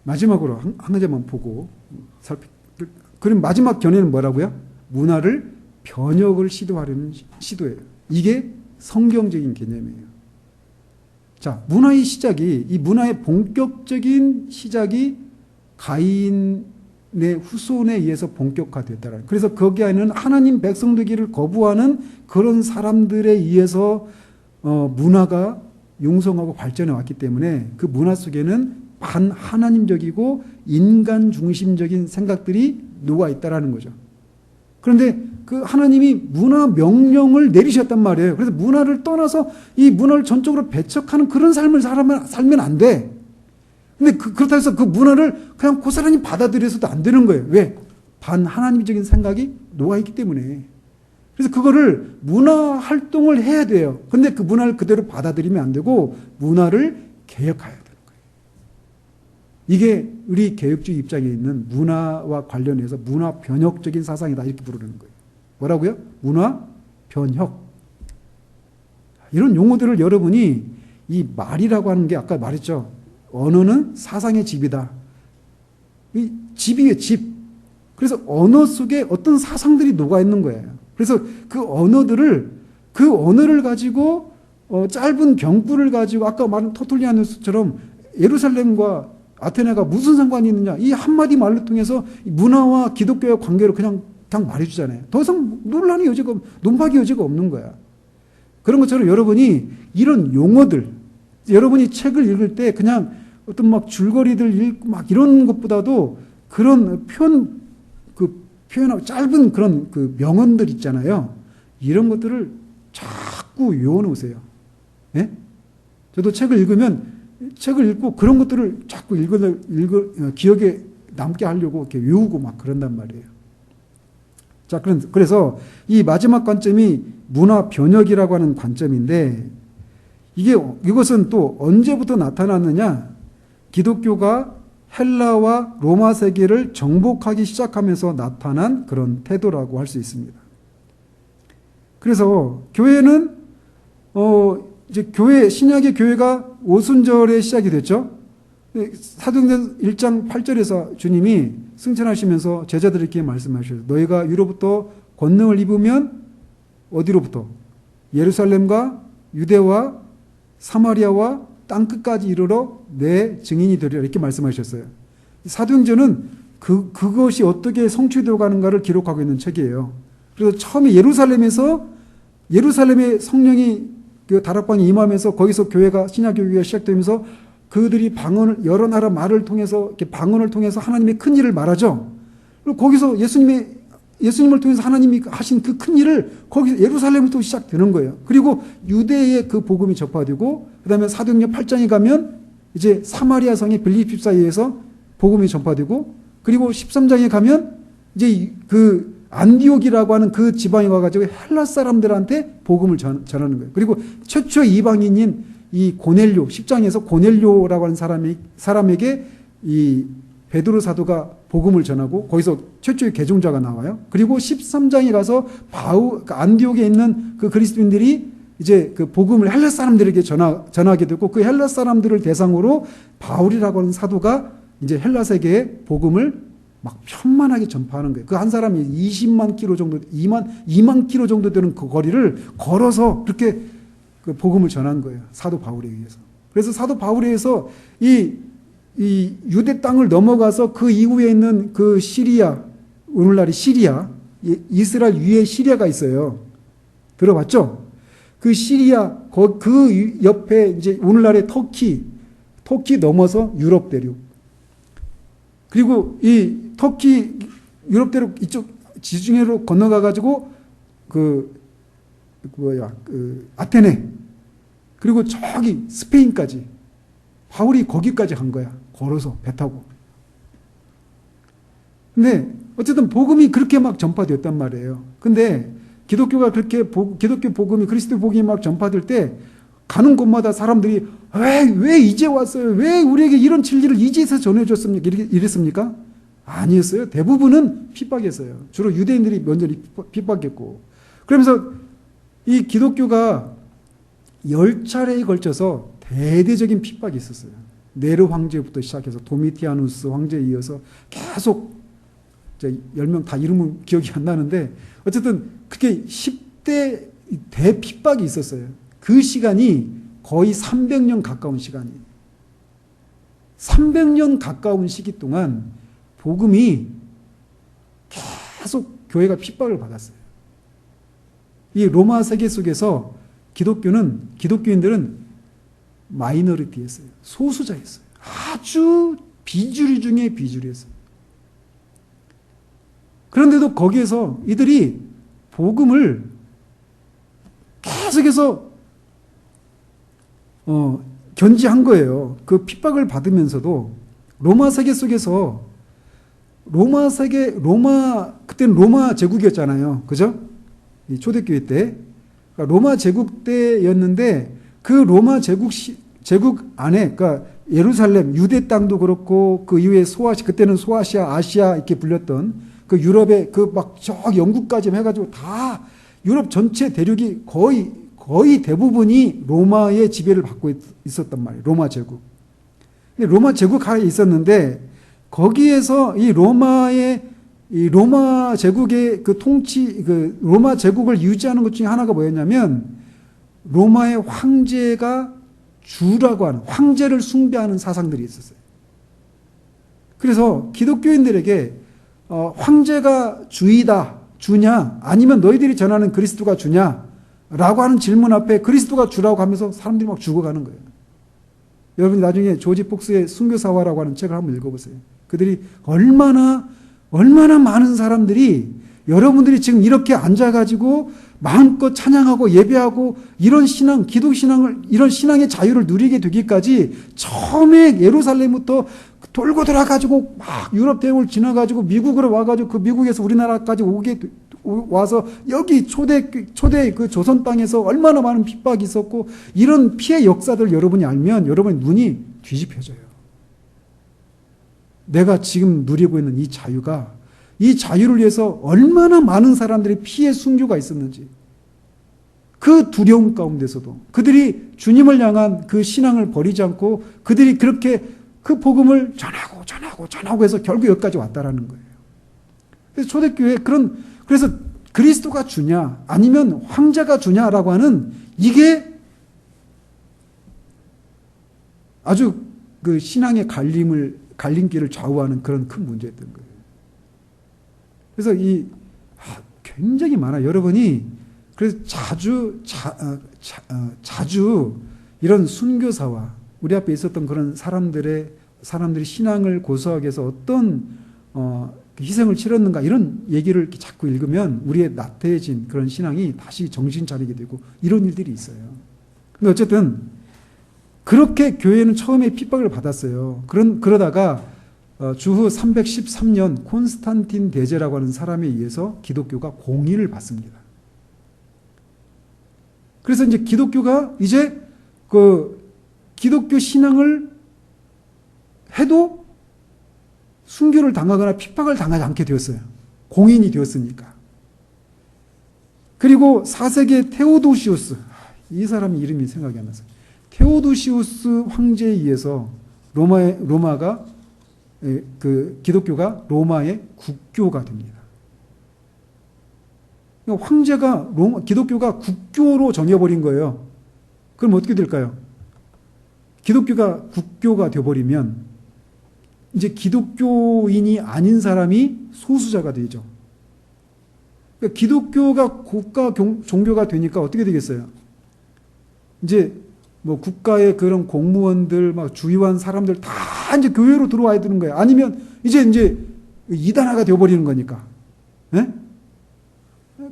마지막으로 한 가지만 보고 그럼 마지막 견해는 뭐라고요? 문화를 변혁을 시도하려는 시도예요. 이게 성경적인 개념이에요. 자, 문화의 시작이, 이 문화의 본격적인 시작이 가인의 후손에 의해서 본격화됐다라는. 그래서 거기 안에는 하나님 백성 되기를 거부하는 그런 사람들에 의해서 문화가 융성하고 발전해 왔기 때문에 그 문화 속에는 반하나님적이고 인간 중심적인 생각들이 녹아 있다라는 거죠. 그런데 그 하나님이 문화 명령을 내리셨단 말이에요. 그래서 문화를 떠나서 이 문화를 전적으로 배척하는 그런 삶을 살면 안 돼. 근데 그렇다 해서 그 문화를 그냥 고스란히 받아들여서도 안 되는 거예요. 왜? 반하나님적인 생각이 녹아있기 때문에. 그래서 그거를 문화 활동을 해야 돼요. 근데 그 문화를 그대로 받아들이면 안 되고 문화를 개혁해야 되는 거예요. 이게 우리 개혁주의 입장에 있는 문화와 관련해서 문화 변혁적인 사상이다 이렇게 부르는 거예요. 뭐라고요? 문화 변혁. 이런 용어들을 여러분이 이 말이라고 하는 게 아까 말했죠. 언어는 사상의 집이다. 이 집이에요, 집. 그래서 언어 속에 어떤 사상들이 녹아 있는 거예요. 그래서 그 언어를 가지고 짧은 병구를 가지고 아까 말한 터툴리아누스처럼 예루살렘과 아테네가 무슨 상관이 있느냐. 이 한마디 말로 통해서 문화와 기독교의 관계를 그냥 말해주잖아요. 더 이상 논란의 여지가, 논박의 여지가 없는 거야. 그런 것처럼 여러분이 이런 용어들, 여러분이 책을 읽을 때 그냥 어떤 막 줄거리들 읽고 막 이런 것보다도 그런 표현하고 짧은 그런 그 명언들 있잖아요. 이런 것들을 자꾸 외워놓으세요. 예? 저도 책을 읽고 그런 것들을 자꾸 기억에 남게 하려고 이렇게 외우고 막 그런단 말이에요. 자, 그래서 이 마지막 관점이 문화 변혁이라고 하는 관점인데 이것은 또 언제부터 나타났느냐? 기독교가 헬라와 로마 세계를 정복하기 시작하면서 나타난 그런 태도라고 할 수 있습니다. 그래서 교회는 이제 신약의 교회가 오순절에 시작이 됐죠. 사도행전 1장 8절에서 주님이 승천하시면서 제자들에게 말씀하셨어요. 너희가 위로부터 권능을 입으면 어디로부터? 예루살렘과 유대와 사마리아와 땅끝까지 이르러 내 증인이 되리라 이렇게 말씀하셨어요. 사도행전은 그것이 어떻게 성취되어 가는가를 기록하고 있는 책이에요. 그래서 처음에 예루살렘의 성령이 그 다락방에 임하면서 거기서 신약교회가 시작되면서 그들이 여러 나라 말을 통해서 이렇게 방언을 통해서 하나님의 큰 일을 말하죠. 그리고 거기서 예수님을 통해서 하나님이 하신 그 큰 일을 거기서 예루살렘부터 시작되는 거예요. 그리고 유대의 그 복음이 전파되고 그다음에 사도행전 8장에 가면 이제 사마리아 성의 빌립 사이에서 복음이 전파되고 그리고 13장에 가면 이제 그 안디옥이라고 하는 그 지방에 와가지고 헬라 사람들한테 복음을 전하는 거예요. 그리고 최초 이방인인 이 고넬료 10장에서 고넬료라고 하는 사람에게 이 베드로 사도가 복음을 전하고 거기서 최초의 개종자가 나와요. 그리고 13장에 가서 안디옥에 있는 그 그리스도인들이 이제 그 복음을 헬라 사람들에게 전하게 되고 그 헬라 사람들을 대상으로 바울이라고 하는 사도가 이제 헬라 세계에 복음을 막 편만하게 전파하는 거예요. 그 한 사람이 20만 킬로 정도, 2만 킬로 정도 되는 그 거리를 걸어서 그렇게 그 복음을 전한 거예요. 사도 바울에 의해서. 그래서 사도 바울에 의해서 이 유대 땅을 넘어가서 그 이후에 있는 그 시리아, 오늘날의 시리아, 이스라엘 위에 시리아가 있어요. 들어봤죠? 그 시리아, 그 옆에 이제 오늘날의 터키 넘어서 유럽 대륙. 그리고 이 터키, 유럽 대륙 이쪽 지중해로 건너가가지고 아테네. 그리고 저기 스페인까지. 바울이 거기까지 간 거야. 걸어서 배 타고. 근데 어쨌든 복음이 그렇게 막 전파되었단 말이에요. 근데 기독교 복음이 그리스도 복음이 막 전파될 때 가는 곳마다 사람들이 왜 이제 왔어요? 왜 우리에게 이런 진리를 이제서 전해줬습니까? 이랬습니까? 아니었어요. 대부분은 핍박했어요. 주로 유대인들이 먼저 핍박했고. 그러면서 이 기독교가 10차례에 걸쳐서 대대적인 핍박이 있었어요. 네르 황제부터 시작해서 도미티아누스 황제에 이어서 계속 10명 다 이름은 기억이 안 나는데 어쨌든 그게 10대 대핍박이 있었어요. 그 시간이 거의 300년 가까운 시간이에요. 300년 가까운 시기 동안 복음이 계속 교회가 핍박을 받았어요. 이 로마 세계 속에서 기독교인들은 마이너리티였어요. 소수자였어요. 아주 비주류 중에 비주류였어요. 그런데도 거기에서 이들이 복음을 계속해서 견지한 거예요. 그 핍박을 받으면서도 로마 세계 속에서 그때는 로마 제국이었잖아요. 그죠? 이 초대교회 때. 그러니까 로마 제국 때였는데 그 로마 제국 안에, 그러니까 예루살렘, 유대 땅도 그렇고 그 이후에 그때는 소아시아, 아시아 이렇게 불렸던 그 유럽의 그 막 저 영국까지 해가지고 다 유럽 전체 대륙이 거의 대부분이 로마의 지배를 받고 있었단 말이에요. 로마 제국. 근데 로마 제국 하에 있었는데 거기에서 이 로마 제국의 로마 제국을 유지하는 것 중에 하나가 뭐였냐면 로마의 황제가 주라고 하는, 황제를 숭배하는 사상들이 있었어요. 그래서 기독교인들에게 황제가 주냐 아니면 너희들이 전하는 그리스도가 주냐라고 하는 질문 앞에 그리스도가 주라고 하면서 사람들이 막 죽어가는 거예요. 여러분이 나중에 조지 폭스의 순교사화라고 하는 책을 한번 읽어보세요. 그들이 얼마나 많은 사람들이 여러분들이 지금 이렇게 앉아가지고 마음껏 찬양하고 예배하고 이런 신앙, 기독 신앙을, 이런 신앙의 자유를 누리게 되기까지 처음에 예루살렘부터 돌고 돌아가지고 막 유럽 대륙을 지나가지고 미국으로 와가지고 그 미국에서 우리나라까지 와서 여기 초대 그 조선 땅에서 얼마나 많은 핍박이 있었고 이런 피해 역사들 여러분이 알면 여러분의 눈이 뒤집혀져요. 내가 지금 누리고 있는 이 자유가 이 자유를 위해서 얼마나 많은 사람들이 피해 순교가 있었는지 그 두려움 가운데서도 그들이 주님을 향한 그 신앙을 버리지 않고 그들이 그렇게 그 복음을 전하고 해서 결국 여기까지 왔다라는 거예요. 그래서 초대교회 그래서 그리스도가 주냐 아니면 황제가 주냐라고 하는 이게 아주 그 신앙의 갈림길을 좌우하는 그런 큰 문제였던 거예요. 그래서 굉장히 많아요. 여러분이 그래서 자주 이런 순교사와 우리 앞에 있었던 그런 사람들이 신앙을 고수하기 위해서 어떤 희생을 치렀는가 이런 얘기를 이렇게 자꾸 읽으면 우리의 나태해진 그런 신앙이 다시 정신 차리게 되고 이런 일들이 있어요. 근데 어쨌든 그렇게 교회는 처음에 핍박을 받았어요. 그러다가 주후 313년 콘스탄틴 대제라고 하는 사람에 의해서 기독교가 공의를 받습니다. 그래서 이제 기독교가 이제 그 기독교 신앙을 해도 순교를 당하거나 핍박을 당하지 않게 되었어요. 공인이 되었으니까. 그리고 4세기의 테오도시우스, 이 사람 이름이 생각이 안 나서 테오도시우스 황제에 의해서 로마가 그 기독교가 로마의 국교가 됩니다. 황제가 기독교가 국교로 정해버린 거예요. 그럼 어떻게 될까요? 기독교가 국교가 되어버리면 이제 기독교인이 아닌 사람이 소수자가 되죠. 그러니까 기독교가 국가 종교가 되니까 어떻게 되겠어요? 이제 뭐 국가의 그런 공무원들, 막 주요한 사람들 다 이제 교회로 들어와야 되는 거예요. 아니면 이제 이단화가 되어버리는 거니까. 네?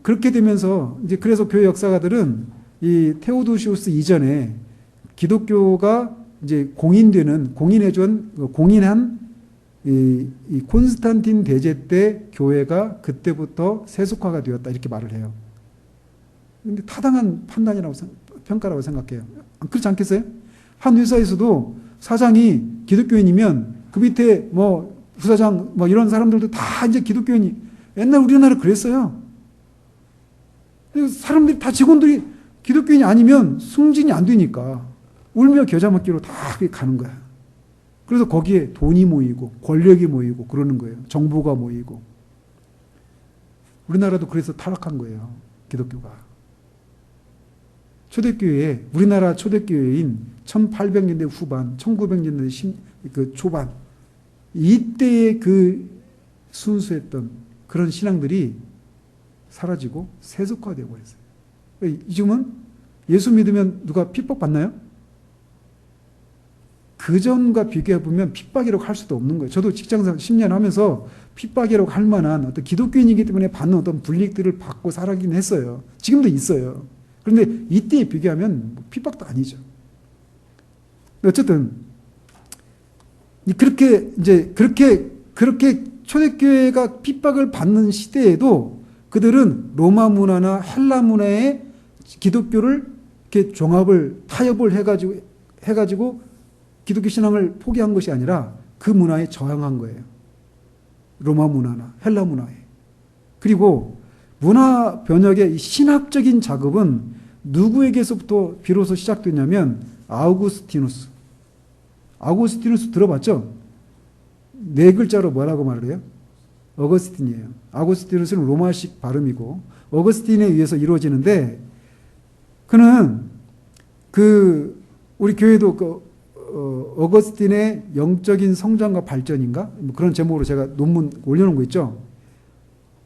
그렇게 되면서 이제 그래서 교회 역사가들은 이 테오도시우스 이전에 기독교가 이제 공인한 이 콘스탄틴 대제 때 교회가 그때부터 세속화가 되었다 이렇게 말을 해요. 근데 타당한 판단이라고 평가라고 생각해요. 그렇지 않겠어요? 한 회사에서도 사장이 기독교인이면 그 밑에 뭐 부사장 뭐 이런 사람들도 다 이제 기독교인이 옛날 우리나라 그랬어요. 사람들이 다 직원들이 기독교인이 아니면 승진이 안 되니까 울며 겨자 먹기로 다 가는 거야. 그래서 거기에 돈이 모이고 권력이 모이고 그러는 거예요. 정부가 모이고. 우리나라도 그래서 타락한 거예요. 기독교가. 초대교회, 우리나라 초대교회인 1800년대 후반, 1900년대 그 초반, 이때의 그 순수했던 그런 신앙들이 사라지고 세속화되어 버렸어요. 지금은 예수 믿으면 누가 핍박받나요? 그전과 비교해보면 핍박이라고 할 수도 없는 거예요. 저도 직장생활 10년 하면서 핍박이라고 할 만한 어떤 기독교인이기 때문에 받는 어떤 불이익들을 받고 살아긴 했어요. 지금도 있어요. 그런데 이때에 비교하면 핍박도 아니죠. 어쨌든 그렇게 초대교회가 핍박을 받는 시대에도 그들은 로마 문화나 헬라 문화에 기독교를 이렇게 타협을 해가지고 기독교 신앙을 포기한 것이 아니라 그 문화에 저항한 거예요. 로마 문화나 헬라 문화에. 그리고 문화 번역의 신학적인 작업은 누구에게서부터 비로소 시작됐냐면 아우구스티누스 들어봤죠? 네 글자로 뭐라고 말을 해요? 어거스틴이에요. 아우구스티누스는 로마식 발음이고 어거스틴에 의해서 이루어지는데 그는 우리 교회도 어거스틴의 영적인 성장과 발전인가? 뭐 그런 제목으로 제가 논문 올려놓은 거 있죠?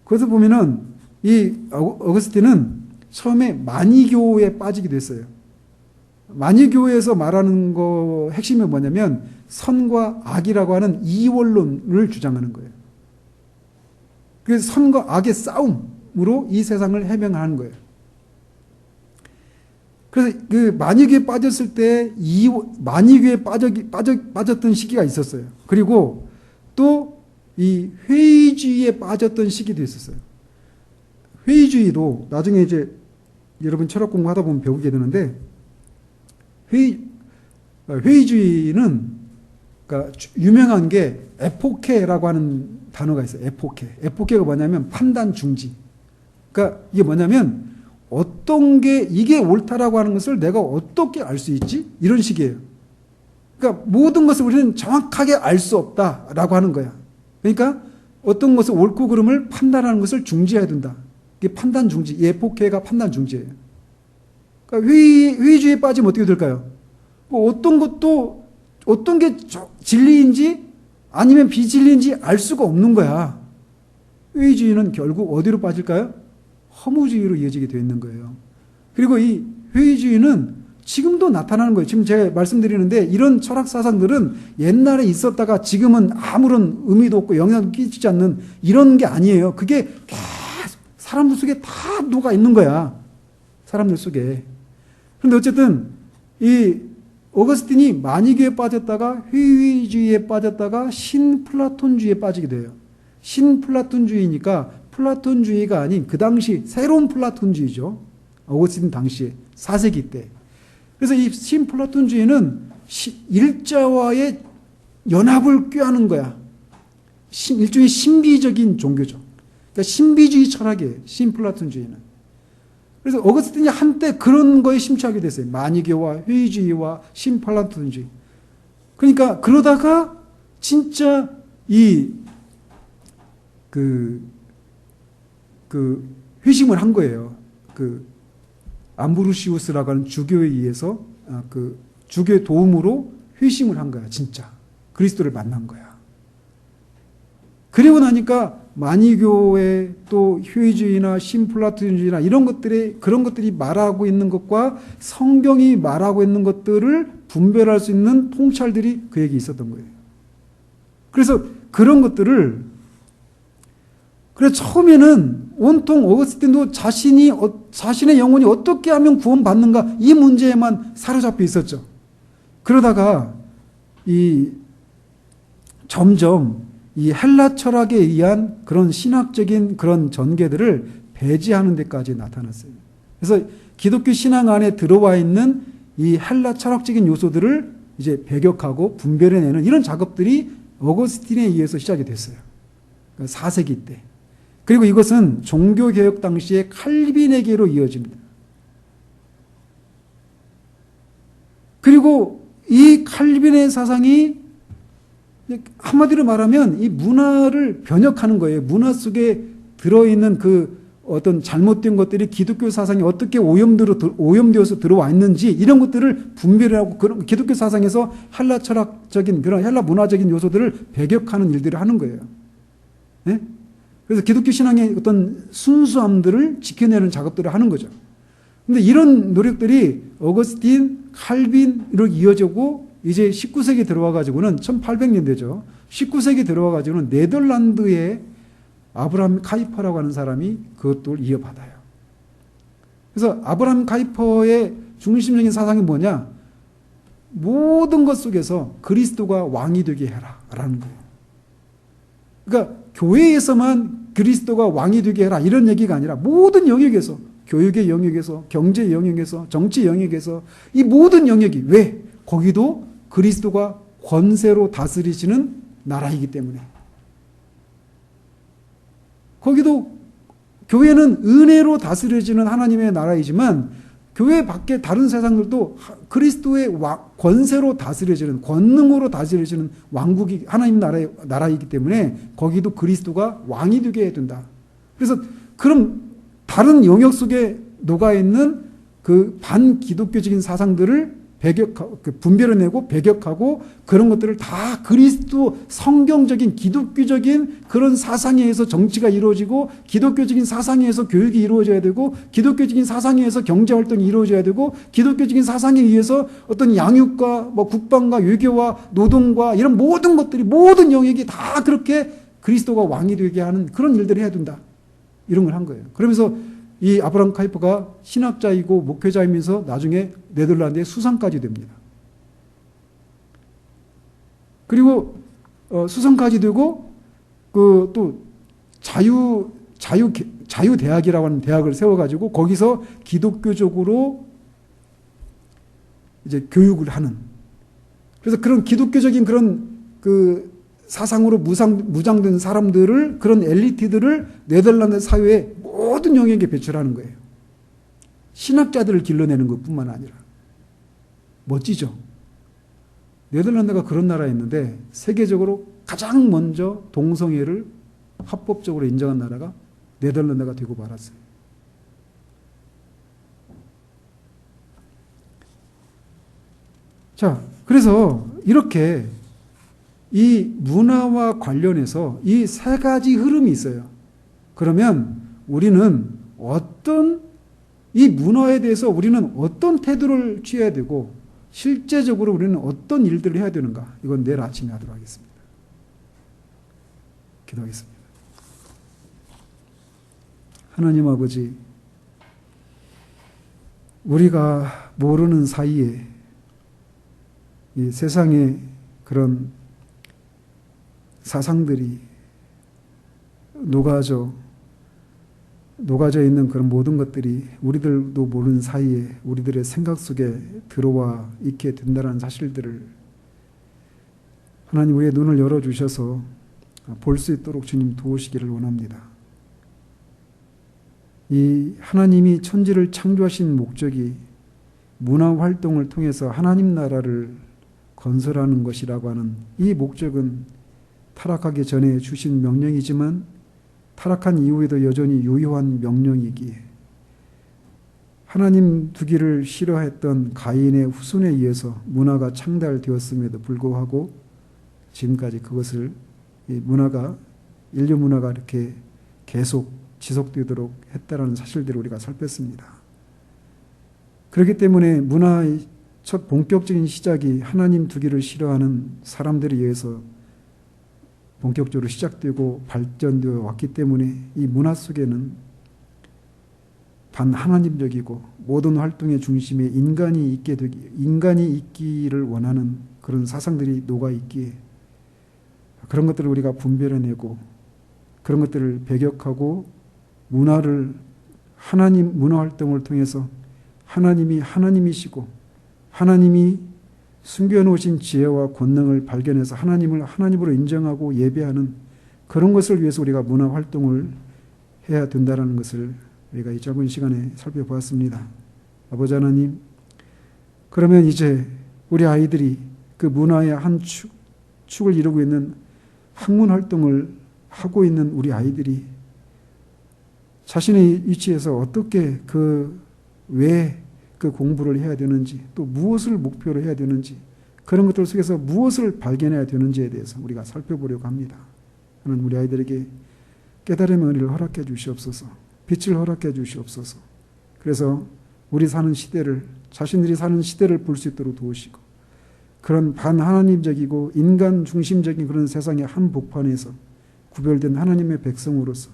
거기서 보면은 이 어거스틴은 처음에 마니교에 빠지기도 했어요. 마니교에서 말하는 거 핵심이 뭐냐면 선과 악이라고 하는 이원론을 주장하는 거예요. 그래서 선과 악의 싸움으로 이 세상을 해명하는 거예요. 그래서 그 마니교에 빠졌을 때 마니교에 빠졌던 시기가 있었어요. 그리고 또 이 회의주의에 빠졌던 시기도 있었어요. 회의주의도 나중에 이제 여러분 철학 공부하다 보면 배우게 되는데 회의주의는 그러니까 유명한 게 에포케라고 하는 단어가 있어요. 에포케가 뭐냐면 판단 중지. 그러니까 이게 뭐냐면 어떤 게 이게 옳다라고 하는 것을 내가 어떻게 알 수 있지? 이런 식이에요. 그러니까 모든 것을 우리는 정확하게 알 수 없다라고 하는 거야. 그러니까 어떤 것을 옳고 그름을 판단하는 것을 중지해야 된다. 이게 판단 중지, 에포케가 판단 중지예요. 그러니까 회의주의에 빠지면 어떻게 될까요? 뭐 어떤 게 진리인지 아니면 비진리인지 알 수가 없는 거야. 회의주의는 결국 어디로 빠질까요? 허무주의로 이어지게 되어 있는 거예요. 그리고 이 회의주의는 지금도 나타나는 거예요. 지금 제가 말씀드리는데 이런 철학 사상들은 옛날에 있었다가 지금은 아무런 의미도 없고 영향도 끼치지 않는 이런 게 아니에요. 그게 계속 사람들 속에 다 녹아 있는 거야. 사람들 속에. 그런데 어쨌든 이 어거스틴이 마니교에 빠졌다가 회의주의에 빠졌다가 신플라톤주의에 빠지게 돼요. 신플라톤주의니까 플라톤주의가 아닌 그 당시 새로운 플라톤주의죠. 어거스틴 당시에 4세기 때. 그래서 이 신플라톤주의는 일자와의 연합을 꾀하는 거야. 일종의 신비적인 종교죠. 그러니까 신비주의 철학이에요. 신플라톤주의는. 그래서 어거스틴이 한때 그런 거에 심취하게 됐어요. 마니교와 회의주의와 신플라톤주의. 그러니까 그러다가 진짜 회심을 한 거예요. 암브루시우스라고 하는 주교에 의해서 주교의 도움으로 회심을 한 거야. 진짜 그리스도를 만난 거야. 그리고 나니까 마니교의 또 회의주의나 신플라톤주의나 그런 것들이 말하고 있는 것과 성경이 말하고 있는 것들을 분별할 수 있는 통찰들이 그에게 있었던 거예요. 그래서 그런 것들을 그래서 처음에는 온통 어거스틴도 자신의 영혼이 어떻게 하면 구원받는가 이 문제에만 사로잡혀 있었죠. 그러다가 점점 이 헬라 철학에 의한 그런 신학적인 그런 전개들을 배제하는 데까지 나타났어요. 그래서 기독교 신앙 안에 들어와 있는 이 헬라 철학적인 요소들을 이제 배격하고 분별해내는 이런 작업들이 어거스틴에 의해서 시작이 됐어요. 4세기 때. 그리고 이것은 종교개혁 당시에 칼빈에게로 이어집니다. 그리고 이 칼빈의 사상이 한마디로 말하면 이 문화를 변혁하는 거예요. 문화 속에 들어있는 그 어떤 잘못된 것들이 기독교 사상에 어떻게 오염되어서 들어와 있는지 이런 것들을 분별을 하고 그런 기독교 사상에서 헬라 철학적인 그런 헬라 문화적인 요소들을 배격하는 일들을 하는 거예요. 네? 그래서 기독교 신앙의 어떤 순수함들을 지켜내는 작업들을 하는 거죠. 근데 이런 노력들이 어거스틴, 칼빈으로 이어지고 이제 19세기 들어와 가지고는 1800년대죠. 19세기 들어와 가지고는 네덜란드의 아브라함 카이퍼라고 하는 사람이 그것을 이어받아요. 그래서 아브라함 카이퍼의 중심적인 사상이 뭐냐? 모든 것 속에서 그리스도가 왕이 되게 해라라는 거예요. 그러니까 교회에서만 그리스도가 왕이 되게 해라 이런 얘기가 아니라 모든 영역에서, 교육의 영역에서, 경제 영역에서, 정치 영역에서 이 모든 영역이 왜? 거기도 그리스도가 권세로 다스리시는 나라이기 때문에. 거기도 교회는 은혜로 다스려지는 하나님의 나라이지만 교회 밖에 다른 세상들도 그리스도의 권세로 다스려지는, 권능으로 다스려지는 왕국이 하나님 나라이기 때문에 거기도 그리스도가 왕이 되게 해야 된다. 그래서 그럼 다른 영역 속에 녹아있는 그 반기독교적인 사상들을 분별해내고 배격하고 그런 것들을 다 그리스도 성경적인 기독교적인 그런 사상에 의해서 정치가 이루어지고 기독교적인 사상에 의해서 교육이 이루어져야 되고 기독교적인 사상에 의해서 경제활동이 이루어져야 되고 기독교적인 사상에 의해서 어떤 양육과 뭐 국방과 외교와 노동과 이런 모든 것들이 모든 영역이 다 그렇게 그리스도가 왕이 되게 하는 그런 일들을 해야 된다. 이런 걸 한 거예요. 그러면서 이 아브라함 카이퍼가 신학자이고 목회자이면서 나중에 네덜란드의 수상까지 됩니다. 그리고 수상까지 되고 그 또 자유대학이라고 하는 대학을 세워가지고 거기서 기독교적으로 이제 교육을 하는. 그래서 그런 기독교적인 그런 그 사상으로 무장된 사람들을 그런 엘리트들을 네덜란드 사회에 모든 영역에 배출하는 거예요. 신학자들을 길러내는 것뿐만 아니라. 멋지죠? 네덜란드가 그런 나라였는데 세계적으로 가장 먼저 동성애를 합법적으로 인정한 나라가 네덜란드가 되고 말았어요. 자, 그래서 이렇게 이 문화와 관련해서 이 세 가지 흐름이 있어요. 그러면 우리는 이 문화에 대해서 우리는 어떤 태도를 취해야 되고 실제적으로 우리는 어떤 일들을 해야 되는가? 이건 내일 아침에 하도록 하겠습니다. 기도하겠습니다. 하나님 아버지, 우리가 모르는 사이에 이 세상의 그런 사상들이 녹아져 있는 그런 모든 것들이 우리들도 모르는 사이에 우리들의 생각 속에 들어와 있게 된다는 사실들을 하나님 우리의 눈을 열어주셔서 볼 수 있도록 주님 도우시기를 원합니다. 이 하나님이 천지를 창조하신 목적이 문화활동을 통해서 하나님 나라를 건설하는 것이라고 하는 이 목적은 타락하기 전에 주신 명령이지만 타락한 이후에도 여전히 유효한 명령이기에 하나님 두기를 싫어했던 가인의 후손에 의해서 문화가 창달되었음에도 불구하고 지금까지 그것을 인류 문화가 이렇게 계속 지속되도록 했다라는 사실들을 우리가 살폈습니다. 그렇기 때문에 문화의 첫 본격적인 시작이 하나님 두기를 싫어하는 사람들에 의해서 본격적으로 시작되고 발전되어 왔기 때문에 이 문화 속에는 반하나님적이고 모든 활동의 중심에 인간이 있기를 원하는 그런 사상들이 녹아 있기에 그런 것들을 우리가 분별해내고 그런 것들을 배격하고 문화 활동을 통해서 하나님이 하나님이시고 하나님이 숨겨놓으신 지혜와 권능을 발견해서 하나님을 하나님으로 인정하고 예배하는 그런 것을 위해서 우리가 문화 활동을 해야 된다는 것을 우리가 이 짧은 시간에 살펴보았습니다. 아버지 하나님, 그러면 이제 우리 아이들이 그 문화의 한 축을 이루고 있는 학문 활동을 하고 있는 우리 아이들이 자신의 위치에서 어떻게 왜 그 공부를 해야 되는지, 또 무엇을 목표로 해야 되는지, 그런 것들 속에서 무엇을 발견해야 되는지에 대해서 우리가 살펴보려고 합니다. 하나님 우리 아이들에게 깨달음의 은혜를 허락해 주시옵소서, 빛을 허락해 주시옵소서. 그래서 우리 사는 시대를, 자신들이 사는 시대를 볼 수 있도록 도우시고, 그런 반하나님적이고 인간 중심적인 그런 세상의 한복판에서 구별된 하나님의 백성으로서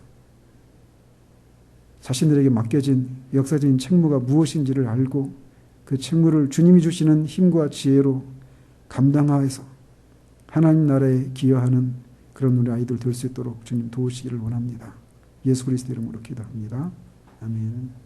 자신들에게 맡겨진 역사적인 책무가 무엇인지를 알고 그 책무를 주님이 주시는 힘과 지혜로 감당하여서 하나님 나라에 기여하는 그런 우리 아이들 될 수 있도록 주님 도우시기를 원합니다. 예수 그리스도 이름으로 기도합니다. 아멘.